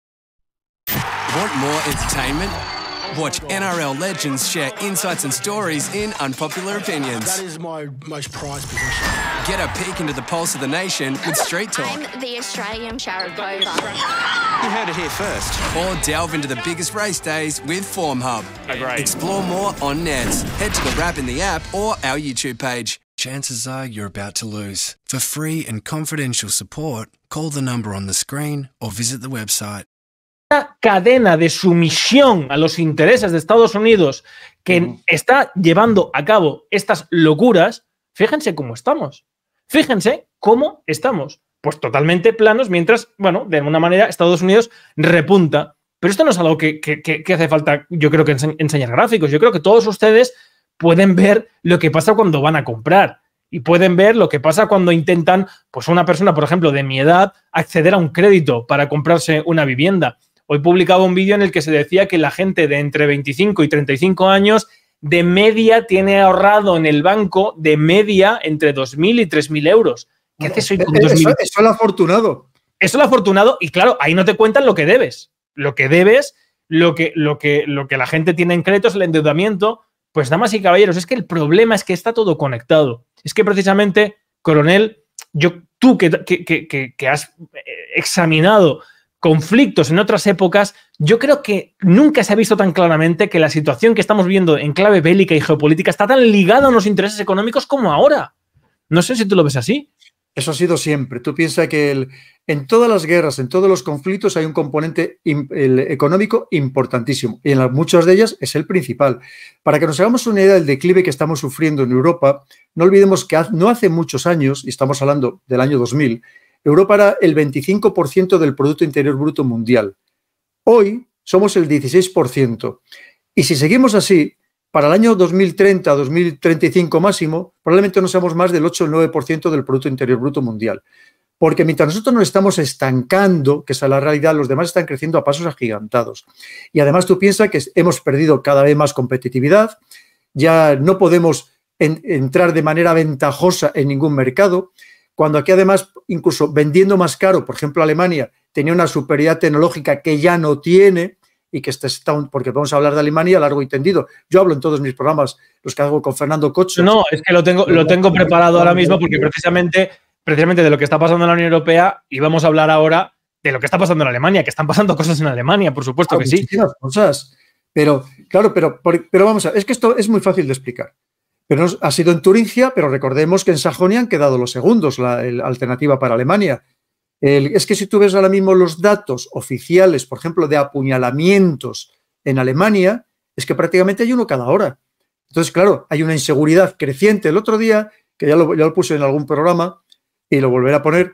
Want more entertainment? Watch NRL legends share insights and stories in Unpopular Opinions. That is my most prized possession. Get a peek into the pulse of the nation with Street Talk. I'm the Australian Sharapova. You heard it here first. Or delve into the biggest race days with Form Hub. Agreed. Explore more on Neds. Head to the Wrap in the app or our YouTube page. Chances are you're about to lose. For free and confidential support, call the number on the screen or visit the website. Una cadena de sumisión a los intereses de Estados Unidos que está llevando a cabo estas locuras, fíjense cómo estamos. Fíjense cómo estamos. Pues totalmente planos, mientras, bueno, de alguna manera Estados Unidos repunta. Pero esto no es algo que hace falta, yo creo que enseñar gráficos. Yo creo que todos ustedes pueden ver lo que pasa cuando van a comprar. Y pueden ver lo que pasa cuando intentan, pues una persona, por ejemplo, de mi edad, acceder a un crédito para comprarse una vivienda. Hoy publicaba un vídeo en el que se decía que la gente de entre 25 y 35 años de media tiene ahorrado en el banco de media entre 2.000 y 3.000 euros. ¿Qué haces hoy con 2.000? Eso es el afortunado. Eso es el afortunado y claro, ahí no te cuentan lo que debes. Lo que debes, lo que la gente tiene en créditos, el endeudamiento. Pues damas y caballeros, es que el problema es que está todo conectado. Es que precisamente, coronel, tú que has examinado conflictos en otras épocas, yo creo que nunca se ha visto tan claramente que la situación que estamos viendo en clave bélica y geopolítica está tan ligada a unos intereses económicos como ahora. No sé si tú lo ves así. Eso ha sido siempre. Tú piensas que en todas las guerras, en todos los conflictos hay un componente económico importantísimo y en muchas de ellas es el principal. Para que nos hagamos una idea del declive que estamos sufriendo en Europa, no olvidemos que no hace muchos años, y estamos hablando del año 2000, Europa era el 25% del Producto Interior Bruto mundial. Hoy somos el 16%. Y si seguimos así, para el año 2030, 2035 máximo, probablemente no seamos más del 8 o el 9% del Producto Interior Bruto mundial. Porque mientras nosotros nos estamos estancando, que esa es la realidad, los demás están creciendo a pasos agigantados. Y además tú piensas que hemos perdido cada vez más competitividad, ya no podemos entrar de manera ventajosa en ningún mercado, cuando aquí además, incluso vendiendo más caro, por ejemplo, Alemania tenía una superioridad tecnológica que ya no tiene y que porque vamos a hablar de Alemania largo y tendido. Yo hablo en todos mis programas, los que hago con Fernando Cocho. No, es que lo tengo preparado ahora mismo porque precisamente de lo que está pasando en la Unión Europea y vamos a hablar ahora de lo que está pasando en Alemania, que están pasando cosas en Alemania, por supuesto que sí. Muchísimas cosas. Pero, claro, pero vamos a ver, es que esto es muy fácil de explicar. Pero ha sido en Turingia, pero recordemos que en Sajonia han quedado los segundos, la alternativa para Alemania. Es que si tú ves ahora mismo los datos oficiales, por ejemplo, de apuñalamientos en Alemania, es que prácticamente hay uno cada hora. Entonces, claro, hay una inseguridad creciente. El otro día, que ya lo puse en algún programa y lo volveré a poner,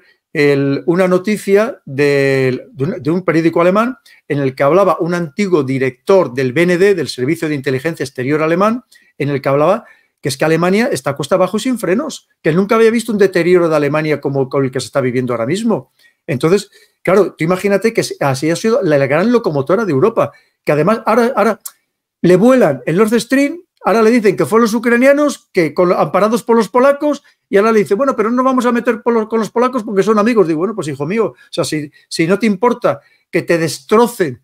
una noticia de un periódico alemán en el que hablaba un antiguo director del BND, del Servicio de Inteligencia Exterior alemán, en el que hablaba que es que Alemania está cuesta abajo y sin frenos, que él nunca había visto un deterioro de Alemania como con el que se está viviendo ahora mismo. Entonces, claro, tú imagínate que así ha sido la gran locomotora de Europa, que además ahora le vuelan el Nord Stream, ahora le dicen que fueron los ucranianos, que amparados por los polacos, y ahora le dicen, bueno, pero no nos vamos a meter con los polacos porque son amigos. Digo, bueno, pues hijo mío, o sea, si no te importa que te destrocen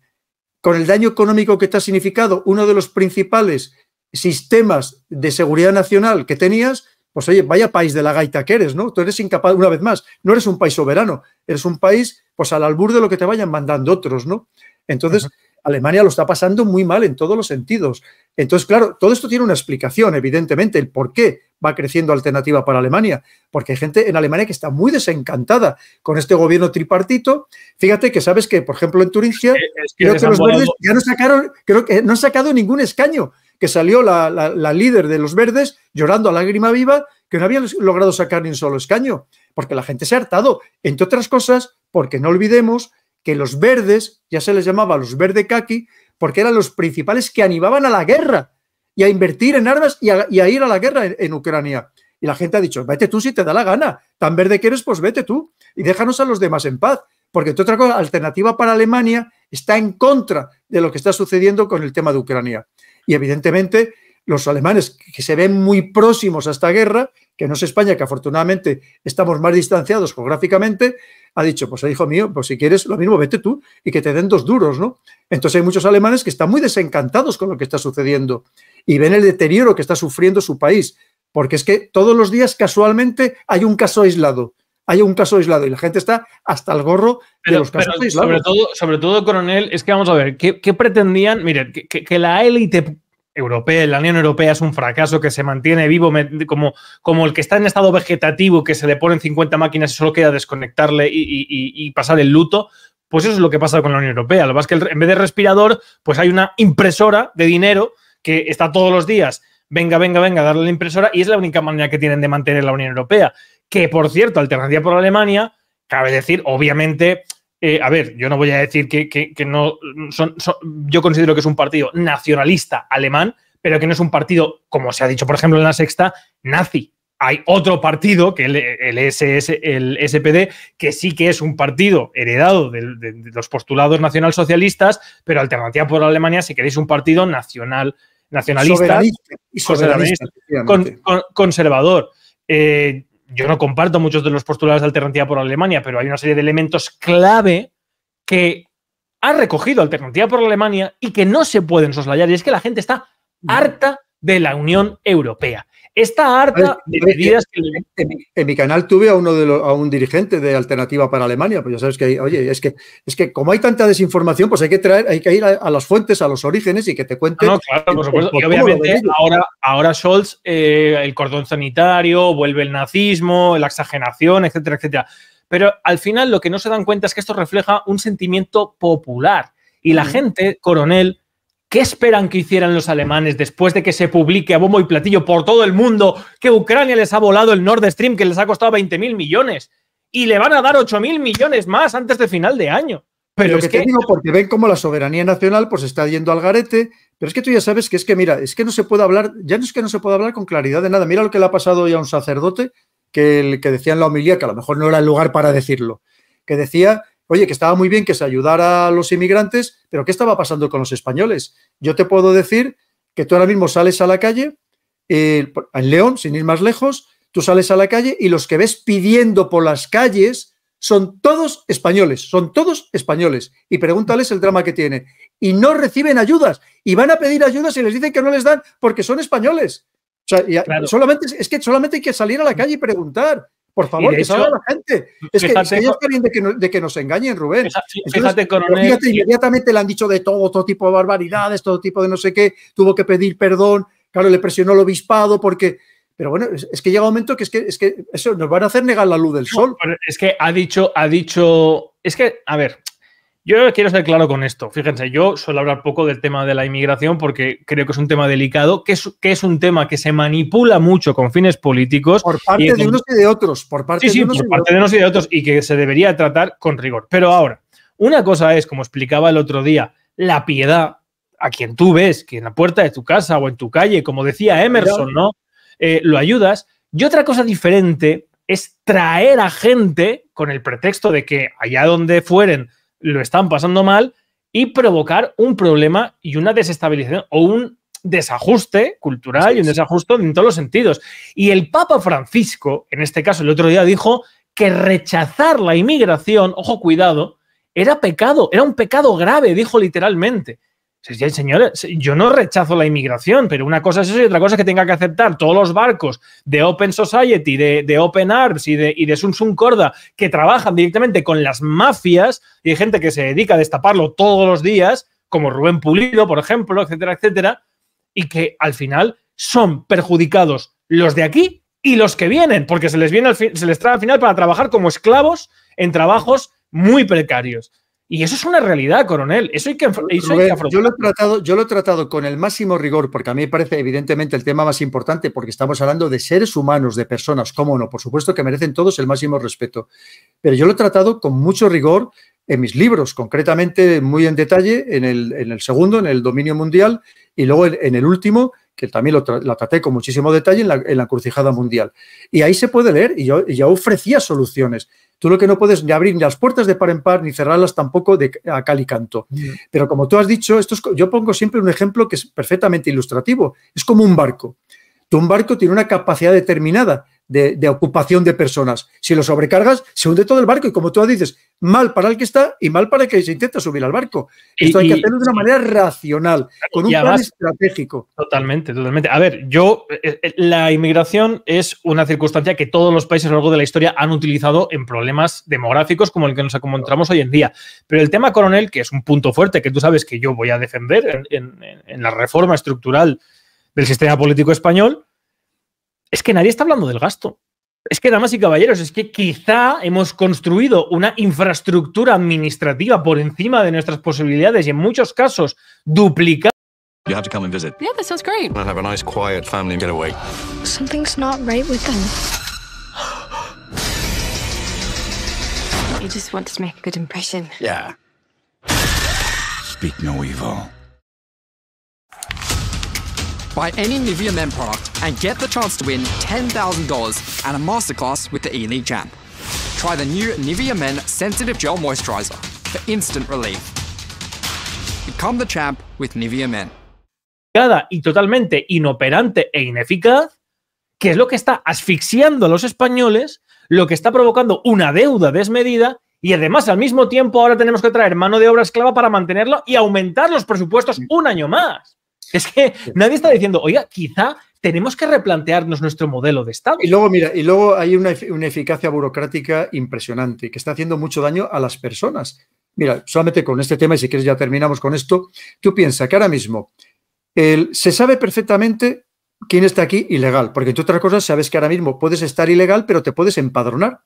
con el daño económico que te ha significado uno de los principales sistemas de seguridad nacional que tenías, pues oye, vaya país de la gaita que eres, ¿no? Tú eres incapaz, una vez más, no eres un país soberano, eres un país pues al albur de lo que te vayan mandando otros, ¿no? Entonces, Alemania lo está pasando muy mal en todos los sentidos. Entonces, claro, todo esto tiene una explicación, evidentemente, el por qué va creciendo Alternativa para Alemania, porque hay gente en Alemania que está muy desencantada con este gobierno tripartito. Fíjate que sabes que, por ejemplo, en Turingia, creo que los verdes ya no sacaron, creo que no han sacado ningún escaño, que salió la líder de los verdes llorando a lágrima viva que no habían logrado sacar ni un solo escaño, porque la gente se ha hartado, entre otras cosas, porque no olvidemos que los verdes, ya se les llamaba los verde caqui, porque eran los principales que animaban a la guerra y a invertir en armas y a ir a la guerra en Ucrania. Y la gente ha dicho, vete tú si te da la gana. Tan verde que eres, pues vete tú. Y déjanos a los demás en paz. Porque otra cosa, Alternativa para Alemania está en contra de lo que está sucediendo con el tema de Ucrania. Y evidentemente los alemanes que se ven muy próximos a esta guerra, que no es España, que afortunadamente estamos más distanciados geográficamente, ha dicho, pues hijo mío, pues si quieres lo mismo vete tú y que te den 2 duros, ¿no? Entonces hay muchos alemanes que están muy desencantados con lo que está sucediendo y ven el deterioro que está sufriendo su país, porque es que todos los días casualmente hay un caso aislado. Hay un caso aislado y la gente está hasta el gorro de los casos aislados. Sobre todo, coronel, es que vamos a ver, ¿qué pretendían? Miren, que la élite europea, la Unión Europea es un fracaso que se mantiene vivo como el que está en estado vegetativo, que se le ponen 50 máquinas y solo queda desconectarle y pasar el luto. Pues eso es lo que pasa con la Unión Europea. Lo que pasa es que en vez de respirador, pues hay una impresora de dinero que está todos los días, venga, darle la impresora, y es la única manera que tienen de mantener la Unión Europea. Que, por cierto, Alternativa por Alemania, cabe decir, obviamente, a ver, yo no voy a decir que no yo considero que es un partido nacionalista alemán, pero que no es un partido, como se ha dicho, por ejemplo, en La Sexta, nazi. Hay otro partido, que el SPD, que sí que es un partido heredado de los postulados nacionalsocialistas, pero Alternativa por Alemania, si queréis, un partido nacionalista y soberanista, conservador. Yo no comparto muchos de los postulados de Alternativa por Alemania, pero hay una serie de elementos clave que ha recogido Alternativa por Alemania y que no se pueden soslayar. Y es que la gente está harta de la Unión Europea. Está harta de medidas que... En mi canal tuve a un dirigente de Alternativa para Alemania, pues ya sabes que, oye, es que como hay tanta desinformación, pues hay que ir a las fuentes, a los orígenes y que te cuenten... No, claro, por supuesto. Y obviamente ahora Scholz, el cordón sanitario, vuelve el nazismo, la exageración, etcétera, etcétera. Pero al final lo que no se dan cuenta es que esto refleja un sentimiento popular. Y la gente, coronel, ¿qué esperan que hicieran los alemanes después de que se publique a bombo y platillo por todo el mundo que Ucrania les ha volado el Nord Stream, que les ha costado 20.000 millones? Y le van a dar 8.000 millones más antes de final de año. Pero es que te digo, porque ven como la soberanía nacional pues está yendo al garete, pero es que tú ya sabes que mira, es que no se puede hablar, ya no es que no se puede hablar con claridad de nada. Mira lo que le ha pasado hoy a un sacerdote que decía en la homilía, que a lo mejor no era el lugar para decirlo, que decía... Oye, que estaba muy bien que se ayudara a los inmigrantes, pero ¿qué estaba pasando con los españoles? Yo te puedo decir que tú ahora mismo sales a la calle, en León, sin ir más lejos, tú sales a la calle y los que ves pidiendo por las calles son todos españoles, y pregúntales el drama que tiene. Y no reciben ayudas, y van a pedir ayudas y les dicen que no les dan porque son españoles. O sea, claro. solamente hay que salir a la calle y preguntar. Por favor, que salga la gente. Es que ya está bien de que nos engañen, Rubén. Fíjate, coronel. Fíjate, inmediatamente le han dicho de todo tipo de barbaridades, todo tipo de no sé qué, tuvo que pedir perdón, claro, le presionó el obispado porque... Pero bueno, es que llega un momento que es que eso nos van a hacer negar la luz del sol. No, es que ha dicho... Es que, a ver... Yo quiero ser claro con esto. Fíjense, yo suelo hablar poco del tema de la inmigración porque creo que es un tema delicado, que es un tema que se manipula mucho con fines políticos. Por parte de unos y de otros. Por parte de unos y de otros, y que se debería tratar con rigor. Pero ahora, una cosa es, como explicaba el otro día, la piedad a quien tú ves que en la puerta de tu casa o en tu calle, como decía Emerson, ¿no? Lo ayudas. Y otra cosa diferente es traer a gente con el pretexto de que allá donde fueren lo están pasando mal y provocar un problema y una desestabilización o un desajuste cultural y un desajuste en todos los sentidos. Y el Papa Francisco, en este caso el otro día, dijo que rechazar la inmigración, ojo, cuidado, era pecado, era un pecado grave, dijo literalmente. Señores, yo no rechazo la inmigración, pero una cosa es eso y otra cosa es que tenga que aceptar todos los barcos de Open Society, de Open Arms y de Sun Sun Corda que trabajan directamente con las mafias y hay gente que se dedica a destaparlo todos los días, como Rubén Pulido, por ejemplo, etcétera, etcétera, y que al final son perjudicados los de aquí y los que vienen, porque se les trae al final para trabajar como esclavos en trabajos muy precarios. Y eso es una realidad, coronel. Eso hay que afrontar. Yo lo he tratado con el máximo rigor, porque a mí me parece evidentemente el tema más importante, porque estamos hablando de seres humanos, de personas, cómo no, por supuesto que merecen todos el máximo respeto. Pero yo lo he tratado con mucho rigor en mis libros, concretamente muy en detalle, en el segundo, en el Dominio Mundial, y luego en el último, que también la traté con muchísimo detalle en la encrucijada mundial. Y ahí se puede leer, y yo ofrecía soluciones. Tú lo que no puedes ni abrir ni las puertas de par en par, ni cerrarlas tampoco a cal y canto. Pero como tú has dicho, yo pongo siempre un ejemplo que es perfectamente ilustrativo. Es como un barco. Un barco tiene una capacidad determinada de ocupación de personas. Si lo sobrecargas, se hunde todo el barco. Y como tú dices, mal para el que está y mal para el que se intenta subir al barco. Esto hay que hacerlo de una manera racional, con un plan estratégico. Totalmente, totalmente. A ver, la inmigración es una circunstancia que todos los países a lo largo de la historia han utilizado en problemas demográficos como el que nos encontramos hoy en día. Pero el tema, coronel, que es un punto fuerte que tú sabes que yo voy a defender en la reforma estructural del sistema político español, es que nadie está hablando del gasto. Es que, damas y caballeros, es que quizá hemos construido una infraestructura administrativa por encima de nuestras posibilidades y en muchos casos duplicada. You have to come and visit. Yeah, that sounds great. I'll have a nice, quiet family getaway. Something's not right with them. You just want to make a good impression. Yeah. Speak no evil. Buy any Nivea Men product and get the chance to win $10,000 and a masterclass with the E-League champ. Try the new Nivea Men Sensitive Gel Moisturizer for instant relief. Become the champ with Nivea Men. Y totalmente inoperante e ineficaz, que es lo que está asfixiando a los españoles, lo que está provocando una deuda desmedida y además al mismo tiempo ahora tenemos que traer mano de obra esclava para mantenerlo y aumentar los presupuestos un año más. Es que nadie está diciendo, oiga, quizá tenemos que replantearnos nuestro modelo de Estado. Y luego hay una eficacia burocrática impresionante que está haciendo mucho daño a las personas. Mira, solamente con este tema, y si quieres ya terminamos con esto, tú piensas que ahora mismo se sabe perfectamente quién está aquí ilegal, porque entre otras cosas sabes que ahora mismo puedes estar ilegal, pero te puedes empadronar,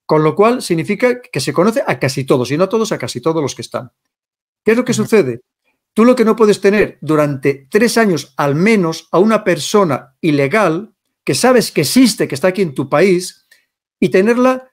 con lo cual significa que se conoce a casi todos, y no a todos, a casi todos los que están. ¿Qué es lo que sucede? Tú lo que no puedes tener durante 3 años al menos a una persona ilegal que sabes que existe, que está aquí en tu país, y tenerla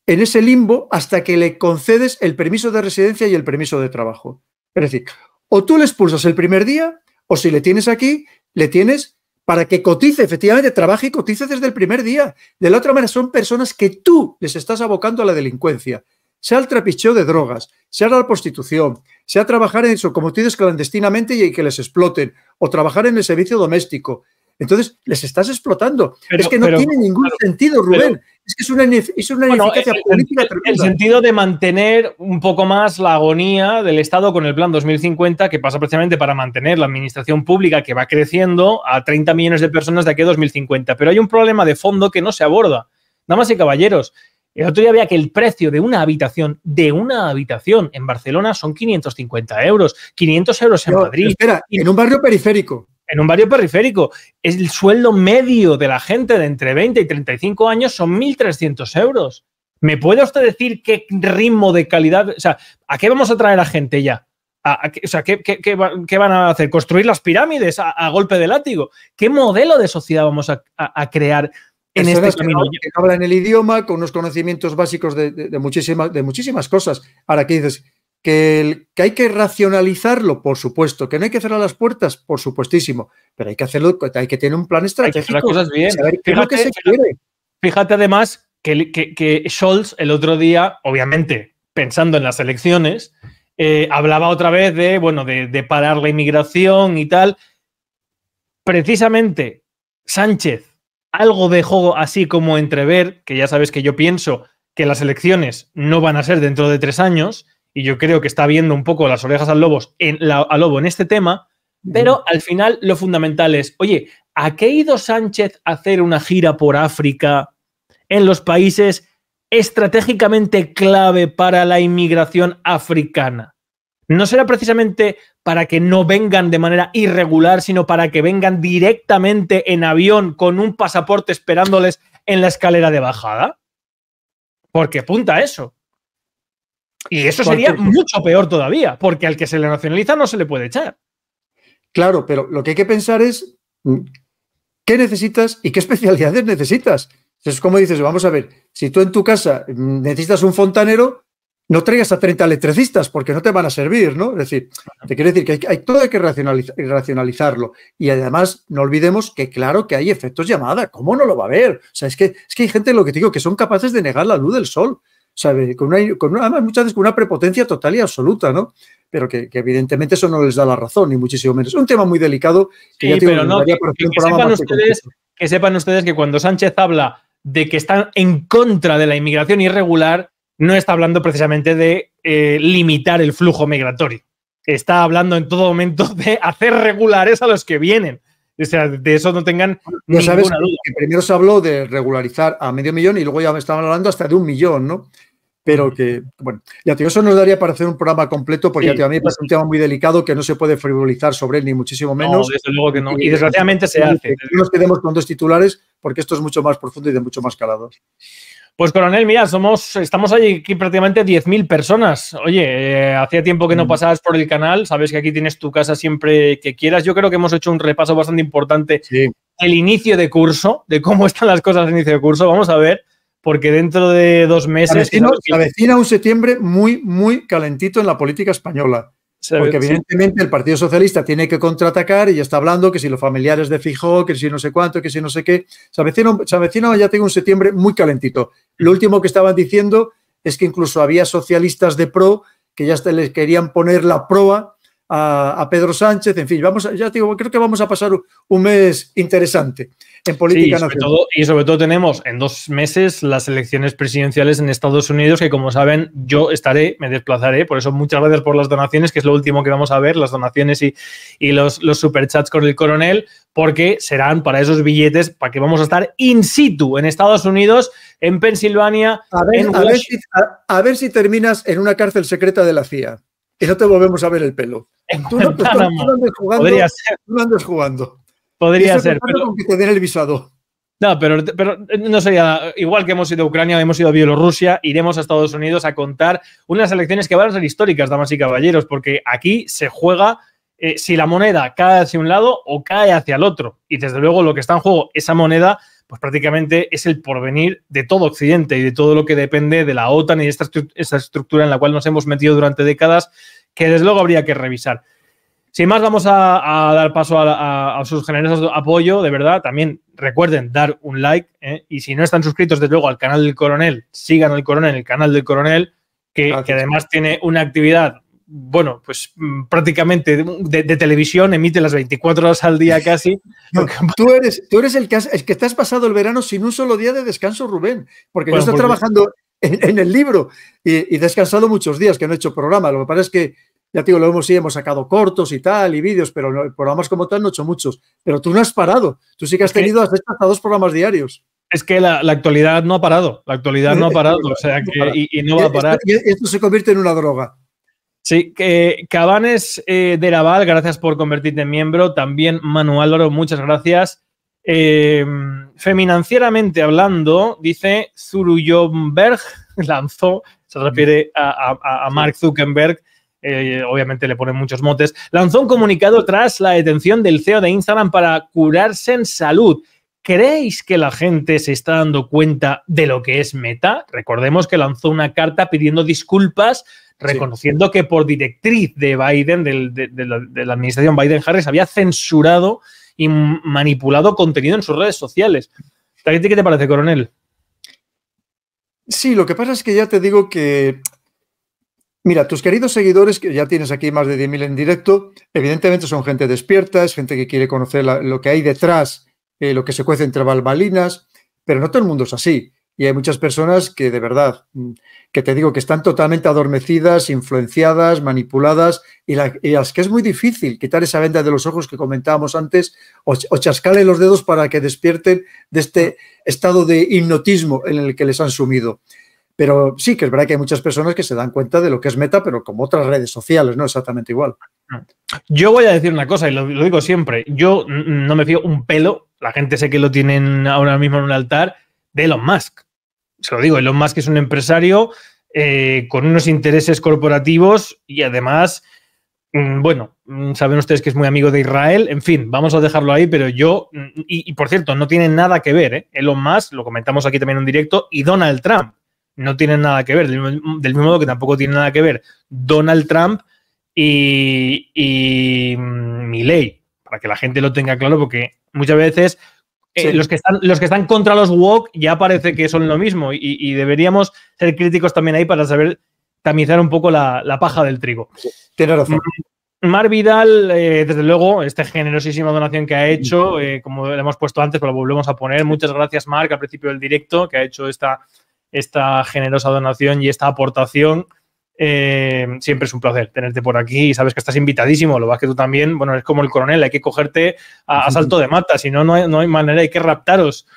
en ese limbo hasta que le concedes el permiso de residencia y el permiso de trabajo. Es decir, o tú le expulsas el primer día, o si le tienes aquí, le tienes para que cotice, efectivamente, trabaje y cotice desde el primer día. De la otra manera, son personas que tú les estás abocando a la delincuencia. Sea el trapicheo de drogas, sea la prostitución, sea trabajar en eso, como tú dices, clandestinamente y que les exploten, o trabajar en el servicio doméstico. Entonces, les estás explotando. Es que no tiene ningún sentido, Rubén. Es que es una ineficacia política tremenda. El sentido de mantener un poco más la agonía del Estado con el Plan 2050, que pasa precisamente para mantener la administración pública que va creciendo a 30 millones de personas de aquí a 2050. Pero hay un problema de fondo que no se aborda. Damas y caballeros, el otro día veía que el precio de una habitación en Barcelona son 550 euros, 500 euros en Madrid. Espera, en un barrio periférico. En un barrio periférico. El sueldo medio de la gente de entre 20 y 35 años son 1.300 euros. ¿Me puede usted decir qué ritmo de calidad? O sea, ¿a qué vamos a traer a gente ya? ¿Qué van a hacer? ¿Construir las pirámides a golpe de látigo? ¿Qué modelo de sociedad vamos a crear? En este camino. Que hablan el idioma, con unos conocimientos básicos de muchísimas cosas. Ahora, ¿qué dices? Que hay que racionalizarlo, por supuesto. Que no hay que cerrar las puertas, por supuestísimo. Pero hay que hacerlo, hay que tener un plan estratégico. Hay que hacer las cosas bien. Saber qué es lo que se quiere. Fíjate además que Scholz el otro día, obviamente pensando en las elecciones, hablaba otra vez de parar la inmigración y tal. Precisamente Sánchez algo dejó así como entrever, que ya sabes que yo pienso que las elecciones no van a ser dentro de 3 años, y yo creo que está viendo un poco las orejas al lobo en este tema, pero al final lo fundamental es, oye, ¿a qué ha ido Sánchez a hacer una gira por África en los países estratégicamente clave para la inmigración africana? ¿No será precisamente para que no vengan de manera irregular, sino para que vengan directamente en avión con un pasaporte esperándoles en la escalera de bajada? Porque apunta a eso. Y eso sería mucho peor todavía, porque al que se le nacionaliza no se le puede echar. Claro, pero lo que hay que pensar es qué necesitas y qué especialidades necesitas. Es como dices, vamos a ver, si tú en tu casa necesitas un fontanero, no traigas a 30 electricistas porque no te van a servir, ¿no? Es decir, te quiero decir que todo hay que racionalizarlo. Y además, no olvidemos que claro que hay efectos llamada. ¿Cómo no lo va a haber? O sea, es que hay gente, lo que te digo, que son capaces de negar la luz del sol. ¿Sabe? Además, muchas veces con una prepotencia total y absoluta, ¿no? Pero que evidentemente eso no les da la razón, ni muchísimo menos. Es un tema muy delicado que sí, ya pero no, que sepan ustedes que cuando Sánchez habla de que están en contra de la inmigración irregular, no está hablando precisamente de limitar el flujo migratorio. Está hablando en todo momento de hacer regulares a los que vienen. O sea, de eso no tengan ninguna duda. Que primero se habló de regularizar a 500.000 y luego ya me estaban hablando hasta de 1 millón, ¿no? Pero que, bueno, ya te digo, eso nos daría para hacer un programa completo porque a mí me parece un tema muy delicado que no se puede frivolizar sobre él, ni muchísimo menos. No, desde luego que no. Y desgraciadamente se hace. No nos quedemos con 2 titulares porque esto es mucho más profundo y de mucho más calado. Pues, coronel, mira, estamos aquí prácticamente 10.000 personas. Oye, hacía tiempo que no pasabas por el canal. Sabes que aquí tienes tu casa siempre que quieras. Yo creo que hemos hecho un repaso bastante importante del inicio de curso, de cómo están las cosas al inicio de curso. Vamos a ver, porque dentro de 2 meses... Se avecina un septiembre muy, muy calentito en la política española. Porque evidentemente el Partido Socialista tiene que contraatacar y ya está hablando que si los familiares de Feijóo, que si no sé cuánto, que si no sé qué. Se avecina ya tengo un septiembre muy calentito. Lo último que estaban diciendo es que incluso había socialistas de pro que ya les querían poner la proa a Pedro Sánchez. En fin, creo que vamos a pasar un mes interesante en política nacional. Sobre todo tenemos en 2 meses las elecciones presidenciales en Estados Unidos, que como saben yo me desplazaré, por eso muchas gracias por las donaciones, que es lo último que vamos a ver, las donaciones y los superchats con el coronel, porque serán para esos billetes, para que vamos a estar in situ en Estados Unidos, en Pensilvania, a ver si terminas en una cárcel secreta de la CIA y no te volvemos a ver el pelo. Tú no andas jugando. Podría ser, pero con que te den el visado. No, pero no sería igual que hemos ido a Ucrania, hemos ido a Bielorrusia, iremos a Estados Unidos a contar unas elecciones que van a ser históricas, damas y caballeros, porque aquí se juega si la moneda cae hacia un lado o cae hacia el otro. Y desde luego lo que está en juego, esa moneda, pues prácticamente es el porvenir de todo Occidente y de todo lo que depende de la OTAN y de esta estructura en la cual nos hemos metido durante décadas, que desde luego habría que revisar. Sin más, vamos a dar paso a sus generosos apoyo, de verdad. También recuerden dar un like, y si no están suscritos, desde luego, al canal del coronel, sigan al coronel, el canal del coronel, que además tiene una actividad, bueno, pues prácticamente de televisión, emite las 24 horas al día casi. No, tú eres el que te has pasado el verano sin un solo día de descanso, Rubén, porque yo estoy trabajando en el libro y descansado muchos días que no he hecho programa. Lo que pasa es que ya te digo, hemos sacado cortos y tal, y vídeos, pero programas como tal no he hecho muchos. Pero tú no has parado. Tú sí que has hecho hasta 2 programas diarios. Es que la actualidad no ha parado. La actualidad no ha parado. O sea, y no va a parar. Esto se convierte en una droga. Sí, Cabanes de Raval, gracias por convertirte en miembro. También Manu Álvaro, muchas gracias. Feminancieramente hablando, dice Zurujonberg, lanzó, se refiere a Mark Zuckerberg, obviamente le ponen muchos motes, lanzó un comunicado tras la detención del CEO de Instagram para curarse en salud. ¿Creéis que la gente se está dando cuenta de lo que es Meta? Recordemos que lanzó una carta pidiendo disculpas, reconociendo que por directriz de Biden, de la administración Biden-Harris, había censurado y manipulado contenido en sus redes sociales. ¿Qué te parece, coronel? Sí, lo que pasa es que ya te digo que... Mira, tus queridos seguidores, que ya tienes aquí más de 10.000 en directo, evidentemente son gente despierta, es gente que quiere conocer lo que hay detrás, lo que se cuece entre bambalinas, pero no todo el mundo es así. Y hay muchas personas que de verdad, que te digo que están totalmente adormecidas, influenciadas, manipuladas, y las que es muy difícil quitar esa venda de los ojos que comentábamos antes o chascarle los dedos para que despierten de este estado de hipnotismo en el que les han sumido. Pero sí que es verdad que hay muchas personas que se dan cuenta de lo que es Meta, pero como otras redes sociales, no exactamente igual. Yo voy a decir una cosa, y lo digo siempre, yo no me fío un pelo, la gente sé que lo tienen ahora mismo en un altar, de Elon Musk. Se lo digo, Elon Musk es un empresario con unos intereses corporativos y además, bueno, saben ustedes que es muy amigo de Israel, en fin, vamos a dejarlo ahí, pero yo, y por cierto, no tiene nada que ver, Elon Musk, lo comentamos aquí también en directo, y Donald Trump. no tienen nada que ver, del mismo modo que tampoco tiene nada que ver Donald Trump y Milei, para que la gente lo tenga claro, porque muchas veces los que están contra los woke ya parece que son lo mismo y deberíamos ser críticos también ahí para saber tamizar un poco la paja del trigo. Tiene razón. Mar Vidal, desde luego, esta generosísima donación que ha hecho, como le hemos puesto antes, pero lo volvemos a poner. Muchas gracias, Marc, al principio del directo, que ha hecho esta generosa donación y esta aportación. Siempre es un placer tenerte por aquí y sabes que estás invitadísimo. Lo vas que tú también, bueno, es como el coronel, hay que cogerte a salto de mata, si no, no hay manera, hay que raptaros.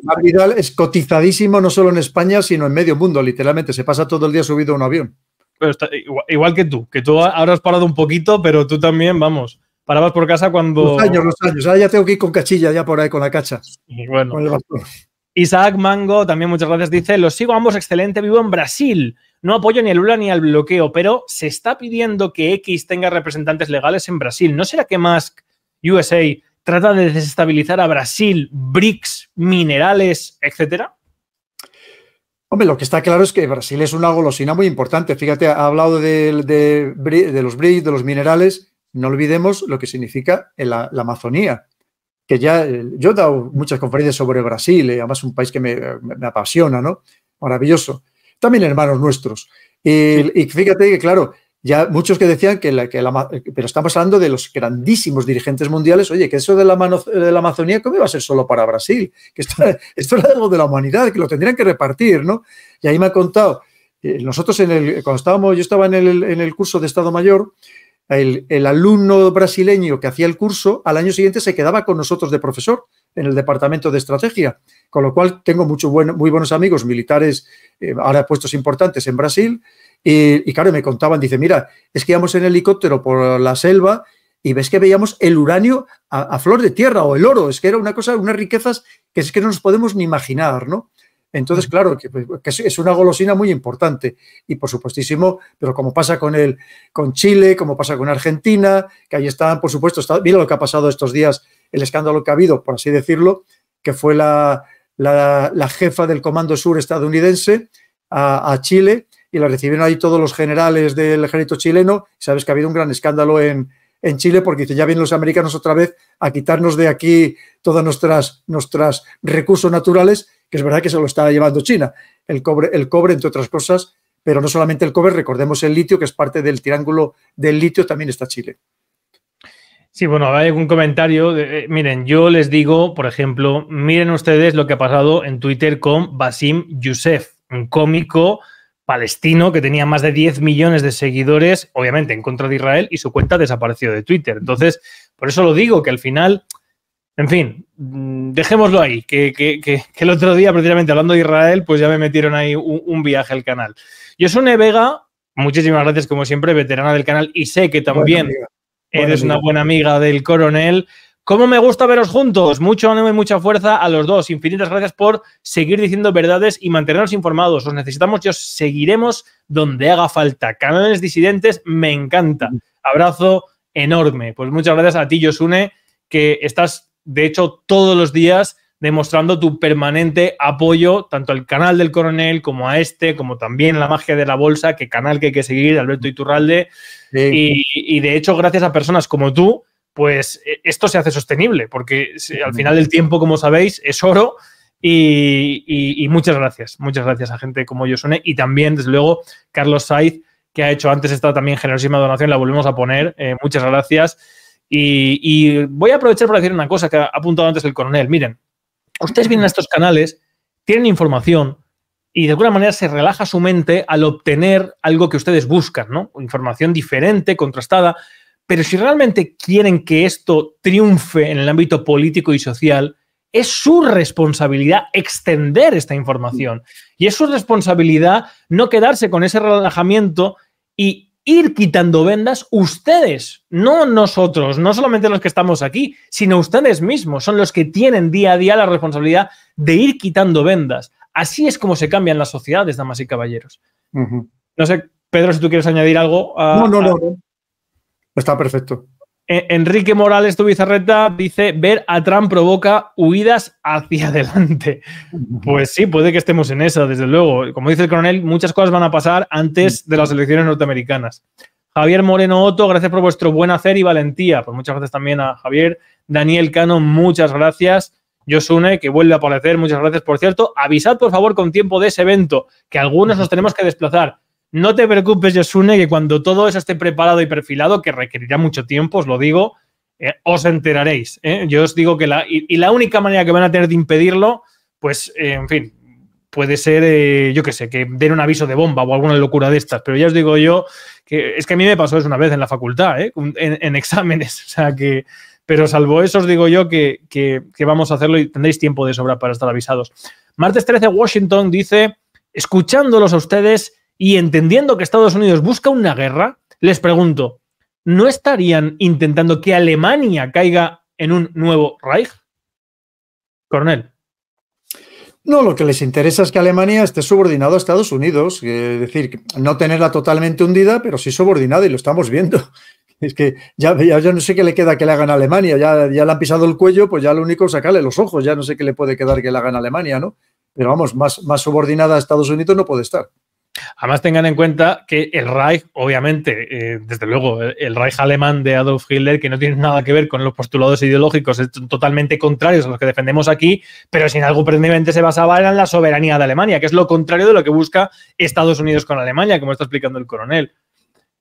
Mar Vidal es cotizadísimo no solo en España, sino en medio mundo, literalmente. Se pasa todo el día subido a un avión. Pero igual que tú ahora has parado un poquito, pero tú también, vamos, parabas por casa cuando... Los años. Ahora ya tengo que ir con cachilla ya por ahí, con la cacha. Y bueno. Con el bastón. Isaac Mango, también muchas gracias, dice, los sigo ambos excelente, vivo en Brasil. No apoyo ni al Lula ni al bloqueo, pero se está pidiendo que X tenga representantes legales en Brasil. ¿No será que Musk, USA, trata de desestabilizar a Brasil, BRICS, minerales, etcétera? Hombre, lo que está claro es que Brasil es una golosina muy importante. Fíjate, ha hablado de los BRICS, de los minerales. No olvidemos lo que significa la Amazonía. Que ya yo he dado muchas conferencias sobre Brasil, además es un país que me apasiona, ¿no? Maravilloso. También hermanos nuestros. Y fíjate que, claro, ya muchos que decían pero estamos hablando de los grandísimos dirigentes mundiales, oye, que eso de la Amazonía, ¿cómo iba a ser solo para Brasil? Que esto era algo de la humanidad, que lo tendrían que repartir, ¿no? Y ahí me ha contado, nosotros cuando yo estaba en el curso de Estado Mayor, el alumno brasileño que hacía el curso, al año siguiente se quedaba con nosotros de profesor en el departamento de estrategia, con lo cual tengo muy buenos amigos militares, ahora puestos importantes en Brasil, y claro, me contaban, dice, mira, es que íbamos en helicóptero por la selva y ves que veíamos el uranio a flor de tierra o el oro, es que era una cosa, unas riquezas que es que no nos podemos ni imaginar, ¿no? Entonces, claro, que es una golosina muy importante y por supuestísimo, pero como pasa con Chile, como pasa con Argentina, que ahí están, por supuesto, mira lo que ha pasado estos días, el escándalo que ha habido, por así decirlo, que fue la jefa del Comando Sur estadounidense a Chile y la recibieron ahí todos los generales del ejército chileno. Sabes que ha habido un gran escándalo en Chile porque dice, ya vienen los americanos otra vez a quitarnos de aquí todos nuestros recursos naturales, que es verdad que se lo está llevando China, el cobre, entre otras cosas, pero no solamente el cobre, recordemos el litio, que es parte del triángulo del litio, también está Chile. Sí, bueno, hay algún comentario. Miren, yo les digo, por ejemplo, miren ustedes lo que ha pasado en Twitter con Bassem Youssef, un cómico palestino que tenía más de 10 millones de seguidores, obviamente en contra de Israel, y su cuenta desapareció de Twitter. Entonces, por eso lo digo, que al final, en fin, dejémoslo ahí, que el otro día, precisamente hablando de Israel, pues ya me metieron ahí un viaje al canal. Yosune Vega, muchísimas gracias como siempre, veterana del canal, y sé que también eres una buena amiga del coronel. ¿Cómo me gusta veros juntos? Mucho ánimo y mucha fuerza a los dos. Infinitas gracias por seguir diciendo verdades y mantenernos informados. Os necesitamos y os seguiremos donde haga falta. Canales disidentes, me encanta. Abrazo enorme. Pues muchas gracias a ti, Yosune, que estás, de hecho, todos los días demostrando tu permanente apoyo tanto al canal del coronel como a como también La Magia de la Bolsa, que canal que hay que seguir, Alberto Iturralde. Sí. Y de hecho, gracias a personas como tú, pues esto se hace sostenible, porque al final del tiempo, como sabéis, es oro y muchas gracias a gente como Yosune y también, desde luego, Carlos Saiz, que ha hecho antes esta también generosísima donación, la volvemos a poner, muchas gracias. Y voy a aprovechar para decir una cosa que ha apuntado antes el coronel. Miren, ustedes vienen a estos canales, tienen información y de alguna manera se relaja su mente al obtener algo que ustedes buscan, ¿no? Información diferente, contrastada. Pero si realmente quieren que esto triunfe en el ámbito político y social, es su responsabilidad extender esta información. Y es su responsabilidad no quedarse con ese relajamiento y ir quitando vendas ustedes, no nosotros, no solamente los que estamos aquí, sino ustedes mismos. Son los que tienen día a día la responsabilidad de ir quitando vendas. Así es como se cambian las sociedades, damas y caballeros. No sé, Pedro, si tú quieres añadir algo. No. Está perfecto. Enrique Morales Tubizarreta dice: ver a Trump provoca huidas hacia adelante. Pues sí, puede que estemos en esa, desde luego. Como dice el coronel, muchas cosas van a pasar antes de las elecciones norteamericanas. Javier Moreno Otto, gracias por vuestro buen hacer y valentía. Pues muchas gracias también a Javier. Daniel Cano, muchas gracias. Yosune, que vuelve a aparecer, muchas gracias. Por cierto, avisad por favor con tiempo de ese evento, que algunos nos tenemos que desplazar. No te preocupes, Yosune, que cuando todo eso esté preparado y perfilado, que requerirá mucho tiempo, os lo digo, os enteraréis. Yo os digo que la única manera que van a tener de impedirlo, pues, en fin, puede ser, yo qué sé, que den un aviso de bomba o alguna locura de estas. Pero ya os digo yo que es que a mí me pasó eso una vez en la facultad, en exámenes. O sea que, pero salvo eso, os digo yo que vamos a hacerlo y tendréis tiempo de sobra para estar avisados. Martes 13, Washington dice: escuchándolos a ustedes y entendiendo que Estados Unidos busca una guerra, les pregunto, ¿no estarían intentando que Alemania caiga en un nuevo Reich? Coronel. No, lo que les interesa es que Alemania esté subordinado a Estados Unidos, es decir, no tenerla totalmente hundida, pero sí subordinada, y lo estamos viendo. Es que ya no sé qué le queda que le hagan a Alemania, ya le han pisado el cuello, pues ya lo único es sacarle los ojos, ya no sé qué le puede quedar que le hagan a Alemania, ¿no? Pero vamos, más subordinada a Estados Unidos no puede estar. Además, tengan en cuenta que el Reich, obviamente, desde luego, el Reich alemán de Adolf Hitler, que no tiene nada que ver con los postulados ideológicos, es totalmente contrarios a los que defendemos aquí, pero sin algo precisamente se basaba en la soberanía de Alemania, que es lo contrario de lo que busca Estados Unidos con Alemania, como está explicando el coronel.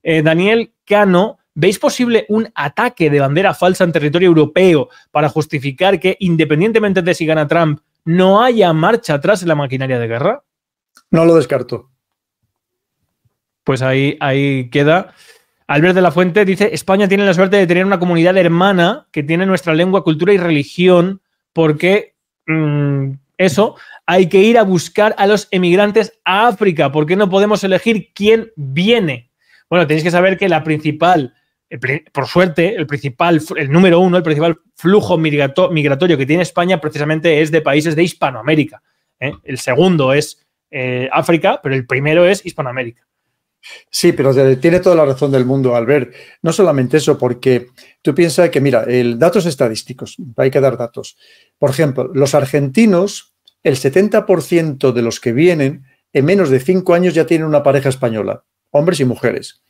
Daniel Cano, ¿veis posible un ataque de bandera falsa en territorio europeo para justificar que, independientemente de si gana Trump, no haya marcha atrás en la maquinaria de guerra? No lo descarto. Pues ahí queda. Albert de la Fuente dice: España tiene la suerte de tener una comunidad hermana que tiene nuestra lengua, cultura y religión, porque eso, hay que ir a buscar a los emigrantes a África. ¿Por qué no podemos elegir quién viene? Bueno, tenéis que saber que la principal, por suerte, el número uno, el principal flujo migratorio que tiene España precisamente es de países de Hispanoamérica. El segundo es África, pero el primero es Hispanoamérica. Sí, pero tiene toda la razón del mundo, Albert. No solamente eso, porque tú piensas que, mira, datos estadísticos, hay que dar datos. Por ejemplo, los argentinos, el 70% de los que vienen en menos de 5 años ya tienen una pareja española, hombres y mujeres.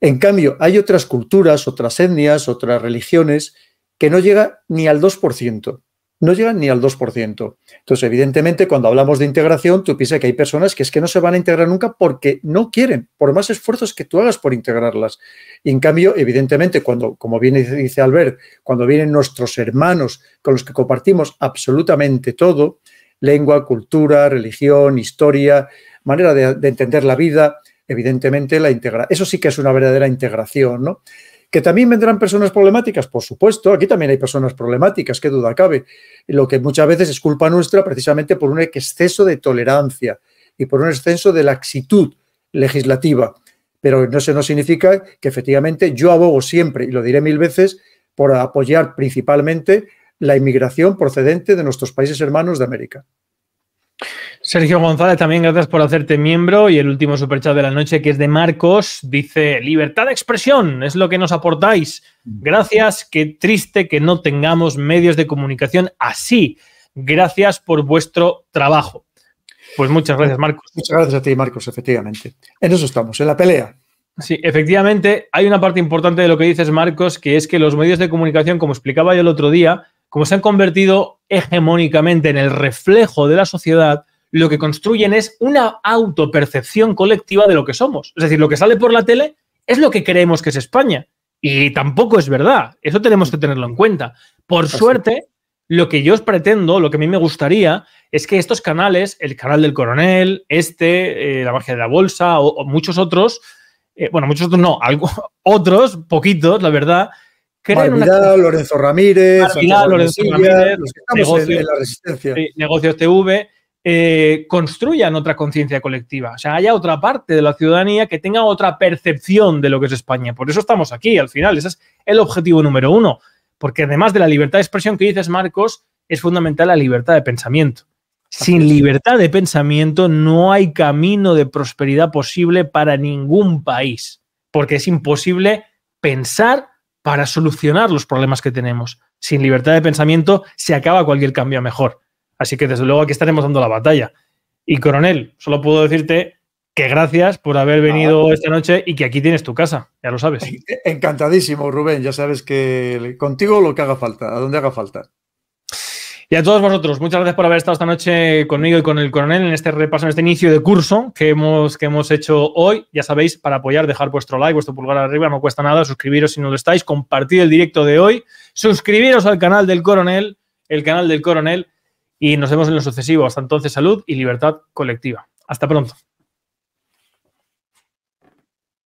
En cambio, hay otras culturas, otras etnias, otras religiones que no llega ni al 2%. No llegan ni al 2%. Entonces, evidentemente, cuando hablamos de integración, tú piensas que hay personas que es que no se van a integrar nunca porque no quieren, por más esfuerzos que tú hagas por integrarlas. Y en cambio, evidentemente, cuando, como bien dice Albert, cuando vienen nuestros hermanos con los que compartimos absolutamente todo, lengua, cultura, religión, historia, manera de entender la vida, evidentemente eso sí que es una verdadera integración, ¿no? ¿Que también vendrán personas problemáticas? Por supuesto, aquí también hay personas problemáticas, qué duda cabe. Lo que muchas veces es culpa nuestra precisamente por un exceso de tolerancia y por un exceso de laxitud legislativa. Pero eso no significa que efectivamente yo abogo siempre, y lo diré 1000 veces, por apoyar principalmente la inmigración procedente de nuestros países hermanos de América. Sergio González, también gracias por hacerte miembro. Y el último superchat de la noche, que es de Marcos, dice: libertad de expresión es lo que nos aportáis. Gracias, qué triste que no tengamos medios de comunicación así. Gracias por vuestro trabajo. Pues muchas gracias, Marcos. Muchas gracias a ti, Marcos, efectivamente. En eso estamos, en la pelea. Sí, efectivamente, hay una parte importante de lo que dices, Marcos, que es que los medios de comunicación, como explicaba yo el otro día, como se han convertido hegemónicamente en el reflejo de la sociedad, lo que construyen es una autopercepción colectiva de lo que somos. Es decir, lo que sale por la tele es lo que creemos que es España. Y tampoco es verdad. Eso tenemos que tenerlo en cuenta. Por suerte, lo que yo os pretendo, lo que a mí me gustaría, es que estos canales, el canal del coronel, La magia de la bolsa o muchos otros, muchos otros no, otros, poquitos, la verdad, Lorenzo Ramírez, Lorenzo Ramírez, los que estamos en la Resistencia. Negocios TV, construyan otra conciencia colectiva. O sea, haya otra parte de la ciudadanía que tenga otra percepción de lo que es España. Por eso estamos aquí, al final. Ese es el objetivo número uno. Porque además de la libertad de expresión que dices, Marcos, es fundamental la libertad de pensamiento. Sin libertad de pensamiento no hay camino de prosperidad posible para ningún país. Porque es imposible pensar para solucionar los problemas que tenemos. Sin libertad de pensamiento se acaba cualquier cambio a mejor. Así que desde luego aquí estaremos dando la batalla. Y coronel, solo puedo decirte que gracias por haber venido esta noche y que aquí tienes tu casa, ya lo sabes. Encantadísimo, Rubén, ya sabes que contigo lo que haga falta, a donde haga falta. Y a todos vosotros, muchas gracias por haber estado esta noche conmigo y con el coronel en este repaso, en este inicio de curso que hemos hecho hoy. Ya sabéis, para apoyar, dejar vuestro like, vuestro pulgar arriba, no cuesta nada, suscribiros si no lo estáis, compartir el directo de hoy, suscribiros al canal del coronel, y nos vemos en lo sucesivo. Hasta entonces, salud y libertad colectiva. Hasta pronto.